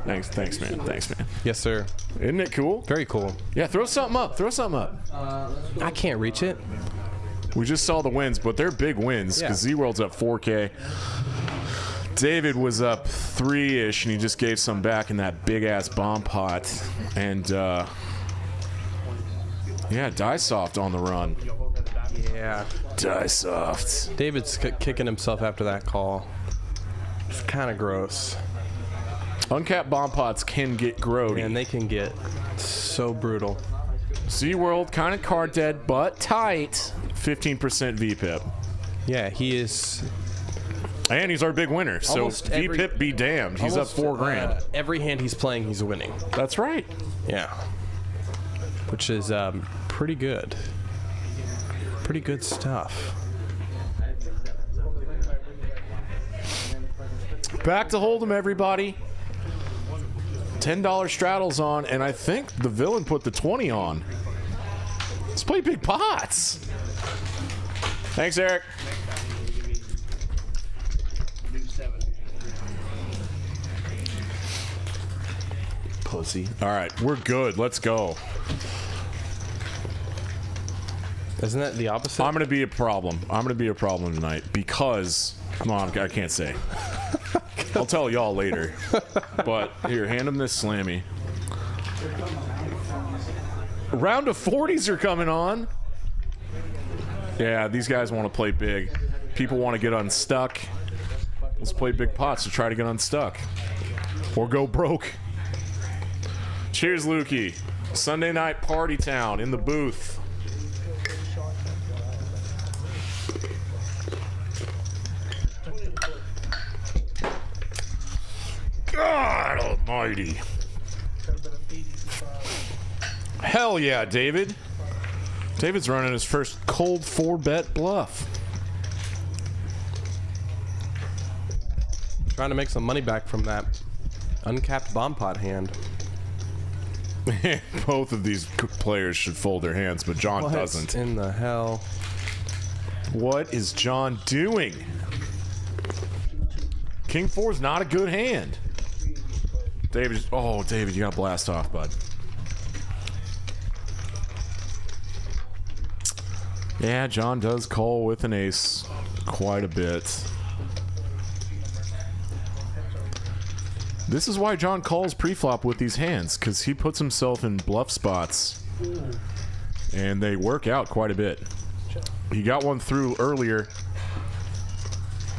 Thanks, man. Thanks, man. Yes, sir. Isn't it cool? Very cool. Yeah, throw something up. Throw something up. I can't reach it. We just saw the wins, but they're big wins because Yeah. Z-World's up 4K. David was up 3-ish, and he just gave some back in that big-ass bomb pot. And, yeah, Diesoft on the run. Yeah. Diesoft. David's kicking himself after that call. It's kind of gross. Uncapped bomb pots can get grody. And they can get so brutal. Z-World kind of card dead, but tight. 15% VPIP. Yeah, he is. And he's our big winner, so Almost every- VPIP be damned. He's up almost, $4 grand. Every hand he's playing, he's winning. That's right. Yeah. Which is pretty good. Pretty good stuff. Back to Hold'em, everybody. $10 straddles on, and I think the villain put the 20 on. Let's play big pots. Thanks, Eric. Pussy. All right, we're good. Let's go. Isn't that the opposite? I'm going to be a problem. I'm going to be a problem tonight because... No, I can't say. I'll tell y'all later. But here, hand him this slammy. Round of 40s are coming on. Yeah, these guys want to play big. People want to get unstuck. Let's play big pots to try to get unstuck. Or go broke. Cheers, Lukey. Sunday night party town in the booth. God almighty. Hell yeah, David. David's running his first cold 4-bet bluff. Trying to make some money back from that uncapped bomb pot hand. Both of these players should fold their hands, but John What doesn't. in the hell? What is John doing? King 4 is not a good hand. David, oh, David, you got to blast off, bud. Yeah, John does call with an ace quite a bit. This is why John calls pre-flop with these hands, because he puts himself in bluff spots. And they work out quite a bit. He got one through earlier.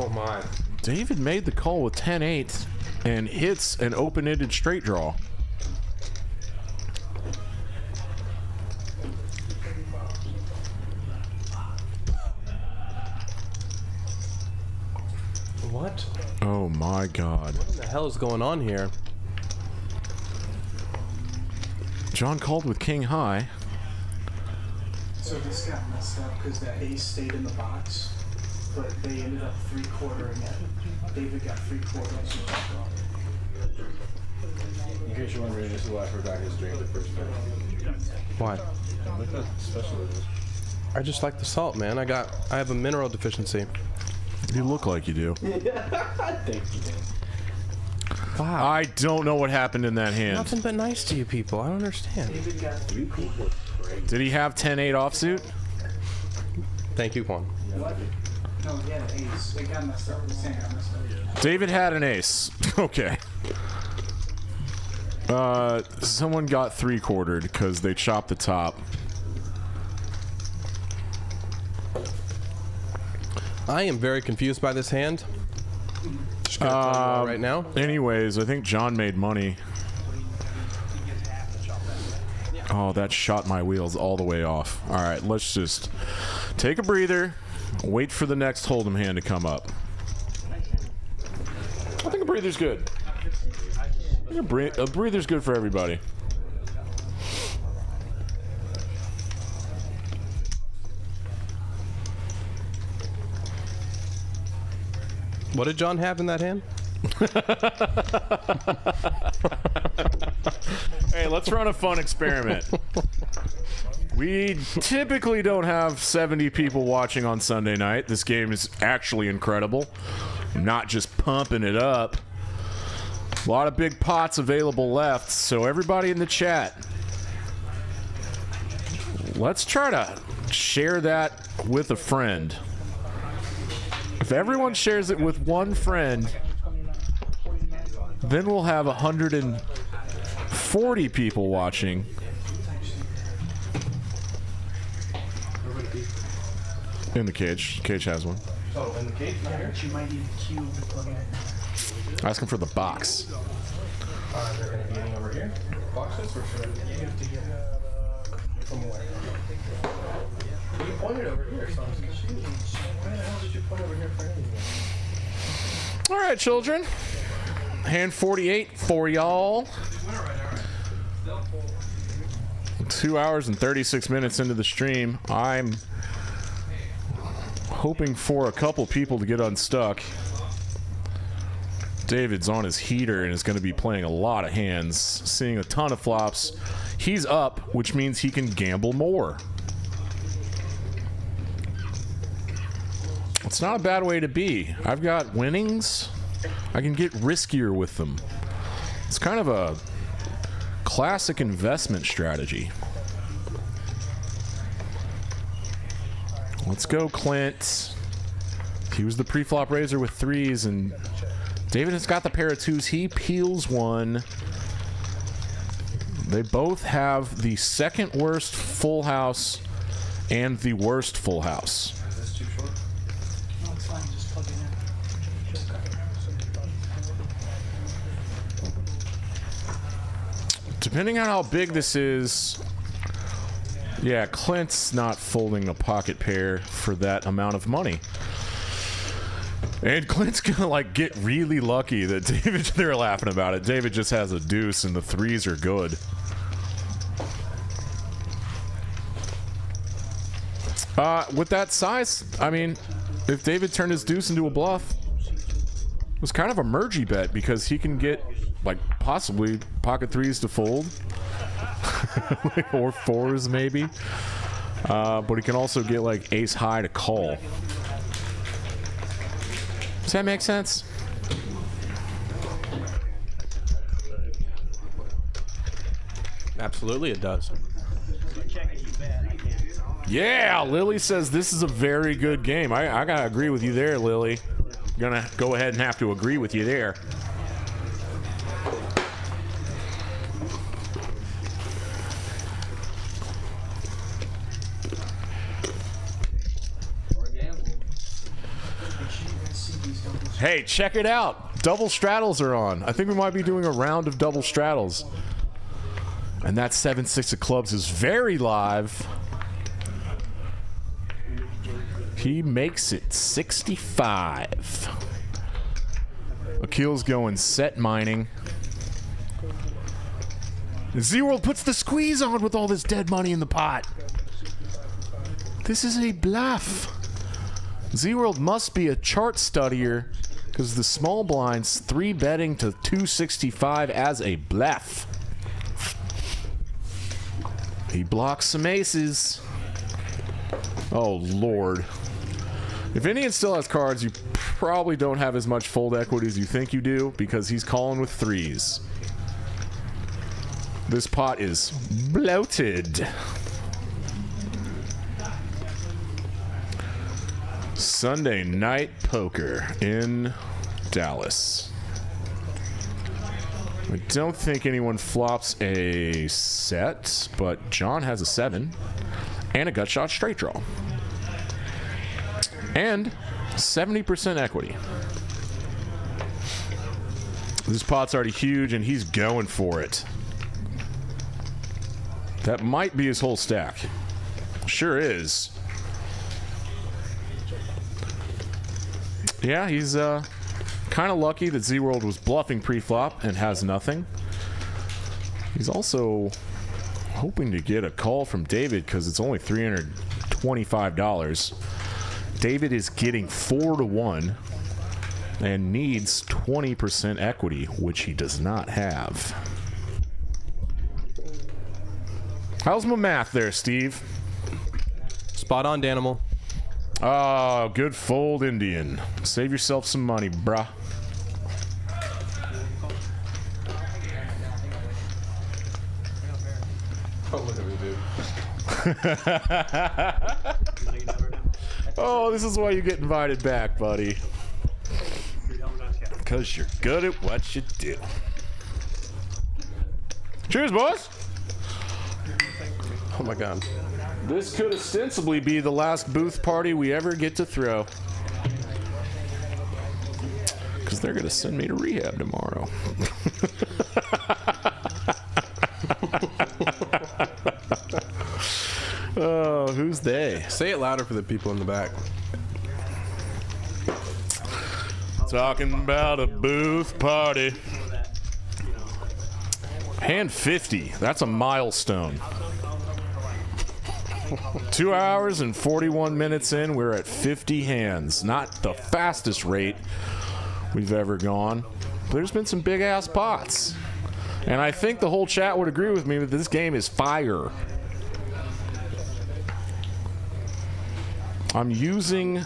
Oh my. David made the call with 10-8 and hits an open-ended straight draw. What? Oh my god. What the hell is going on here? John called with king high. So this got messed up because that ace stayed in the box, but they ended up 3/4ing it. David got 3/4. In case you're wondering, this is why I forgot his drink the first time. Why? Look how special it is. I just like the salt, man. I have a mineral deficiency. You look like you do. Thank you, Dan. Wow. I don't know what happened in that hand. Nothing but nice to you people. I don't understand. David got 3/4. Did he have 10-8 offsuit? Thank you, Juan. No, he had an ace. It got messed up. His hand got messed up. David had an ace. Okay. Someone got 3-quartered because they chopped the top. I am very confused by this hand. Just gonna tell you all right now. Anyways, I think John made money. Oh, that shot my wheels all the way off. All right, let's just take a breather. Wait for the next Hold'em hand to come up. I think a breather's good. I think a breather's good for everybody. What did John have in that hand? Hey, let's run a fun experiment. We typically don't have 70 people watching on Sunday night. This game is actually incredible. I'm not just pumping it up. A lot of big pots available left, so everybody in the chat, let's try to share that with a friend. If everyone shares it with one friend, then we'll have 140 people watching. In the cage. Cage has one. Oh, in the cage? You might need a cube to plug in. Asking for the box. They're going to be over here. Boxes, or should I give it to you? From where? You pointed over here, so I was confused. Why the hell did you point over here for anything? All right, children. Hand 48 for y'all. 2 hours and 36 minutes into the stream. I'm hoping for a couple people to get unstuck. David's on his heater and is going to be playing a lot of hands, seeing a ton of flops. He's up, which means he can gamble more. It's not a bad way to be. I've got winnings. I can get riskier with them. It's kind of a classic investment strategy. Let's go, Clint. He was the pre-flop raiser with 3s, and David has got the pair of 2s. He peels one. They both have the second worst full house and the worst full house. Depending on how big this is, yeah, Clint's not folding a pocket pair for that amount of money. And Clint's gonna like get really lucky that David, they're laughing about it. David just has a deuce and the 3s are good. With that size, I mean, if David turned his deuce into a bluff, it was kind of a mergy bet because he can get like possibly pocket 3s to fold or 4s maybe, but he can also get like ace high to call. Does that make sense? Absolutely it does. Yeah, Lily says this is a very good game. I gotta agree with you there, Lily. I'm gonna go ahead and have to agree with you there. Hey, check it out. Double straddles are on. I think we might be doing a round of double straddles. And that 7-6 of clubs is very live. He makes it 65. Akil's going set mining. Z-World puts the squeeze on with all this dead money in the pot. This is a bluff. Z-World must be a chart studier because the small blind's 3-betting to 265 as a bluff. He blocks some aces. Oh, Lord. If Indian still has cards, you probably don't have as much fold equity as you think you do because he's calling with 3s. This pot is bloated. Sunday night poker in Dallas. I don't think anyone flops a set, but John has a 7 and a gut shot straight draw. And 70% equity. This pot's already huge and he's going for it. That might be his whole stack. Sure is. Yeah, he's kind of lucky that Z-World was bluffing pre-flop and has nothing. He's also hoping to get a call from David because it's only $325. David is getting 4-1 and needs 20% equity, which he does not have. How's my math there, Steve? Spot on, Danimal. Oh, good fold, Indian. Save yourself some money, bruh. Oh, this is why you get invited back, buddy. Because you're good at what you do. Cheers, boys. Oh my god. This could ostensibly be the last booth party we ever get to throw. Because they're going to send me to rehab tomorrow. Oh, who's they? Say it louder for the people in the back. Talking about a booth party. Hand 50. That's a milestone. 2 hours and 41 minutes in, we're at 50 hands. Not the fastest rate we've ever gone. But there's been some big ass pots. And I think the whole chat would agree with me that this game is fire. I'm using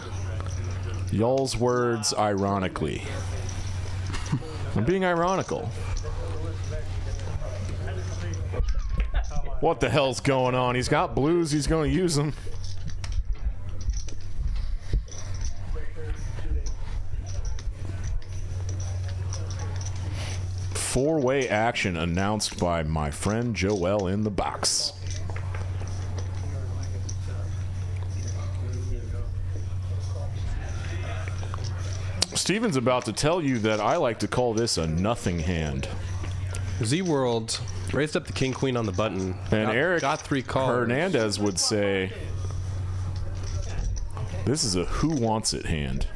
y'all's words ironically. I'm being ironical. What the hell's going on? He's got blues, he's going to use them. Four-way action announced by my friend Joel in the box. Steven's about to tell you that I like to call this a nothing hand. Z-World raised up the king queen on the button. And Eric got 3 calls. Hernandez would say this is a who wants it hand.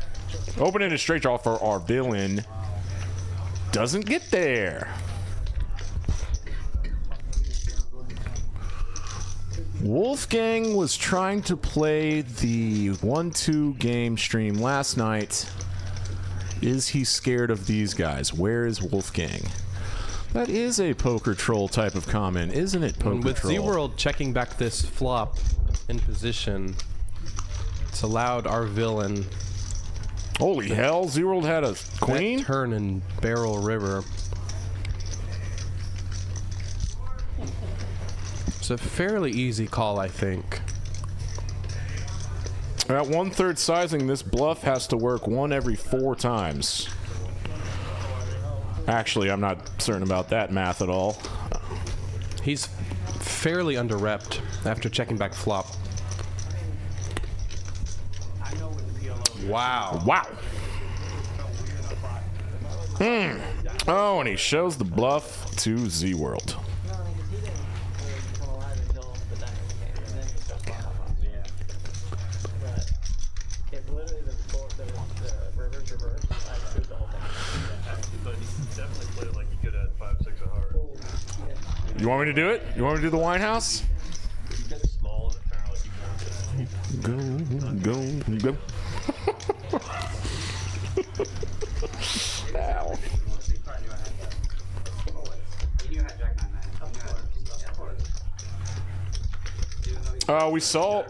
Opening a straight draw for our villain. Doesn't get there. Wolfgang was trying to play the 1-2 game stream last night. Is he scared of these guys? Where is Wolfgang? That is a poker troll type of comment, isn't it, poker With troll? Z-World checking back this flop in position, it's allowed our villain... Holy hell, Z-World had a queen? Turn in Barrel River. It's a fairly easy call, I think. At 1/3 sizing, this bluff has to work 1 every 4 times. Actually, I'm not certain about that math at all. He's fairly under-repped after checking back flop. Wow. Wow. Oh, and he shows the bluff to Z-World. You want me to do it? You want me to do the wine house? Go, go, go. We saw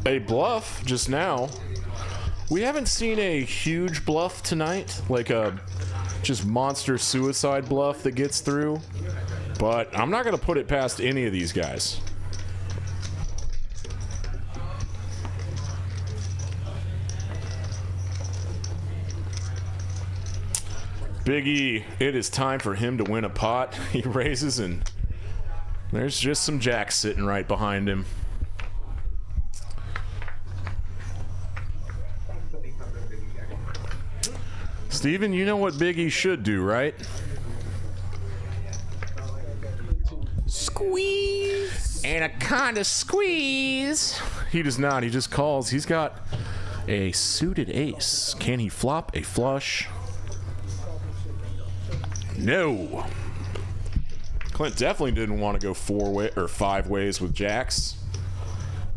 a bluff just now. We haven't seen a huge bluff tonight, like a just monster suicide bluff that gets through. But I'm not going to put it past any of these guys. Big E, it is time for him to win a pot. He raises, and there's just some jacks sitting right behind him. Steven, you know what Big E should do, right? Squeeze! Anaconda squeeze! He does not. He just calls. He's got a suited ace. Can he flop a flush? No. Clint definitely didn't want to go 5 ways with jacks.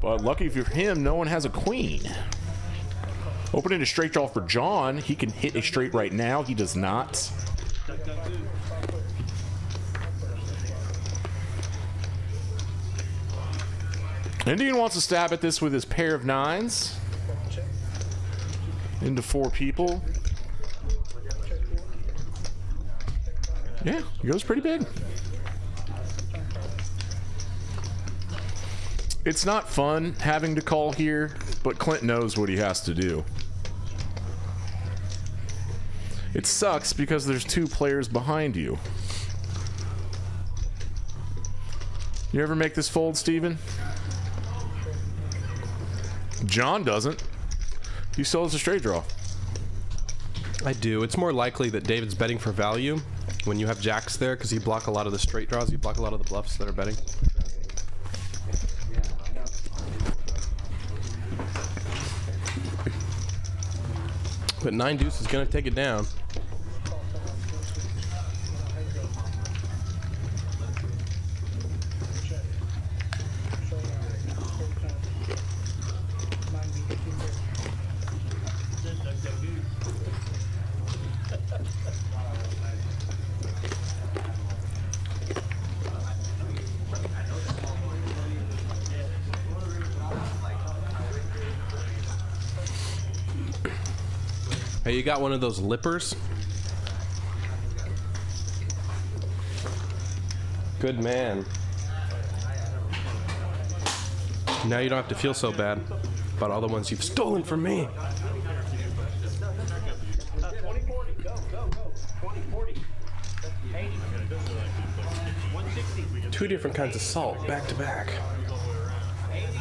But lucky for him, no one has a queen. Opening a straight draw for John. He can hit a straight right now. He does not. Indian wants to stab at this with his pair of 9s. Into 4 people. Yeah, he goes pretty big. It's not fun having to call here, but Clint knows what he has to do. It sucks because there's 2 players behind you. You ever make this fold, Steven? John doesn't. He still has a straight draw. I do. It's more likely that David's betting for value when you have jacks there, because you block a lot of the straight draws, you block a lot of the bluffs that are betting. But 9 deuce is going to take it down. Hey, you got one of those lippers? Good man. Now you don't have to feel so bad about all the ones you've stolen from me. 2040, go. 2040. 80. 160. 2 different kinds of salt, back to back. 80.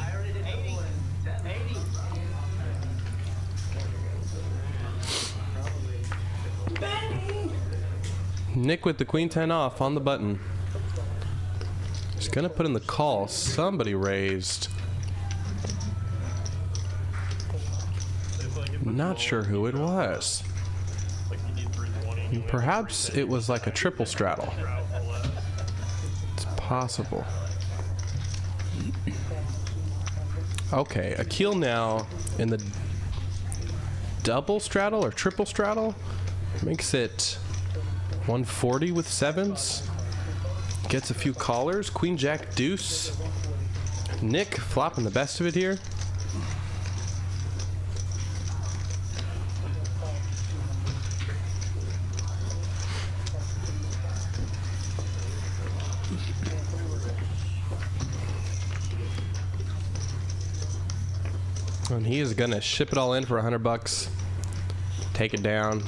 Nick with the queen 10 off on the button. He's gonna put in the call. Somebody raised. Not sure who it was. Perhaps it was like a triple straddle. It's possible. Okay, Akil now in the double straddle or triple straddle makes it 140 with 7s. Gets a few callers. Queen, jack, deuce. Nick flopping the best of it here. And he is gonna ship it all in for $100. Take it down.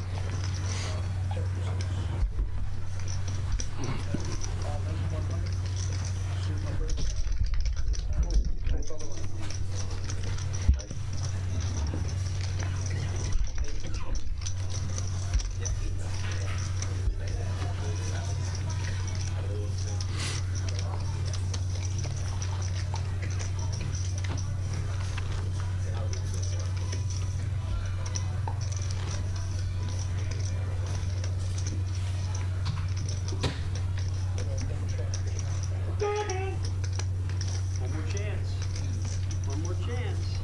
One more chance.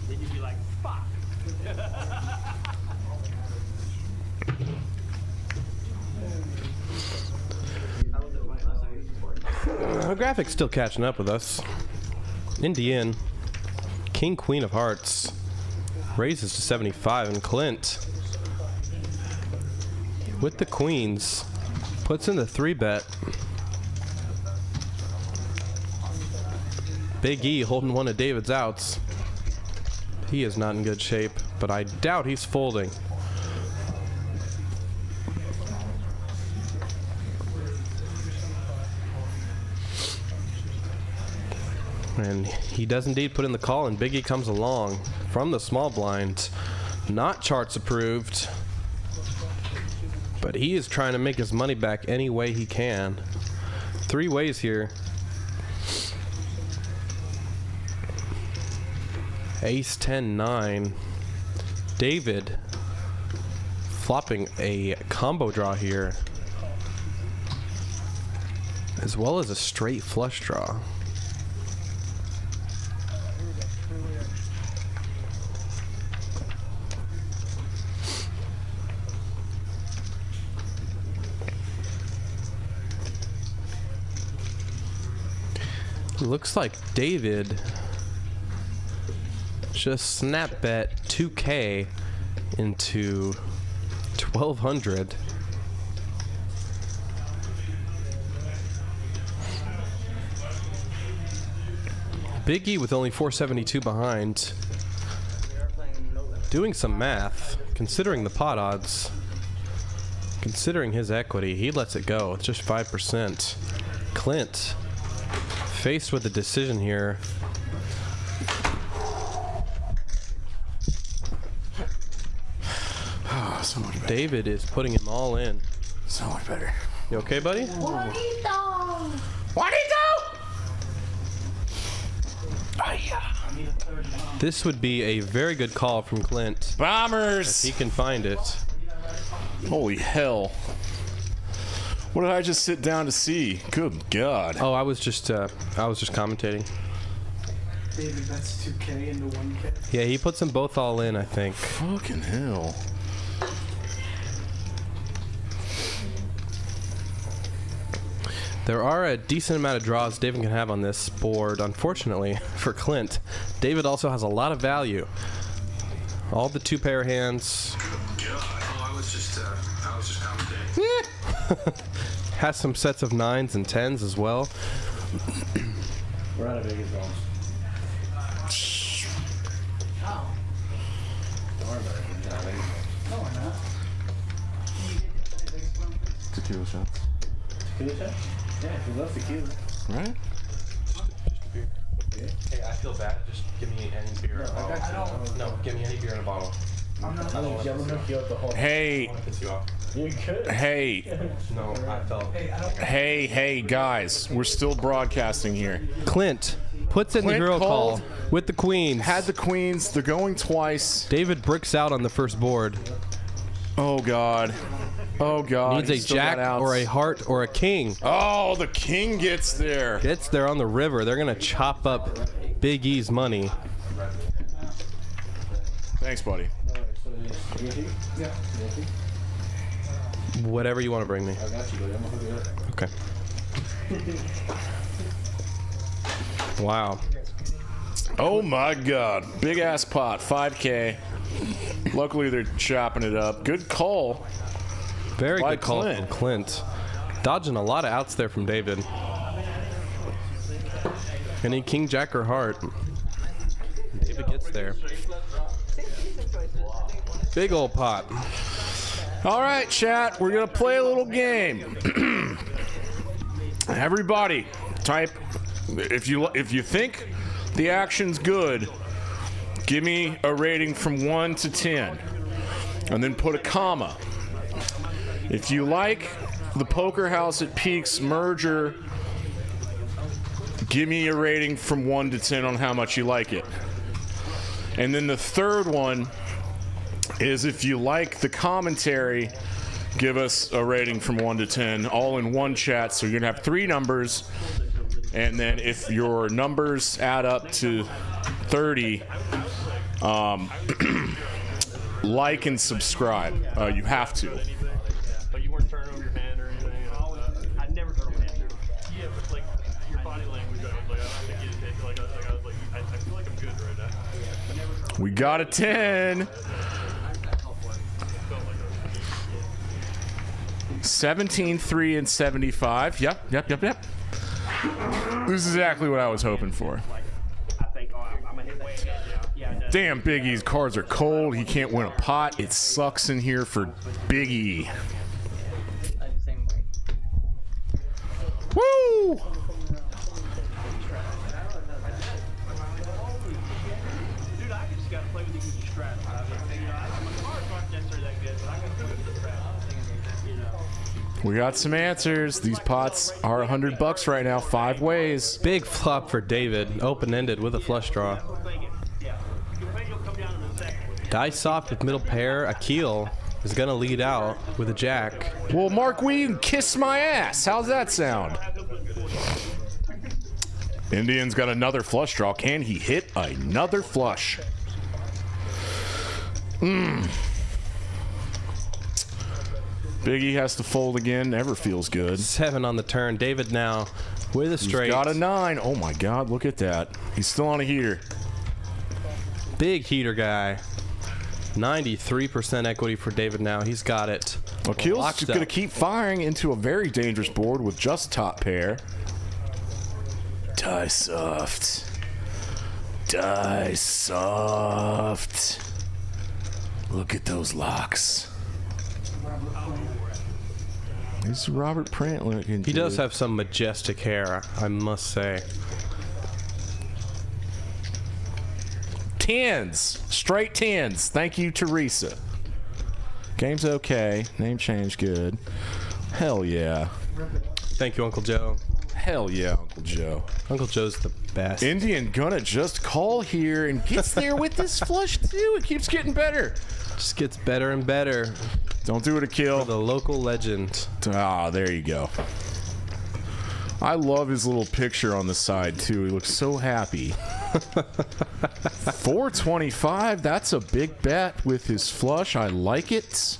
Then you'd be like, fuck. Graphics still catching up with us. Indian, king, queen of hearts, raises to 75, and Clint, with the queens, puts in the 3-bet. Big E holding one of David's outs. He is not in good shape, but I doubt he's folding. And he does indeed put in the call, and Big E comes along from the small blind. Not charts approved, but he is trying to make his money back any way he can. 3 ways here. Ace 10 9. David flopping a combo draw here, as well as a straight flush draw. Looks like David just snap bet 2K into 1200. Big E with only 472 behind. Doing some math, considering the pot odds, considering his equity, he lets it go. It's just 5%. Clint faced with a decision here. Oh, so much better. David is putting him all in. So much better. You okay, buddy? Juanito! This would be a very good call from Clint. Bombers! If he can find it. Holy hell. What did I just sit down to see? Good God. Oh, I was just commentating. David, that's 2K into 1K. Yeah, he puts them both all in, I think. Fucking hell. There are a decent amount of draws David can have on this board, unfortunately, for Clint. David also has a lot of value. All the 2-pair hands. Oh, I was just commentating. Has some sets of 9s and 10s as well. We're out of Vegas balls. Don't worry about it. We're out of Vegas balls. No, we're not. Tequila shots. Tequila shot? Yeah, he loves tequila. Right? Hey, I feel bad. Just give me any beer in a bottle. No, give me any beer in a bottle. I think Jell milk you out the whole. Hey. I want to piss you off. You could. Hey. No, I felt. Hey, guys. We're still broadcasting here. Clint puts in Clint the hero called. call with the queens. Had the queens. They're going twice. David bricks out on the first board. Oh, God. Oh, God. Needs a He's still got jack outs. or a heart or a king. Oh, the king gets there. Gets there on the river. They're going to chop up Big E's money. Thanks, buddy. Yeah. Whatever you want to bring me. I got you, buddy. I'm gonna hook it up. Okay. Wow. Oh, my God. Big ass pot. 5K. Luckily, they're chopping it up. Good call. Very By good call Clint. from Clint. Dodging a lot of outs there from David. Any king, jack, or heart. David gets there. Big old pot. All right, chat. We're going to play a little game. Everybody, type. If you think the action's good, give me a rating from 1 to 10. And then put a comma. If you like the Poker House at Peaks merger, give me a rating from 1 to 10 on how much you like it. And then the third one is if you like the commentary, give us a rating from 1 to 10, all in one chat. So you're going to have 3 numbers. And then if your numbers add up to 30, like and subscribe. You have to. Like you weren't turning over your hand or anything. I never turn my hand. Yeah, but like your body language, I was like, I think I was like, I feel like I'm good right now. We got a 10. 17, 3, and 75. Yep. This is exactly what I was hoping for. Damn, Biggie's cards are cold. He can't win a pot. It sucks in here for Biggie. Woo! Dude, I just got to play with you because you're Straddles. I mean, my cards aren't necessarily that good, but I got to play with the Straddles. You know. We got some answers. These pots are $100 right now, 5 ways. Big flop for David. Open-ended with a flush draw. Die soft with middle pair. Akil is going to lead out with a jack. Well, Mark, we can kiss my ass. How's that sound? Indian's got another flush draw. Can he hit another flush? Biggie has to fold again. Never feels good. 7 on the turn. David now with a straight. He's got a 9. Oh my God, look at that. He's still on a heater. Big heater guy. 93% equity for David now. He's got it. Akil's going to keep firing into a very dangerous board with just top pair. Die soft. Die soft. Look at those locks. This is Robert Prant looking. He does have some majestic hair, I must say. Tens. Straight tens. Thank you, Teresa. Game's okay. Name change good. Hell yeah. Thank you, Uncle Joe. Hell yeah, Uncle Joe. Uncle Joe's the best. Indian gonna just call here and gets there with this flush too. It keeps getting better. Just gets better and better. Don't do it, Akil. For the local legend. Ah, there you go. I love his little picture on the side too. He looks so happy. 425, that's a big bet with his flush. I like it.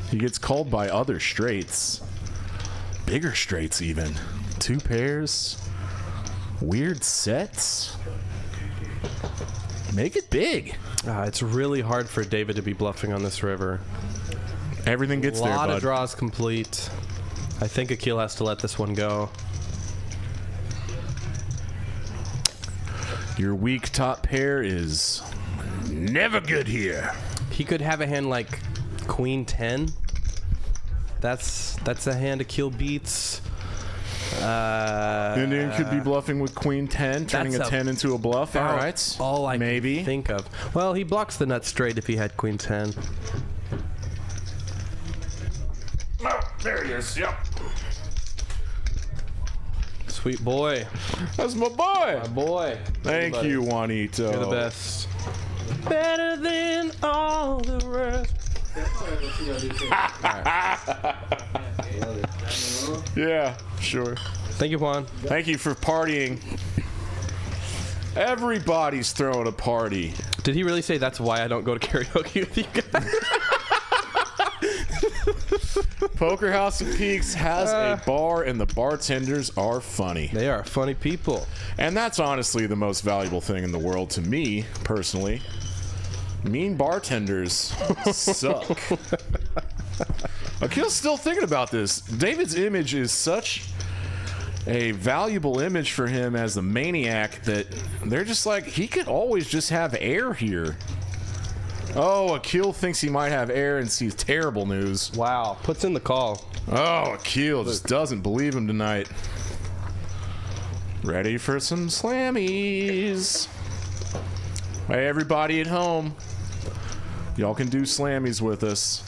He gets called by other straights. Bigger straights even. 2 pairs. Weird sets. Make it big. It's really hard for David to be bluffing on this river. Everything gets there, bud. A lot of draws complete. I think Akil has to let this one go. Your weak top pair is never good here. He could have a hand like Queen 10. That's a hand Akil beats. Indian could be bluffing with Queen 10, turning a 10 into a bluff. All right. All I maybe can think of. Well, he blocks the nut straight if he had Queen 10. Oh, there he is. Yep. Sweet boy. That's my boy. My boy. Thank you, Juanito. You're the best. Better than all the rest. Yeah, sure. Thank you, Juan. Thank you for partying. Everybody's throwing a party. Did he really say that's why I don't go to karaoke with you guys? Poker House of Peaks has a bar, and the bartenders are funny. They are funny people. And that's honestly the most valuable thing in the world to me, personally. Mean bartenders suck. Akil's still thinking about this. David's image is such a valuable image for him as the maniac that they're just like, he could always just have air here. Oh, Akil thinks he might have air and sees terrible news. Wow. Puts in the call. Oh, Akil just doesn't believe him tonight. Ready for some slammies. Hey, everybody at home. Y'all can do slammies with us.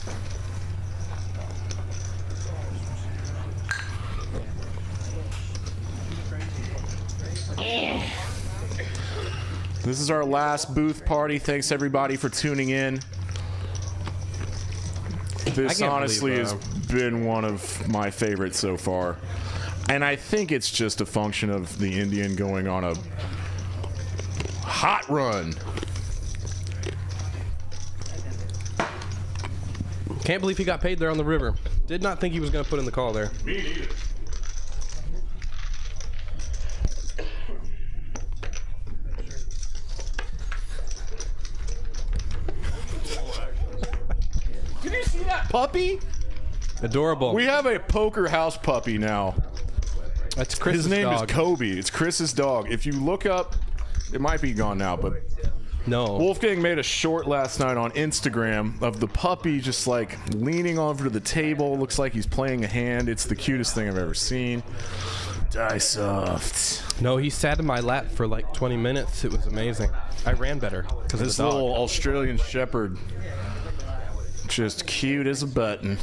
This is our last booth party. Thanks everybody for tuning in. This honestly has been one of my favorites so far. And I think it's just a function of the Indian going on a hot run. Can't believe he got paid there on the river. Did not think he was going to put in the call there. Me neither. Did you see that puppy? Adorable. We have a poker house puppy now. That's Chris's His name dog. is Kobe. It's Chris's dog. If you look up, it might be gone now, but No. Wolfgang made a short last night on Instagram of the puppy just like leaning over to the table. Looks like he's playing a hand. It's the cutest thing I've ever seen. Die soft. No, he sat in my lap for like 20 minutes. It was amazing. I ran better because of This the dog. little Australian Shepherd, just cute as a button.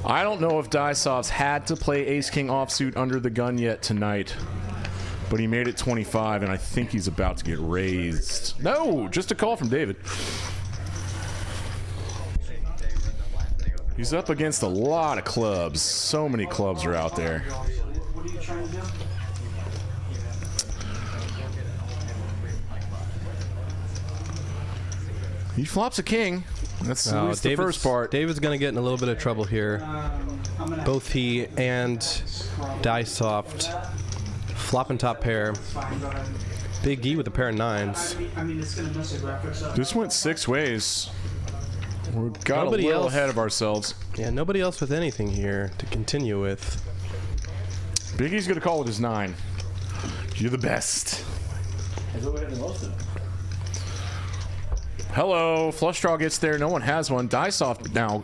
I don't know if Dysofts had to play Ace King offsuit under the gun yet tonight, but he made it 25, and I think he's about to get raised. No, just a call from David. He's up against a lot of clubs. So many clubs are out there. What are you trying to do? He flops a king. That's at least the first part. David's going to get in a little bit of trouble here. Both he and Diesoft flopping top pair. Big E with a pair of 9s. I mean, it's going to mess the graphics up. This went 6 ways. We got Nobody a little else. ahead of ourselves. Yeah, nobody else with anything here to continue with. Big E's going to call with his 9. You're the best. Hello, flush draw gets there. No one has one. Diesoft now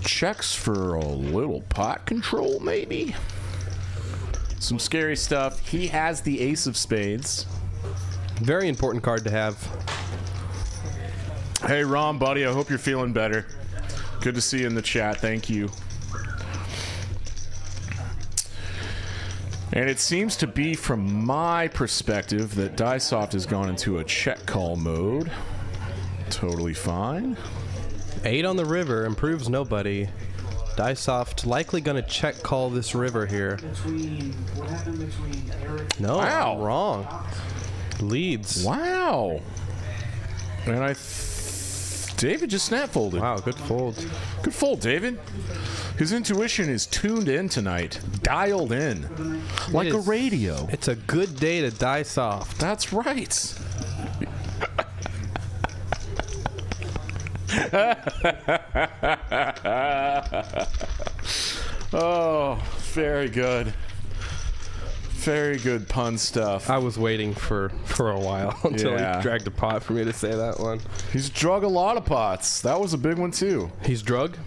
checks for a little pot control, maybe. Some scary stuff. He has the ace of spades. Very important card to have. Hey, Ron, buddy, I hope you're feeling better. Good to see you in the chat. Thank you. And it seems to be, from my perspective, that Diesoft has gone into a check call mode. Totally fine. 8 on the river improves nobody. Diesoft likely going to check call this river here. What happened between Eric? No, Wow. I'm wrong. Leads. Wow. And David just snap folded. Wow, good fold. Good fold, David. His intuition is tuned in tonight. Dialed in. Like a radio. It's a good day to Diesoft. That's right. Oh, very good. Very good pun stuff. I was waiting for a while until Yeah. he dragged a pot for me to say that one. He's drug a lot of pots. That was a big one, too. He's drug?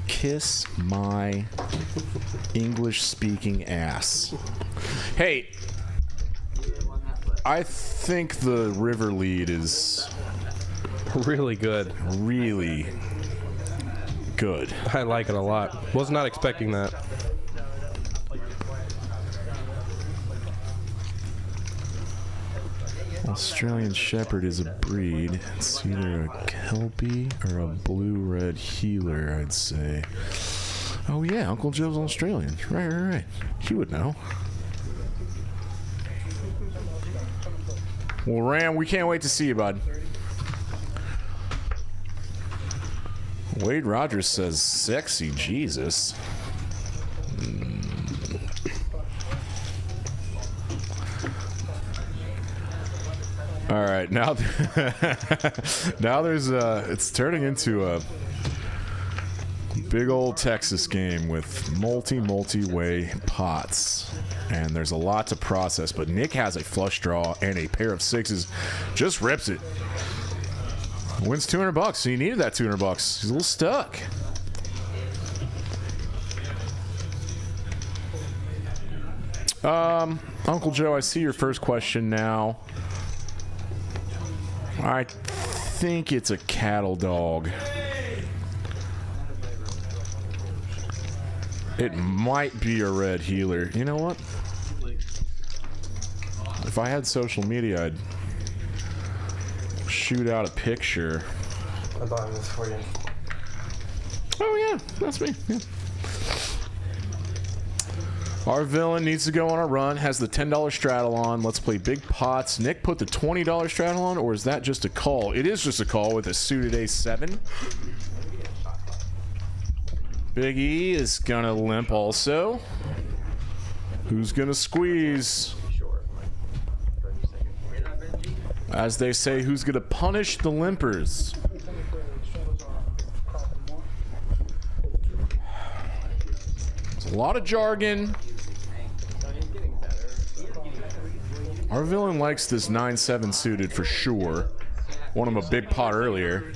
Kiss my English-speaking ass. Hey, I think the river lead is really good. Really good. I like it a lot. Was not expecting that. Australian Shepherd is a breed. It's either a Kelpie or a blue-red healer, I'd say. Oh yeah, Uncle Joe's Australian. Right. He would know. Well, Ram, we can't wait to see you, bud. Wade Rogers says, sexy Jesus. All right, now there's it's turning into a big old Texas game with multi-way pots, and there's a lot to process, but Nick has a flush draw and a pair of 6s, just rips it. Wins $200, so he needed that $200. He's a little stuck. Uncle Joe, I see your first question now. I think it's a cattle dog. It might be a red healer. You know what? If I had social media, I'd shoot out a picture. I bought this for you. Oh yeah, that's me. Yeah. Our villain needs to go on a run, has the $10 straddle on. Let's play big pots. Nick put the $20 straddle on, or is that just a call? It is just a call with a suited ace-7. Big E is gonna limp also. Who's gonna squeeze? As they say, who's gonna punish the limpers? There's a lot of jargon. Our villain likes this 9-7 suited for sure. Won him a big pot earlier.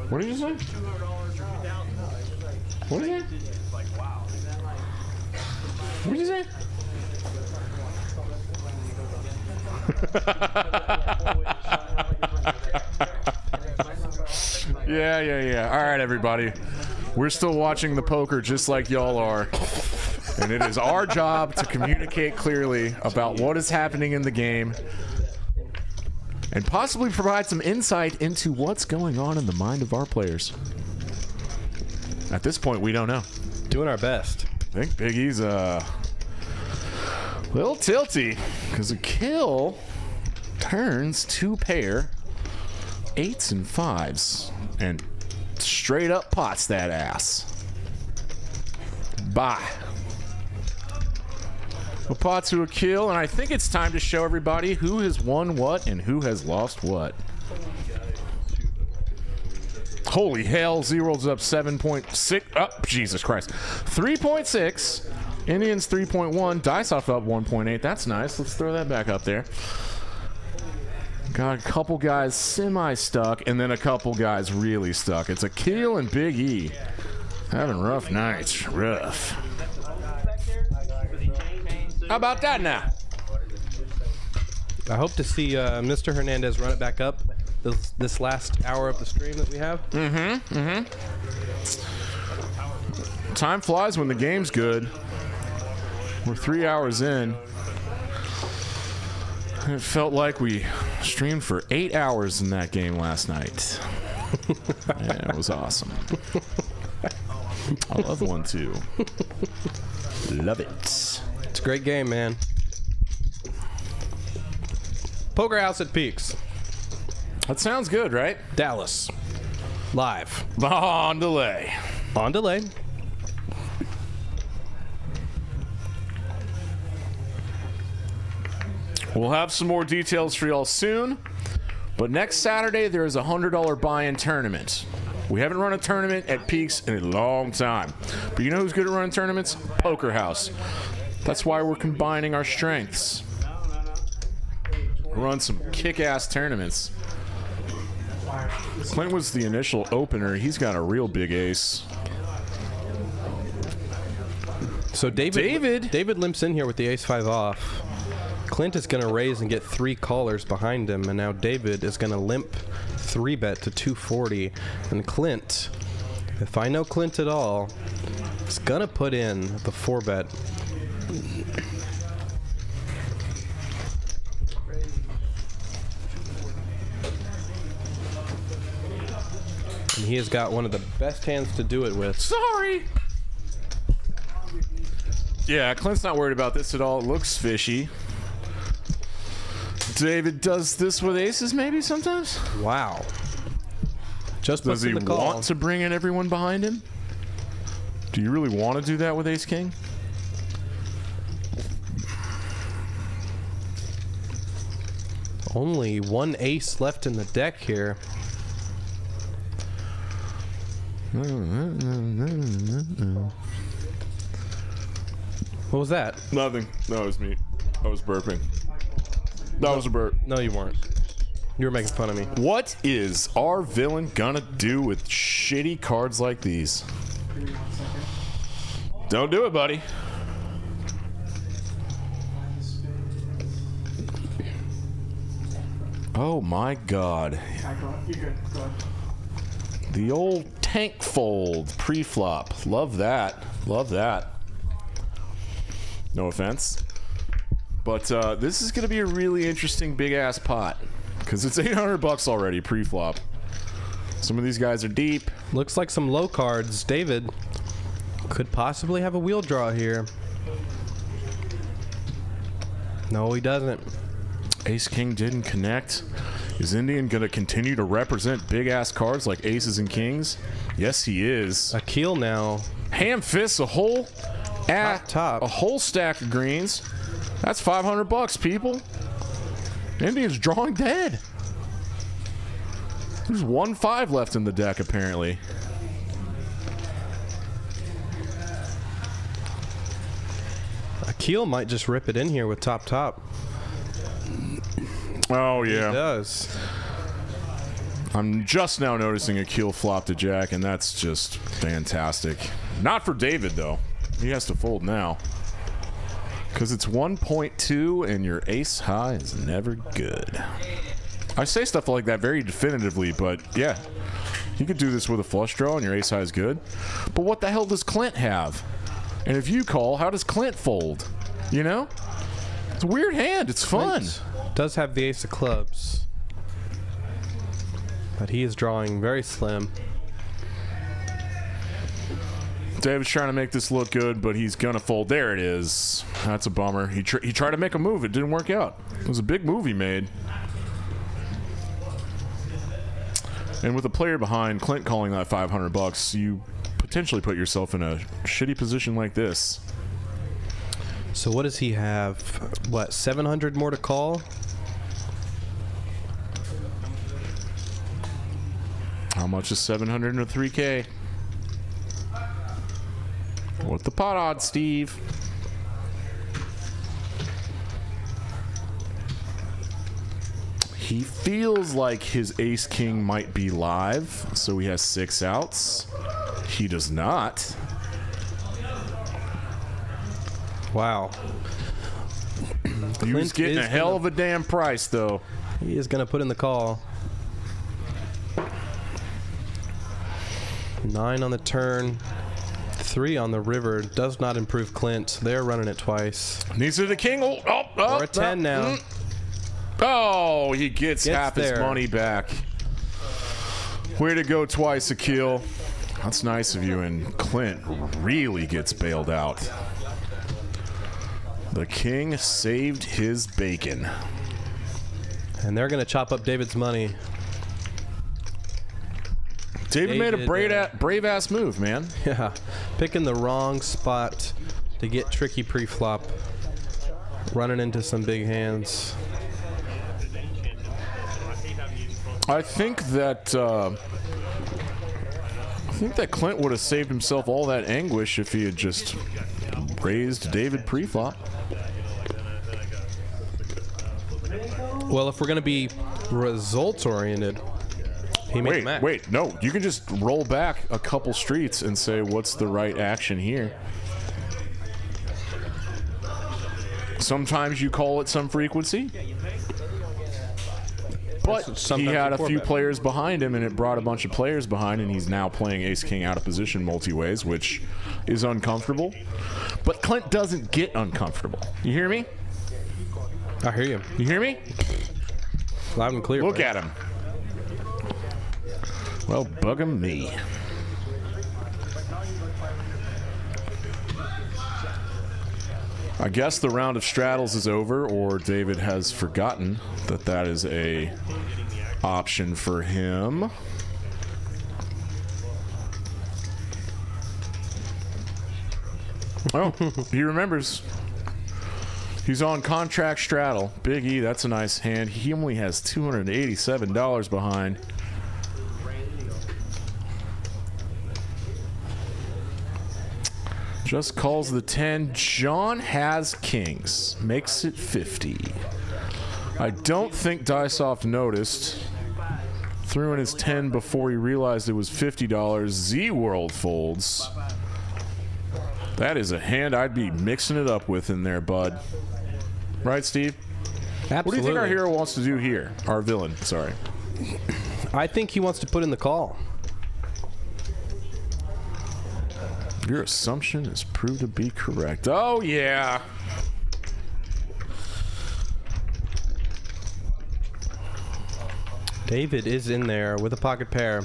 What did you say? What did you say? What did you say? Yeah. All right, everybody. We're still watching the poker just like y'all are. And it is our job to communicate clearly about what is happening in the game and possibly provide some insight into what's going on in the mind of our players. At this point, we don't know. Doing our best. I think Big E's a little tilty because a kill turns 2 pair 8s and 5s and straight up pots that ass. Bye. A pot to a kill, and I think it's time to show everybody who has won what and who has lost what. Holy hell, Zero's up 7.6. Oh, Jesus Christ. 3.6. Indians 3.1. Dice off up 1.8. That's nice. Let's throw that back up there. Got a couple guys semi-stuck, and then a couple guys really stuck. It's Akil and Big E. Having rough nights. Rough. How about that now? I hope to see Mr. Hernandez run it back up this last hour of the stream that we have. Time flies when the game's good. We're 3 hours in. It felt like we streamed for 8 hours in that game last night. Yeah, it was awesome. I love 1-2. Love it. It's a great game, man. Poker House at Peaks. That sounds good, right? Dallas. Live. On delay. On delay. We'll have some more details for y'all soon. But next Saturday, there is a $100 buy-in tournament. We haven't run a tournament at Peaks in a long time. But you know who's good at running tournaments? Poker House. That's why we're combining our strengths. Run some kick-ass tournaments. Clint was the initial opener. He's got a real big ace. So David limps in here with the ace-5 off. Clint is going to raise and get 3 callers behind him, and now David is going to limp 3-bet to 240. And Clint, if I know Clint at all, is going to put in the 4-bet. And he has got one of the best hands to do it with. Sorry! Yeah, Clint's not worried about this at all. It looks fishy. David does this with aces maybe sometimes? Wow. Just does he the call. Want to bring in everyone behind him? Do you really want to do that with ace king? Only one ace left in the deck here. What was that? Nothing. That was me. I was burping. That was a burp. No, you weren't. You were making fun of me. What is our villain gonna do with shitty cards like these? Don't do it, buddy. Oh my god. The old tank fold pre-flop. Love that. Love that. No offense. But this is going to be a really interesting big-ass pot. Because it's $800 already pre-flop. Some of these guys are deep. Looks like some low cards. David could possibly have a wheel draw here. No, he doesn't. Ace-King didn't connect. Is Indian going to continue to represent big-ass cards like aces and kings? Yes, he is. Akil now. Ham fists a whole... top. A whole stack of greens. That's $500, people. Indian's drawing dead. There's 1-5 left in the deck, apparently. Keel might just rip it in here with top. Oh, yeah. He does. I'm just now noticing a keel flop to jack, and that's just fantastic. Not for David, though. He has to fold now. Because it's 1.2, and your ace high is never good. I say stuff like that very definitively, but yeah. You could do this with a flush draw, and your ace high is good. But what the hell does Clint have? And if you call, how does Clint fold? You know? It's a weird hand. It's fun. Clint does have the ace of clubs. But he is drawing very slim. David's trying to make this look good, but he's going to fold. There it is. That's a bummer. He tried to make a move. It didn't work out. It was a big move he made. And with a player behind, Clint calling that $500, you potentially put yourself in a shitty position like this. So what does he have? What, 700 more to call? How much is 703K? What the pot odds, Steve? He feels like his ace king might be live, so he has 6 outs. He does not. Wow. He was getting a hell of a damn price, though. He is going to put in the call. 9 on the turn. 3 on the river. Does not improve Clint. They're running it twice. Needs to the king. Or a 10 now. Oh, he gets half his money back. Way to go twice, Akil. That's nice of you, and Clint really gets bailed out. The king saved his bacon. And they're going to chop up David's money. David made a brave-ass move, man. Yeah. Picking the wrong spot to get tricky pre-flop. Running into some big hands. I think that Clint would have saved himself all that anguish if he had just raised David pre-flop. Well, if we're going to be results-oriented, he made a max. Wait, no. You can just roll back a couple streets and say, what's the right action here? Sometimes you call it some frequency. But he had a few players behind him, and it brought a bunch of players behind, and he's now playing ace-king out of position multi-ways, which is uncomfortable. But Clint doesn't get uncomfortable. You hear me? I hear you. You hear me? Loud and clear. Look at him. Well, bug him me. I guess the round of straddles is over, or David has forgotten that that is a option for him. Oh, he remembers. He's on contract straddle. Big E, that's a nice hand. He only has $287 behind. Just calls the 10. John has kings. Makes it 50. I don't think Dyesoft noticed. Threw in his 10 before he realized it was $50. Z-World folds. That is a hand I'd be mixing it up with in there, bud. Right, Steve? Absolutely. What do you think our hero wants to do here? Our villain, sorry. I think he wants to put in the call. Your assumption is proved to be correct. Oh, yeah. David is in there with a pocket pair.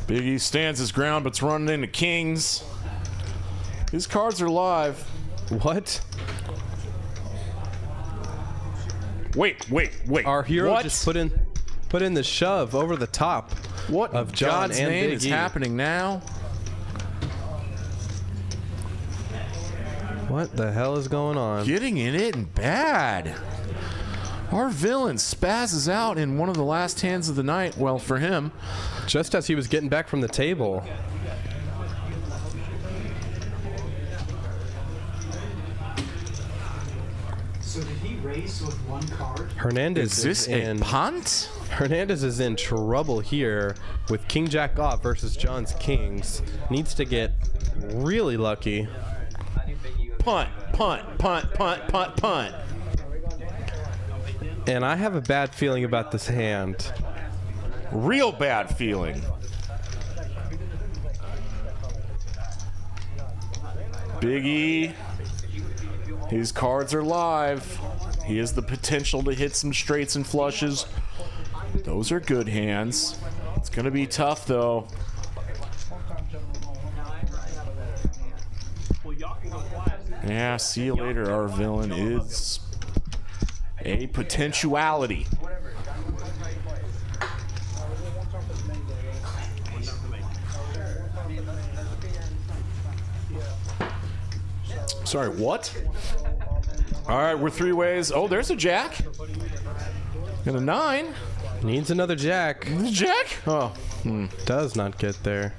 Big E stands his ground, but's running into kings. His cards are live. What? Wait. Our hero what? just put in the shove over the top. What of John God's and name Big is E. happening now? What the hell is going on? Getting in it and bad. Our villain spazzes out in one of the last hands of the night. Well, for him. Just as he was getting back from the table. raise with one card? Hernandez Is this a in punt? Hernandez is in trouble here with King Jack off versus John's Kings. Needs to get really lucky. Punt, punt, punt, punt, punt, punt. And I have a bad feeling about this hand. Real bad feeling. Big E, his cards are live. He has the potential to hit some straights and flushes. Those are good hands. It's going to be tough, though. Yeah, see you later. Our villain is a potentiality. Sorry, what? All right, we're 3 ways. Oh, there's a jack. And a 9. Needs another jack. Jack? Oh. Does not get there.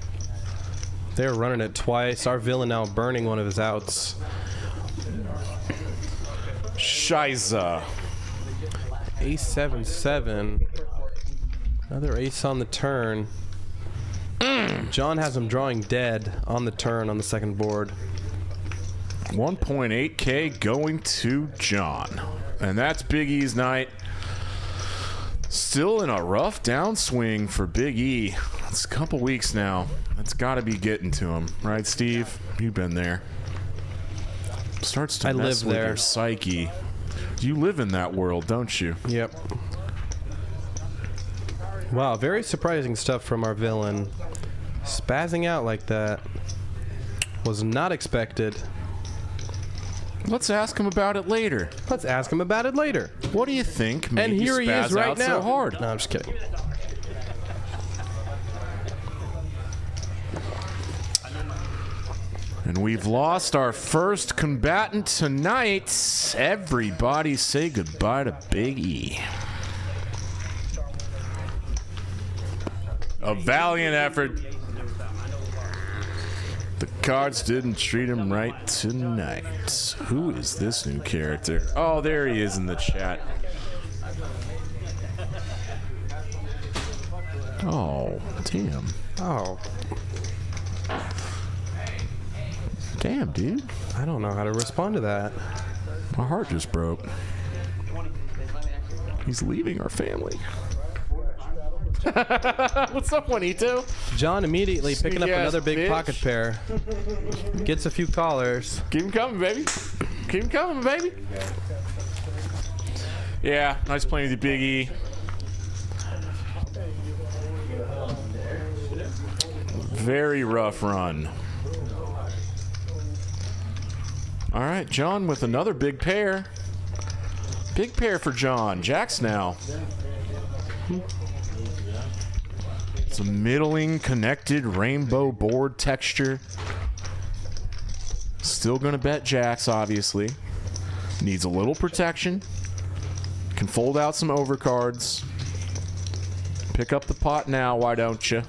They're running it twice. Our villain now burning one of his outs. Shiza. Ace 7-7. Another ace on the turn. John has him drawing dead on the turn on the second board. 1.8K going to John. And that's Big E's night. Still in a rough downswing for Big E. It's a couple weeks now. That's got to be getting to him. Right, Steve? You've been there. Starts to mess with your psyche. You live in that world, don't you? Yep. Wow, very surprising stuff from our villain. Spazzing out like that was not expected. Let's ask him about it later. Let's ask him about it later. What do you think made and here you he spazz is right out now. so hard? No, I'm just kidding. And we've lost our first combatant tonight. Everybody say goodbye to Big E. A valiant effort. The cards didn't treat him right tonight. Who is this new character? Oh, there he is in the chat. Oh, damn. Oh. Damn, dude. I don't know how to respond to that. My heart just broke. He's leaving our family. What's up, Juanito? John immediately picking up another big bitch. pocket pair. Gets a few callers. Keep him coming, baby. Keep him coming, baby. Yeah, nice playing with you, Big E. Very rough run. All right, John with another big pair. Big pair for John. Jacks now. It's a middling connected rainbow board texture. Still gonna bet jacks, obviously. Needs a little protection. Can fold out some overcards. Pick up the pot now, why don't you?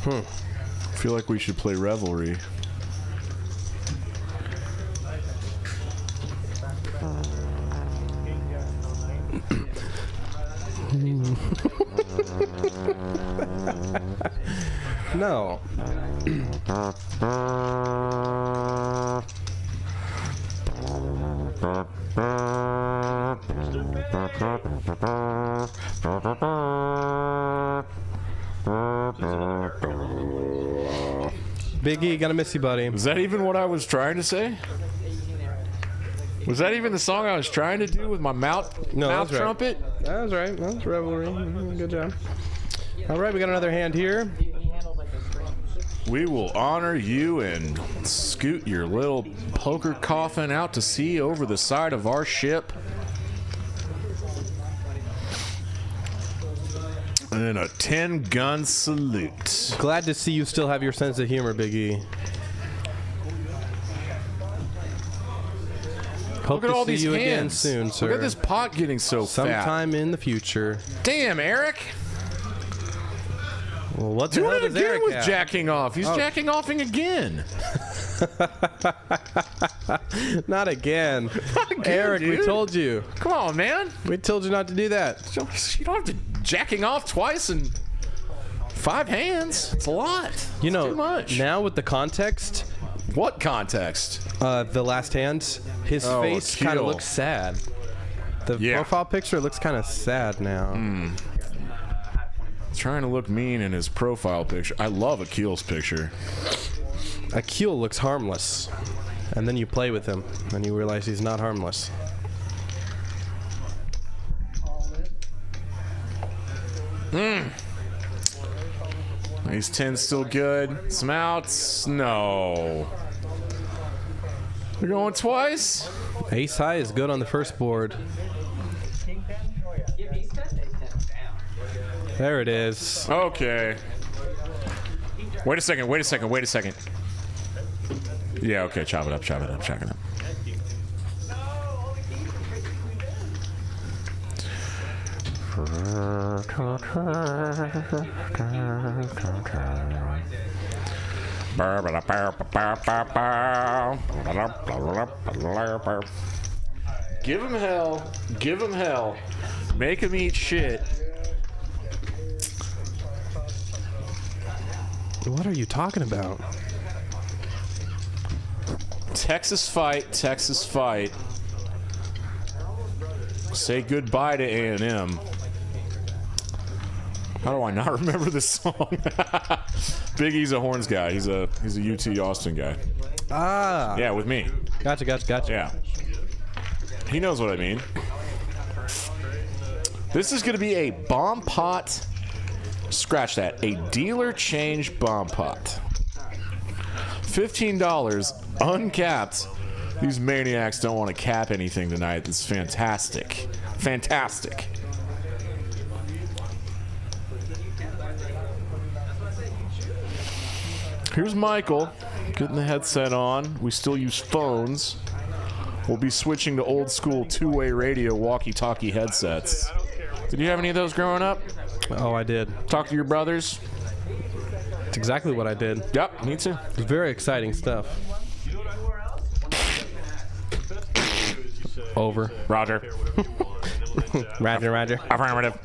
I feel like we should play Rivalry. No. Big E, gonna miss you, buddy. Was that even what I was trying to say? Was that even the song I was trying to do with my mouth trumpet? Right. That was right. That was Revelry. Good job. All right, we got another hand here. We will honor you and scoot your little poker coffin out to sea over the side of our ship. And a 10-gun salute. Glad to see you still have your sense of humor, Big E. Hope Look at to all see these you again hands. soon, sir. Look at this pot getting so fat. Sometime in the future. Damn, Eric. Well, what the Doing hell it does again Eric with have? jacking off. He's jacking offing again. Not again. Again, Eric, we dude. told you. Come on, man. We told you not to do that. You don't have to jacking off twice in 5 hands. It's a lot. You It's know, too much. now with the context, What context? the last hands, his Oh, face kind of Akil. looks sad. The Yeah. profile picture looks kind of sad now. Trying to look mean in his profile picture. I love Akil's picture. Akil looks harmless. And then you play with him, and you realize he's not harmless. Ace 10 still good. Some outs. No. We're going twice. Ace high is good on the first board. There it is. Okay. Wait a second. Wait a second. Wait a second. Yeah, okay. Chop it up. Chop it up. Chop it up. Give him hell. Give him hell. Make him eat shit. What are you talking about? Texas fight. Texas fight. Say goodbye to A&M. How do I not remember this song? Big E's a Horns guy. He's a UT Austin guy. Ah. Yeah, with me. Gotcha, gotcha, gotcha. Yeah. He knows what I mean. This is going to be a bomb pot. Scratch that. A dealer change bomb pot. $15 uncapped. These maniacs don't want to cap anything tonight. It's fantastic. Fantastic. Here's Michael getting the headset on. We still use phones. We'll be switching to old school two-way radio walkie-talkie headsets. Did you have any of those growing up? Oh, I did. Talk to your brothers? It's exactly what I did. Yep, me too. It's very exciting stuff. Over. Roger. Roger, Roger. Affirmative.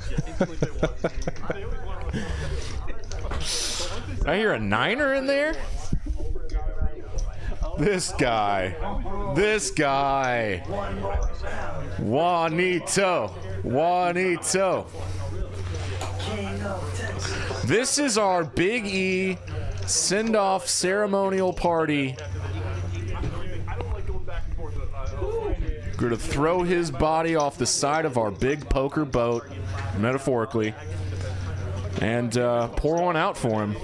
I hear a niner in there? This guy. This guy. Juanito. Juanito. This is our Big E send-off ceremonial party. We're going to throw his body off the side of our big poker boat, metaphorically, and pour one out for him.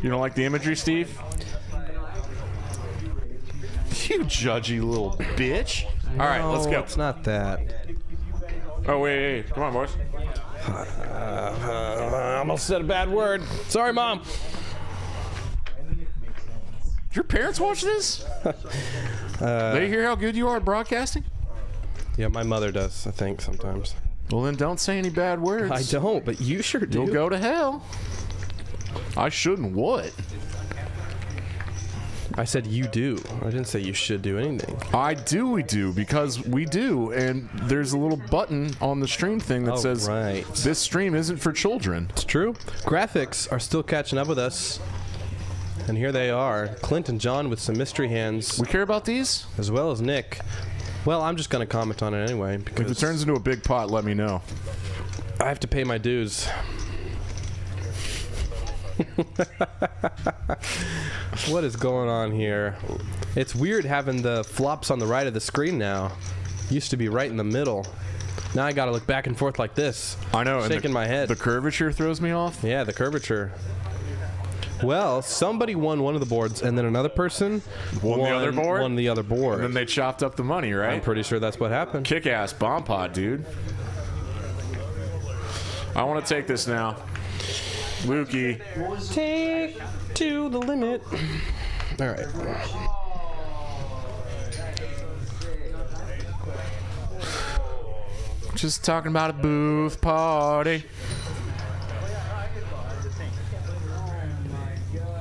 You don't like the imagery, Steve? You judgy little bitch. All right, let's go. It's not that. Oh, wait. Come on, boys. I almost said a bad word. Sorry, Mom. Your parents watch this? They hear how good you are at broadcasting? Yeah, my mother does, I think, sometimes. Well, then don't say any bad words. I don't, but you sure do. You'll go to hell. I shouldn't what? I said you do. I didn't say you should do anything. We do, because we do, and there's a little button on the stream thing that says, right. This stream isn't for children. It's true. Graphics are still catching up with us. And here they are. Clint and John with some mystery hands. We care about these? As well as Nick. Well, I'm just going to comment on it anyway. Because If it turns into a big pot, let me know. I have to pay my dues. What is going on here? It's weird having the flops on the right of the screen now. Used to be right in the middle. Now I gotta look back and forth like this. I know. Shaking my head. The curvature throws me off. Yeah, the curvature. Well, somebody won one of the boards, and then another person Won the other board? Won the other board. And then they chopped up the money, right? I'm pretty sure that's what happened. Kick-ass bomb pot, dude. I want to take this now. Lukey. Take to the limit. All right. Just talking about a booth party.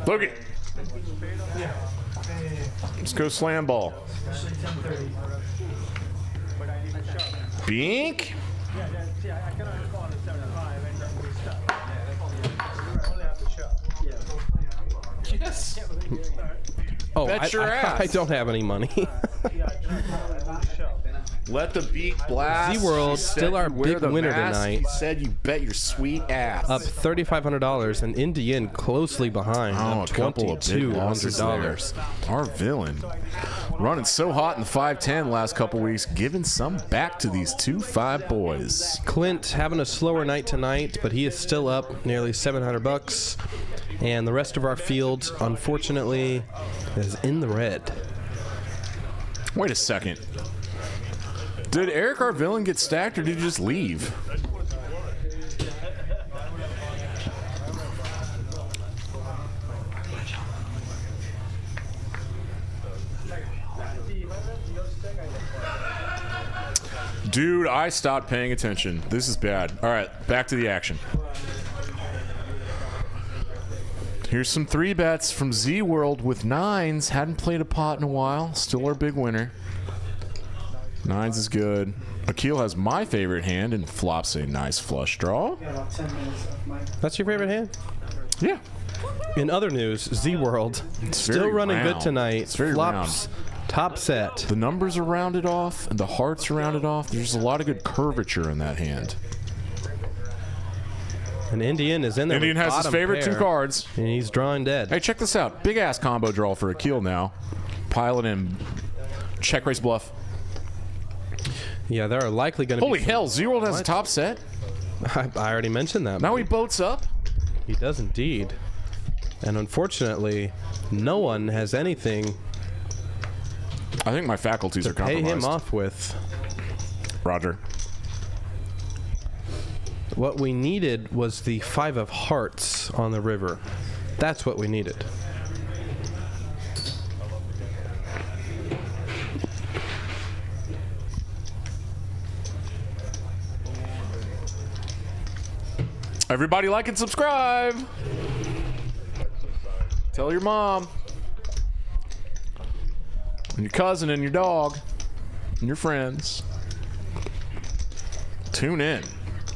Look it. Let's go slam ball. Bink. Yes. Oh, Bet your ass. I don't have any money. Let the beat blast. SeaWorld still our big winner tonight. He said you bet your sweet ass. Up $3,500, and Indian closely behind. Oh, up a couple of big losses there. Our villain running so hot in the 510 last couple weeks, giving some back to these 2-5 boys. Clint having a slower night tonight, but he is still up nearly $700. And the rest of our field, unfortunately, is in the red. Wait a second. Did Eric, our villain, get stacked, or did he just leave? Dude, I stopped paying attention. This is bad. All right, back to the action. Here's some 3 bets from Z World with 9s. Hadn't played a pot in a while. Still our big winner. 9s is good. Akil has my favorite hand and flops a nice flush draw. That's your favorite hand? Yeah. In other news, Z World still running good tonight. It's very flops round. Top set. The numbers are rounded off and the hearts are rounded off. There's a lot of good curvature in that hand. And Indian is in there. Indian has his favorite pair, 2 cards. And he's drawing dead. Hey, check this out. Big ass combo draw for Akil now. Pile it in. Check raise bluff. Yeah, there are likely going to be. Holy hell, Z-World has a top set? I already mentioned that. Now he boats up? He does indeed. And unfortunately, no one has anything. I think my faculties to are compromised. pay him off with. Roger. What we needed was the 5 of hearts on the river. That's what we needed. Everybody like and subscribe. Tell your mom. And your cousin and your dog. And your friends. Tune in.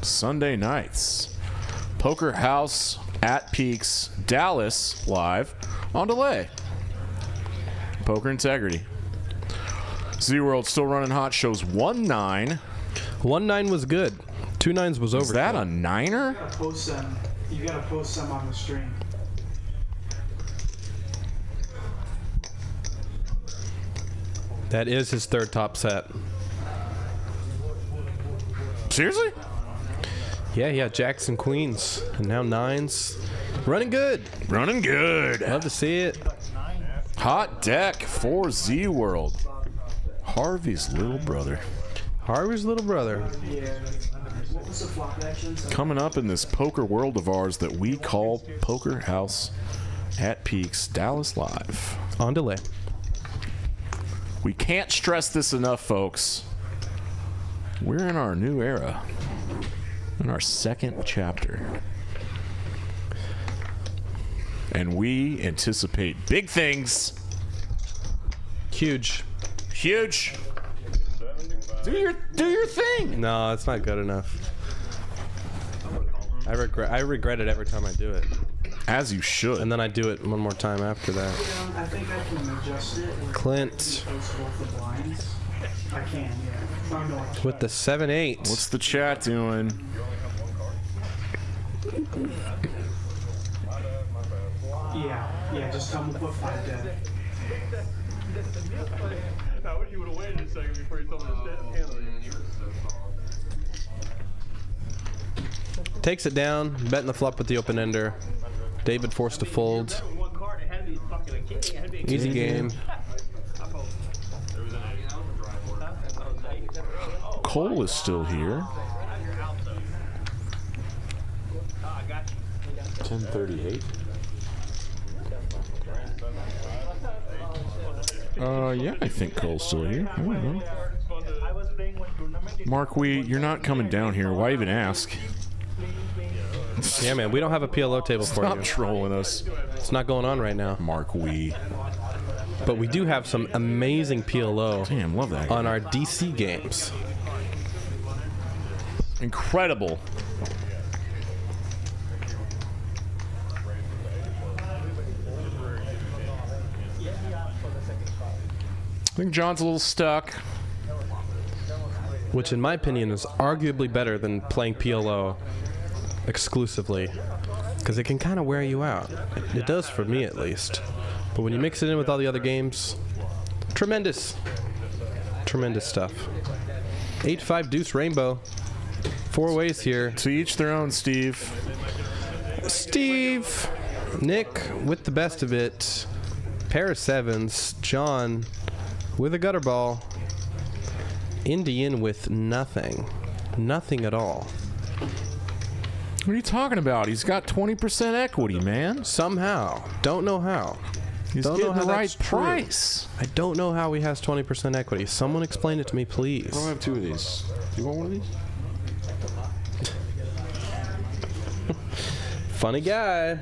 Sunday nights. Poker House at Peaks, Dallas live on delay. Poker Integrity. Z-World still running hot. Shows 1-9. 1-9 was good. 2 9s was over. Is that a 9er? You gotta post some on the stream. That is his 3rd top set. Seriously? Yeah, he had jacks and queens, and now 9s. Running good. Running good. Love to see it. Hot deck for Z-World. Harvey's little brother. Harvey's little brother. Coming up in this poker world of ours that we call Poker House at Peaks, Dallas live. On delay. We can't stress this enough, folks. We're in our new era. In our 2nd chapter. And we anticipate big things. Huge. Huge. Do your thing. No, it's not good enough. I regret it every time I do it. As you should. And then I do it one more time after that. I think I can adjust it. Clint. Both the blinds. I can, yeah. With the 7-8. What's the chat doing? Yeah, just tell me to put 5 dead. I wish you would have waited a second before you told me to handle it. Takes it down, betting the flop with the open ender. David forced to fold. Easy game. Cole is still here. 10:38. Yeah, I think Cole's still here. I don't know. Mark, you're not coming down here. Why even ask? Yeah, man, we don't have a PLO table for Stop you. trolling us. It's not going on right now. Mark, But we do have some amazing PLO Damn, love that guy. on our DC games. Incredible. I think John's a little stuck. Which, in my opinion, is arguably better than playing PLO exclusively. Because it can kind of wear you out. It does for me, at least. But when you mix it in with all the other games, tremendous. Tremendous stuff. 8-5 deuce rainbow. 4 ways here. To each their own, Steve. Steve. Nick with the best of it. Pair of sevens. John with a gutter ball. Indian with nothing. Nothing at all. What are you talking about? He's got 20% equity, man. Somehow. Don't know how. He's Don't getting know how the right that's true. price. I don't know how he has 20% equity. Someone explain it to me, please. I don't have 2 of these. Do you want one of these? Funny guy.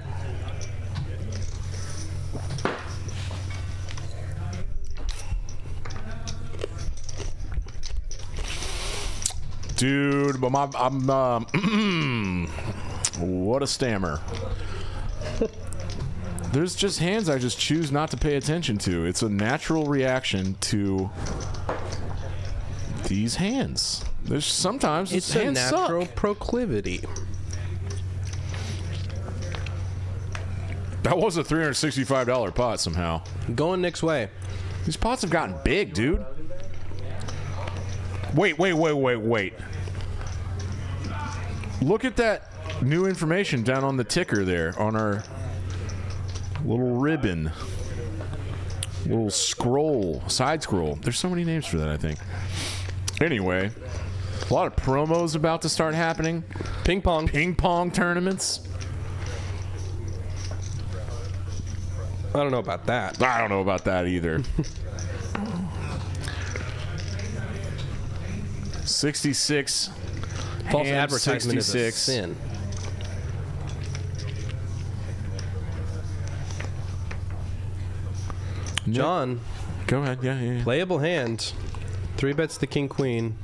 Dude, but I'm what a stammer. There's just hands I just choose not to pay attention to. It's a natural reaction to these hands. There's sometimes It's a hands natural suck. proclivity. That was a $365 pot somehow. Going Nick's way. These pots have gotten big, dude. Wait. Look at that new information down on the ticker there on our little ribbon. Little scroll, side scroll. There's so many names for that, I think. Anyway, a lot of promos about to start happening. Ping pong tournaments. I don't know about that. I don't know about that either. 66. False hand advertisement 66. is a sin. John. Go ahead. Yeah. Playable hand. 3 bets the king queen.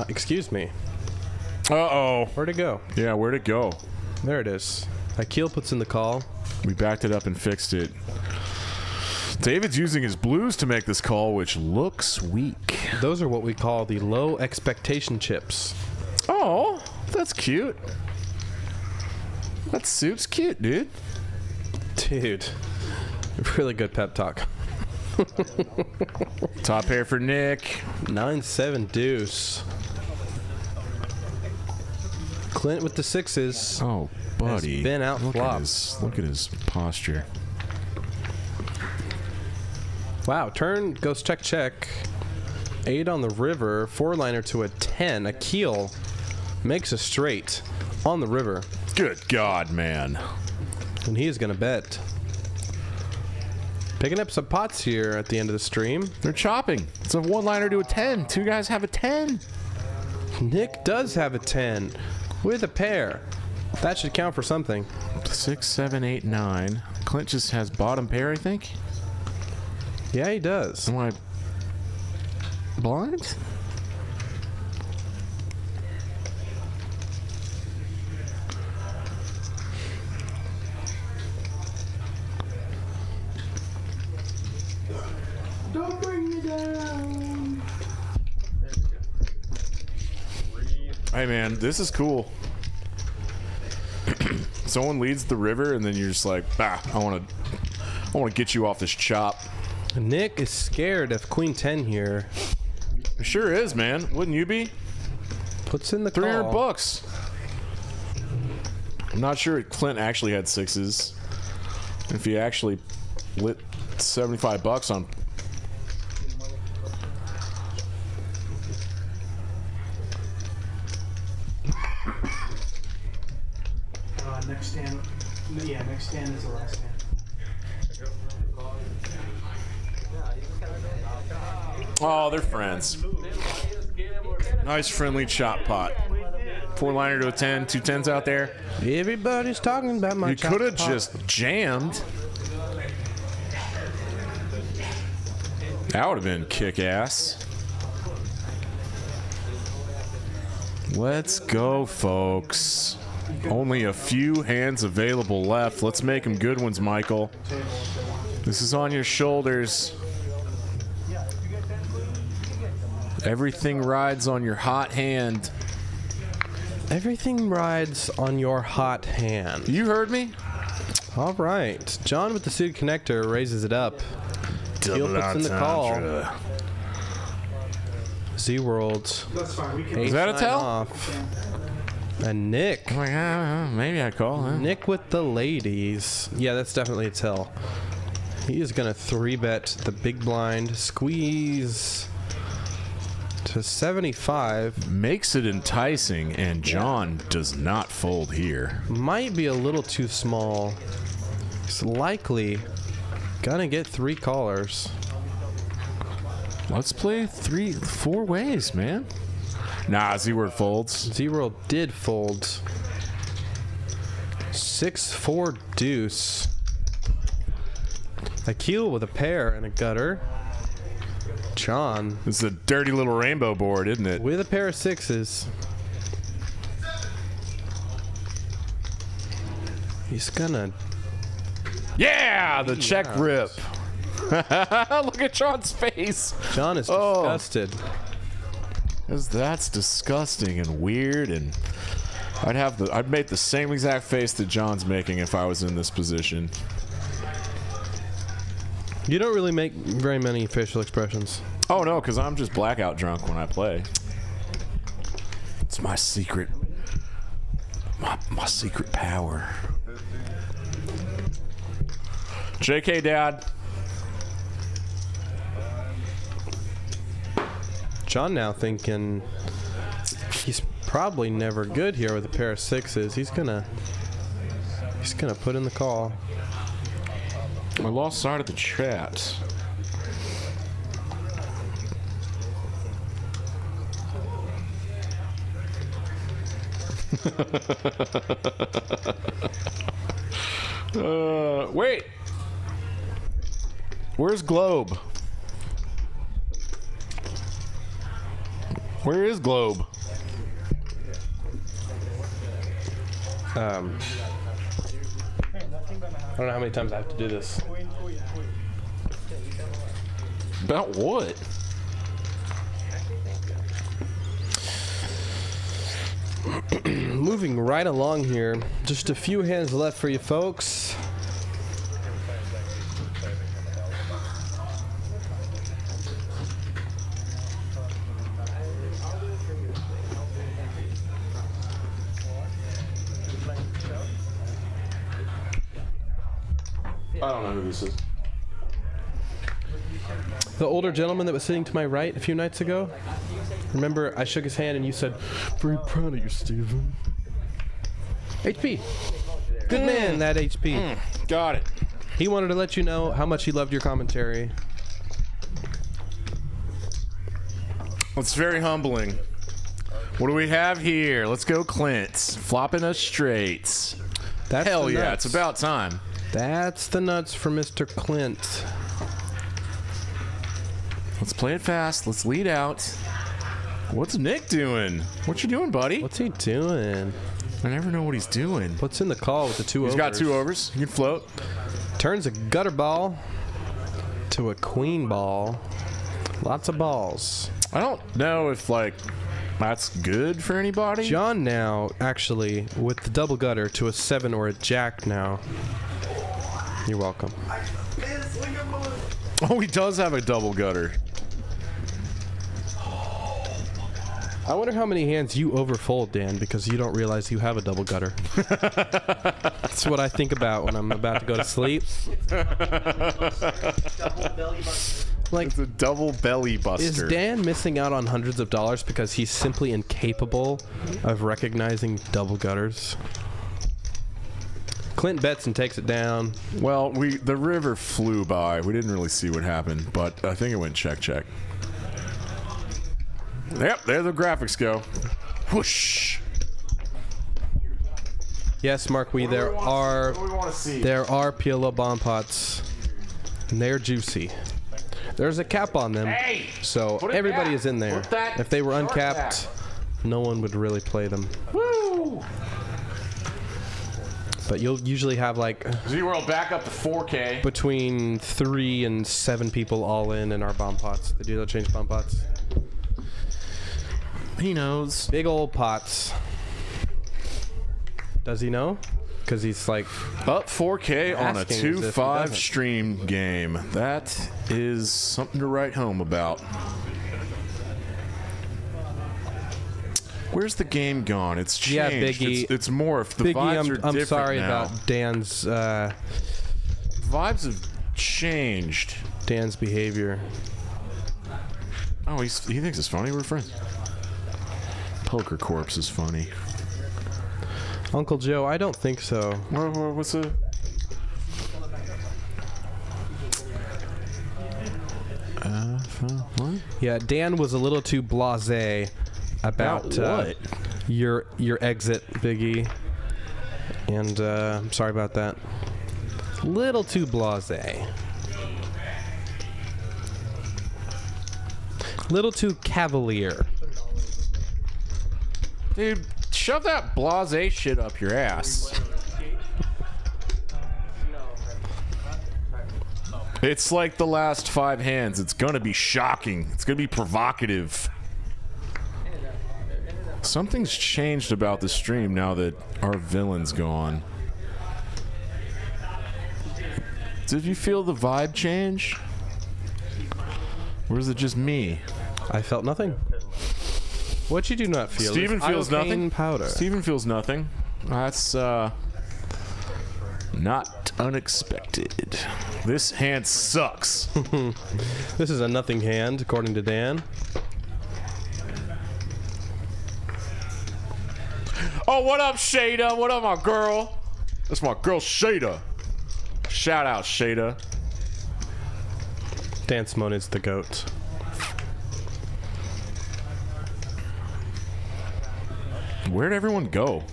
Excuse me. Uh-oh. Where'd it go? Yeah, where'd it go? There it is. Akil puts in the call. We backed it up and fixed it. David's using his blues to make this call, which looks weak. Those are what we call the low expectation chips. Oh, that's cute. That suit's cute, dude. Dude. Really good pep talk. Top pair for Nick. 9-7 deuce. Clint with the 6s. Oh, buddy. Has been out flopped. Look at his posture. Wow, turn goes check. 8 on the river, 4-liner to a 10. Akil makes a straight on the river. Good God, man. And he is going to bet. Picking up some pots here at the end of the stream. They're chopping. It's a 1-liner to a 10. 2 guys have a 10. Nick does have a 10 with a pair. That should count for something. 6, 7, 8, 9. Clint just has bottom pair, I think. Yeah, he does. Am I blind? Don't bring me down. Hey, man, this is cool. Someone leads the river, and then you're just like, bah, I want to get you off this chop. Nick is scared of Queen 10 here. It sure is, man. Wouldn't you be? Puts in the $300 call. bucks. I'm not sure if Clint actually had 6s. If he actually lit $75 on. Next stand. Yeah, next stand is the last stand. Oh, they're friends. Nice friendly chop pot. 4-liner to a 10, 2 10s out there. Everybody's talking about my You chop could have pot. just jammed. That would have been kick-ass. Let's go, folks. Only a few hands available left. Let's make them good ones, Michael. This is on your shoulders. Everything rides on your hot hand. Everything rides on your hot hand. You heard me? All right. John with the suited connector raises it up. Heel puts in the call. Z-World. That's fine. We can. Is that a tell? Off. And Nick. I'm like, maybe I'd call, huh? Nick with the ladies. Yeah, that's definitely a tell. He is going to 3-bet the big blind. Squeeze to 75. Makes it enticing, and John does not fold here. Might be a little too small. He's likely going to get 3 callers. Let's play 4 ways, man. Nah, Z-Word folds. Z-World did fold. 6-4 deuce. Akil with a pair and a gutter. John. It's a dirty little rainbow board, isn't it? With a pair of 6s. He's gonna... Yeah, the check rip. Look at John's face. John is disgusted. That's disgusting and weird, and I'd make the same exact face that John's making if I was in this position. You don't really make very many facial expressions. Oh no, because I'm just blackout drunk when I play. It's my secret. My secret power. JK, Dad. John now thinking he's probably never good here with a pair of 6s. He's gonna put in the call. I lost sight of the chat. Wait. Where's Globe? Where is Globe? I don't know how many times I have to do this. About what? Moving right along here. Just a few hands left for you folks. I don't know who this is. The older gentleman that was sitting to my right a few nights ago. Remember, I shook his hand and you said, "Very proud of you, Steven." HP. Good man, that HP. Got it. He wanted to let you know how much he loved your commentary. It's very humbling. What do we have here? Let's go, Clint. Flopping us straights. That's Hell the yeah, nuts. it's about time. That's the nuts for Mr. Clint. Let's play it fast. Let's lead out. What's Nick doing? What you doing, buddy? What's he doing? I never know what he's doing. What's in the call with the 2 overs? He's got 2 overs. He can float. Turns a gutter ball to a queen ball. Lots of balls. I don't know if, like, that's good for anybody. John now, actually, with the double gutter to a 7 or a jack now. You're welcome. Oh, he does have a double gutter. I wonder how many hands you overfold, Dan, because you don't realize you have a double gutter. That's what I think about when I'm about to go to sleep. Like, It's a double belly buster. is Dan missing out on hundreds of dollars because he's simply incapable of recognizing double gutters? Clint bets and takes it down. Well, the river flew by. We didn't really see what happened, but I think it went check. Yep, there the graphics go. Whoosh. Yes, Mark, there are PLO bomb pots, and they're juicy. There's a cap on them, so everybody is in there. If they were uncapped, no one would really play them. Woo! But you'll usually have like Z-World back up to 4K. Between 3 and 7 people all in our bomb pots. The dude that changed bomb pots. He knows. Big old pots. Does he know? Because he's like up 4K on a 2-5 stream game. That is something to write home about. Where's the game gone? It's changed. Yeah, Biggie. It's morphed. The Biggie, vibes are different I'm sorry now. about Dan's. Vibes have changed. Dan's behavior. Oh, he thinks it's funny. We're friends. Poker Corpse is funny. Uncle Joe, I don't think so. What's the? What? Yeah, Dan was a little too blasé about what? Your exit, Biggie, and I'm sorry about that. Little too blasé. Little too cavalier. Dude, shove that blasé shit up your ass. It's like the last 5 hands. It's gonna be shocking. It's gonna be provocative. Something's changed about the stream now that our villain's gone. Did you feel the vibe change? Or is it just me? I felt nothing. What you do not feel? Steven feels nothing. Powder. Steven feels nothing. That's not unexpected. This hand sucks. This is a nothing hand, according to Dan. Oh, what up, Shada? What up, my girl? That's my girl, Shada. Shout out, Shada. Dan Simone is the GOAT. Where'd everyone go?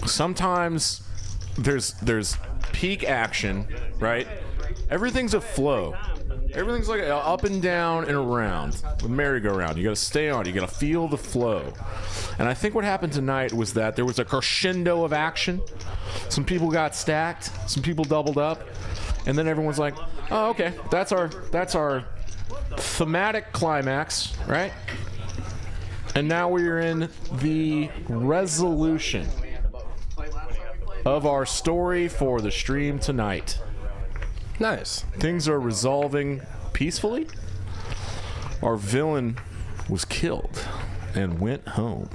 Sometimes there's peak action, right? Everything's a flow. Everything's like up and down and around. The merry-go-round. You gotta stay on. You gotta feel the flow. And I think what happened tonight was that there was a crescendo of action. Some people got stacked. Some people doubled up. And then everyone's like, oh, okay. That's our thematic climax, right? And now we're in the resolution of our story for the stream tonight. Nice. Things are resolving peacefully. Our villain was killed and went home.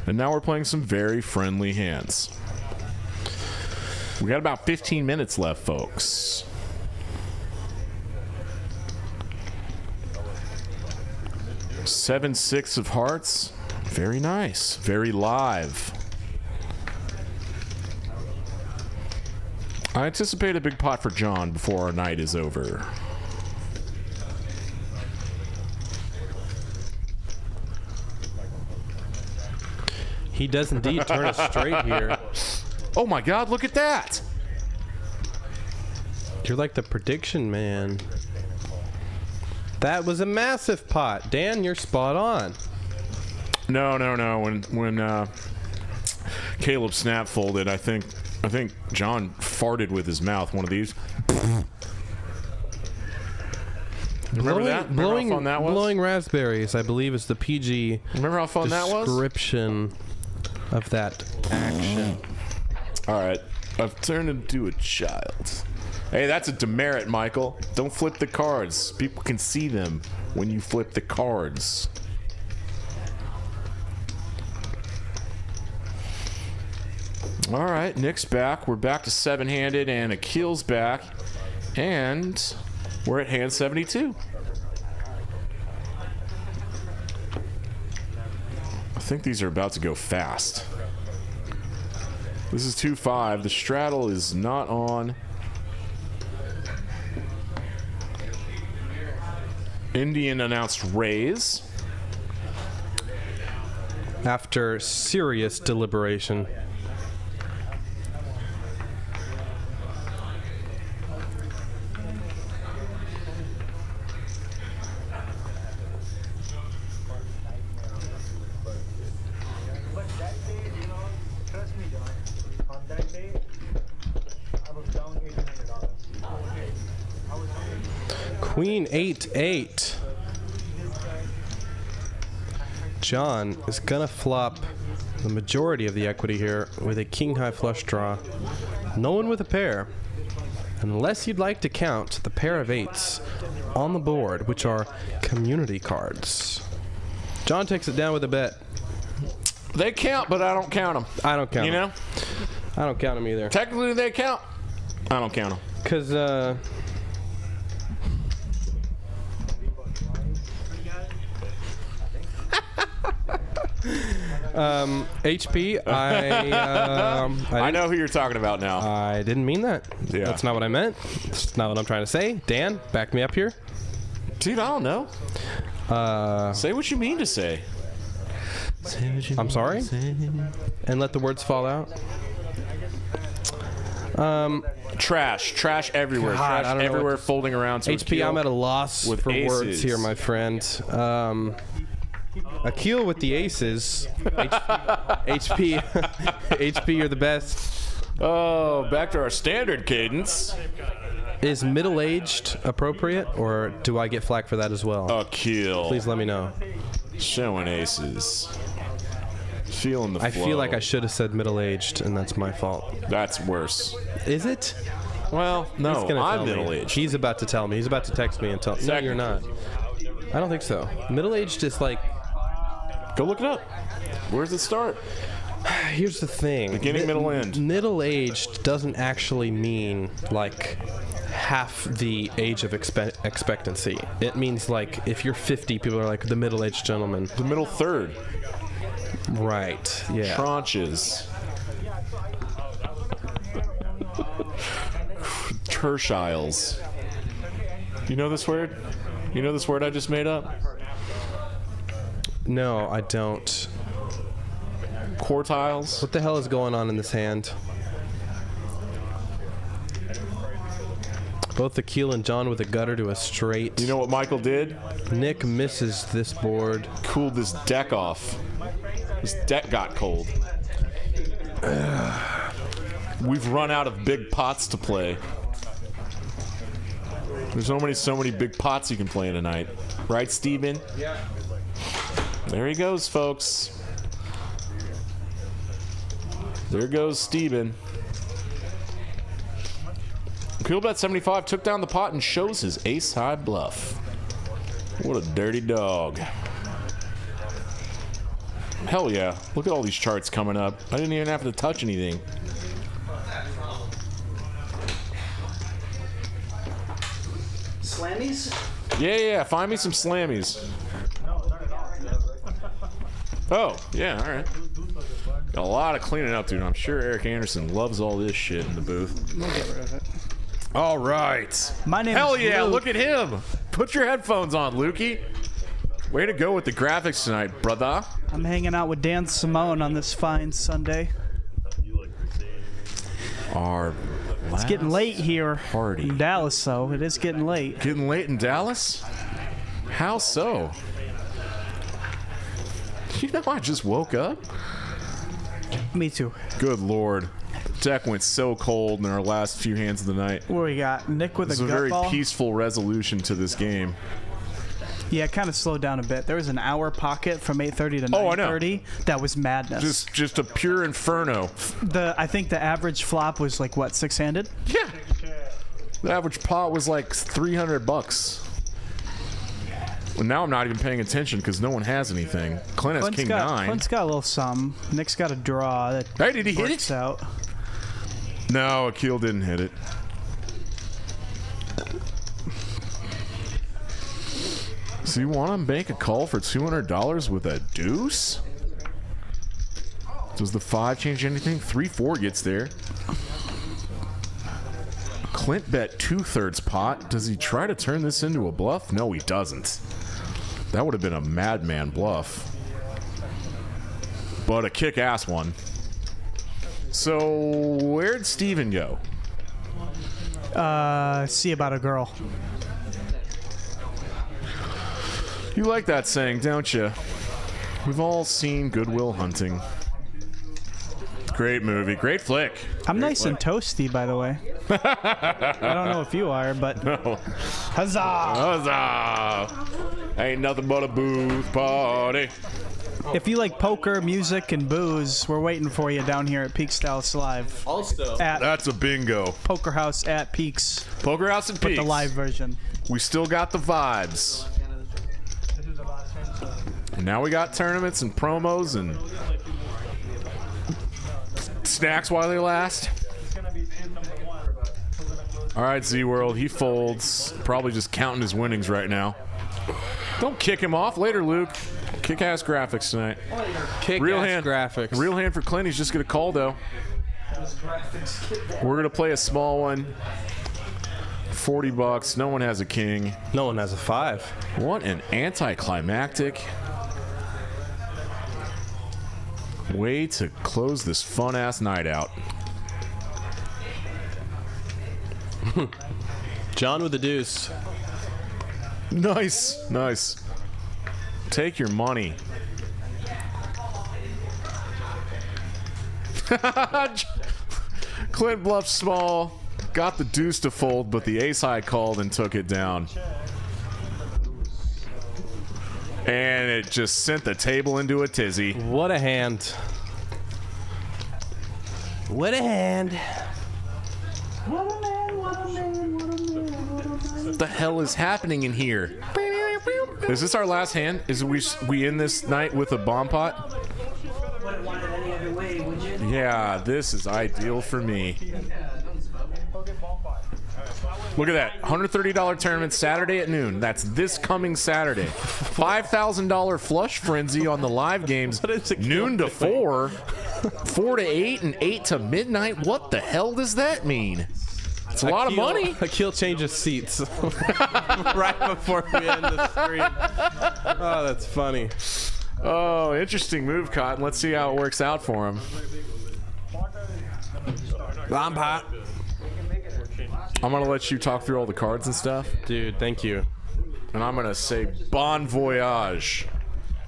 And now we're playing some very friendly hands. We got about 15 minutes left, folks. Seven, 6 of hearts. Very nice. Very live. I anticipate a big pot for John before our night is over. He does indeed turn us straight here. Oh my God, look at that! You're like the prediction man. That was a massive pot. Dan, you're spot on. No. When Caleb snap folded, I think John farted with his mouth. One of these. Remember that? Remember how fun that was? Blowing raspberries, I believe, is the PG. Remember how fun that was? Description of that action. All right, I've turned into a child. Hey, that's a demerit, Michael. Don't flip the cards. People can see them when you flip the cards. All right, Nick's back. We're back to 7-handed, and Akil's back. And we're at hand 72. I think these are about to go fast. This is 2-5. The straddle is not on. Indian announced raise. After serious deliberation. But that day, you know, trust me, John. On that day, I was down $1,800. I was down Queen 8-8. John is gonna flop the majority of the equity here with a king high flush draw. No one with a pair, unless you'd like to count the pair of 8s on the board, which are community cards. John takes it down with a bet. They count, but I don't count them. I don't count You them. know? I don't count them either. Technically, they count. I don't count them. Because, HP, I know who you're talking about now. I didn't mean that. Yeah. That's not what I meant. That's not what I'm trying to say. Dan, back me up here. Dude, I don't know. Say what you mean to say. I'm sorry? And let the words fall out. Trash everywhere. God, I Trash don't know everywhere, what to- folding around. To HP, I'm at a loss with for words aces. here, my friend. Akil with the aces. HP, HP, you're the best. Oh, back to our standard cadence. Is middle-aged appropriate, or do I get flack for that as well? Akil. Please let me know. Showing aces. Feeling the flow. I feel like I should have said middle-aged, and that's my fault. That's worse. Is it? Well, no, He's gonna I'm tell me. middle-aged. He's about to tell me. He's about to text me and tell me. No, you're not. I don't think so. Middle-aged is like... Go look it up. Where does it start? Here's the thing. Beginning, middle, end. Middle-aged doesn't actually mean, like, half the age of expectancy. It means, like, if you're 50, people are like, the middle-aged gentleman. The middle third. Right, yeah. Tranches. Tertiles. You know this word? You know this word I just made up? No, I don't. Quartiles? What the hell is going on in this hand? Both Akil and John with a gutter to a straight. You know what Michael did? Nick misses this board. Cooled this deck off. This deck got cold. We've run out of big pots to play. There's so many big pots you can play tonight. Right, Steven? Yeah. There he goes, folks. There goes Steven. Peelbet 75 took down the pot and shows his ace-high bluff. What a dirty dog. Hell yeah. Look at all these charts coming up. I didn't even have to touch anything. Slammies? Yeah, find me some slammies. Oh, yeah, alright. Got a lot of cleaning up, dude. I'm sure Eric Anderson loves all this shit in the booth. We'll get rid of it. All right. My name Hell is yeah, Luke. look at him. Put your headphones on, Lukey. Way to go with the graphics tonight, brother. I'm hanging out with Dan Simone on this fine Sunday. Our It's getting late here party. in Dallas, though. It is getting late. Getting late in Dallas? How so? You know, I just woke up. Me too. Good lord. The deck went so cold in our last few hands of the night. What we got? Nick with It's a a gut very ball. peaceful resolution to this game. Yeah, it kind of slowed down a bit. There was an hour pocket from 8:30 to 9:30. That was madness. Just a pure inferno. I think the average flop was like what, six-handed? Yeah. The average pot was like $300. Well, now I'm not even paying attention because no one has anything. Clint has king nine. Clint's got a little something. Nick's got a draw. That Hey, did he hit works it? out. No, Akil didn't hit it. So you want to make a call for $200 with a deuce? Does the 5 change anything? 3-4 gets there. Clint bet 2/3 pot. Does he try to turn this into a bluff? No, he doesn't. That would have been a madman bluff. But a kick-ass one. So, where'd Steven go? See about a girl. You like that saying, don't you? We've all seen Good Will Hunting. Great movie, great flick. I'm Great nice flick. and toasty, by the way. I don't know if you are, but No. huzzah! Huzzah! Ain't nothing but a booze party. If you like poker, music, and booze, we're waiting for you down here at Peaks Dallas Live. Also, At That's a bingo. Poker House at Peaks, Poker House and but Peaks. the live version. We still got the vibes. And now we got tournaments and promos and snacks while they last. All right, Z-World, he folds. Probably just counting his winnings right now. Don't kick him off. Later, Luke. Kick-ass graphics tonight. Real hand graphics. Real hand for Clint. He's just going to call, though. We're going to play a small one. $40. No one has a king. No one has a 5. What an anticlimactic way to close this fun-ass night out. John with the deuce. Nice. Nice. Take your money. Clint bluffed small, got the deuce to fold, but the ace high called and took it down. And it just sent the table into a tizzy. What a hand. What a hand. What the hell is happening in here? Is this our last hand? Is we in this night with a bomb pot? Yeah, this is ideal for me. Look at that. $130 tournament Saturday at noon. That's this coming Saturday. $5,000 flush frenzy on the live games noon to 4, 4 to 8, and 8 to midnight. What the hell does that mean? It's a lot of money. Akil changes seats right before we end the stream. Oh, that's funny. Oh, interesting move, Cotton. Let's see how it works out for him. Bomb pot. I'm going to let you talk through all the cards and stuff. Dude, thank you. And I'm going to say bon voyage.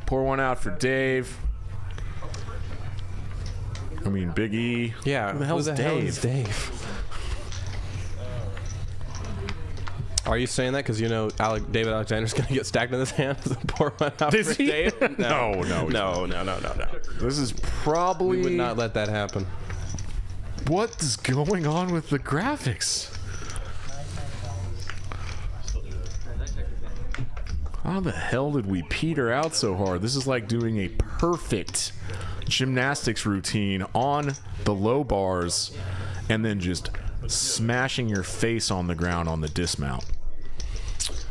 Pour one out for Dave. I mean, Big E. Yeah. Who the hell's Dave? Hell is Dave? Are you saying that because you know David Alexander's going to get stacked in his hand? Pour one out Is for he? Dave? No. No. This is probably... We would not let that happen. What is going on with the graphics? How the hell did we peter out so hard? This is like doing a perfect gymnastics routine on the low bars and then just smashing your face on the ground on the dismount.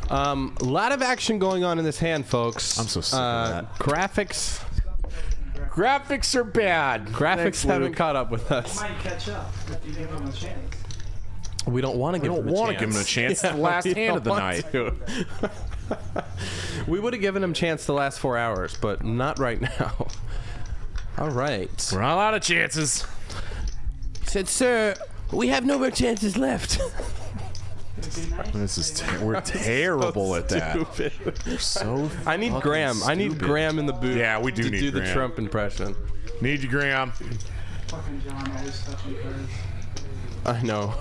A lot of action going on in this hand, folks. I'm so sick of that. Graphics Graphics are bad. Graphics Thanks, haven't Luke. caught up with us. Might catch up if you give him a chance. We don't want to give him a chance. don't want to give him a chance. It's the last we hand of the don't night. want to. We would have given him a chance the last 4 hours, but not right now. All right. We're all out of chances. He said, sir, we have no more chances left. This is we're terrible at that. Stupid. We're so I need fucking Graham. I need stupid. Graham in the booth. Yeah, we do to need do the Graham. Trump impression. Need you, Graham. Fucking John always touching cards. I know.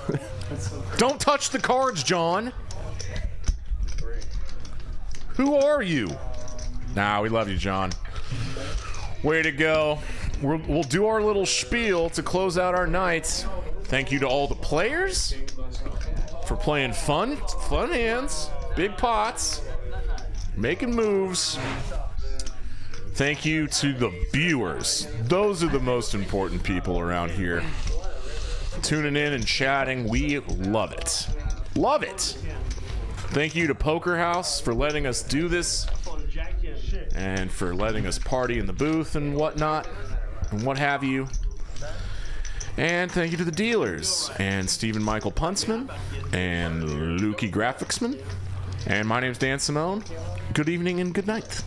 That's so crazy. Don't touch the cards, John. Who are you? Nah, we love you, John. Way to go. We'll do our little spiel to close out our nights. Thank you to all the players for playing fun hands, big pots, making moves. Thank you to the viewers. Those are the most important people around here. Tuning in and chatting, we love it. Love it. Thank you to Poker House for letting us do this and for letting us party in the booth and whatnot and what have you. And thank you to the dealers, and Stephen Michael Puntsman, and Lukey Graphicsman. And my name's Dan Simone. Good evening and good night.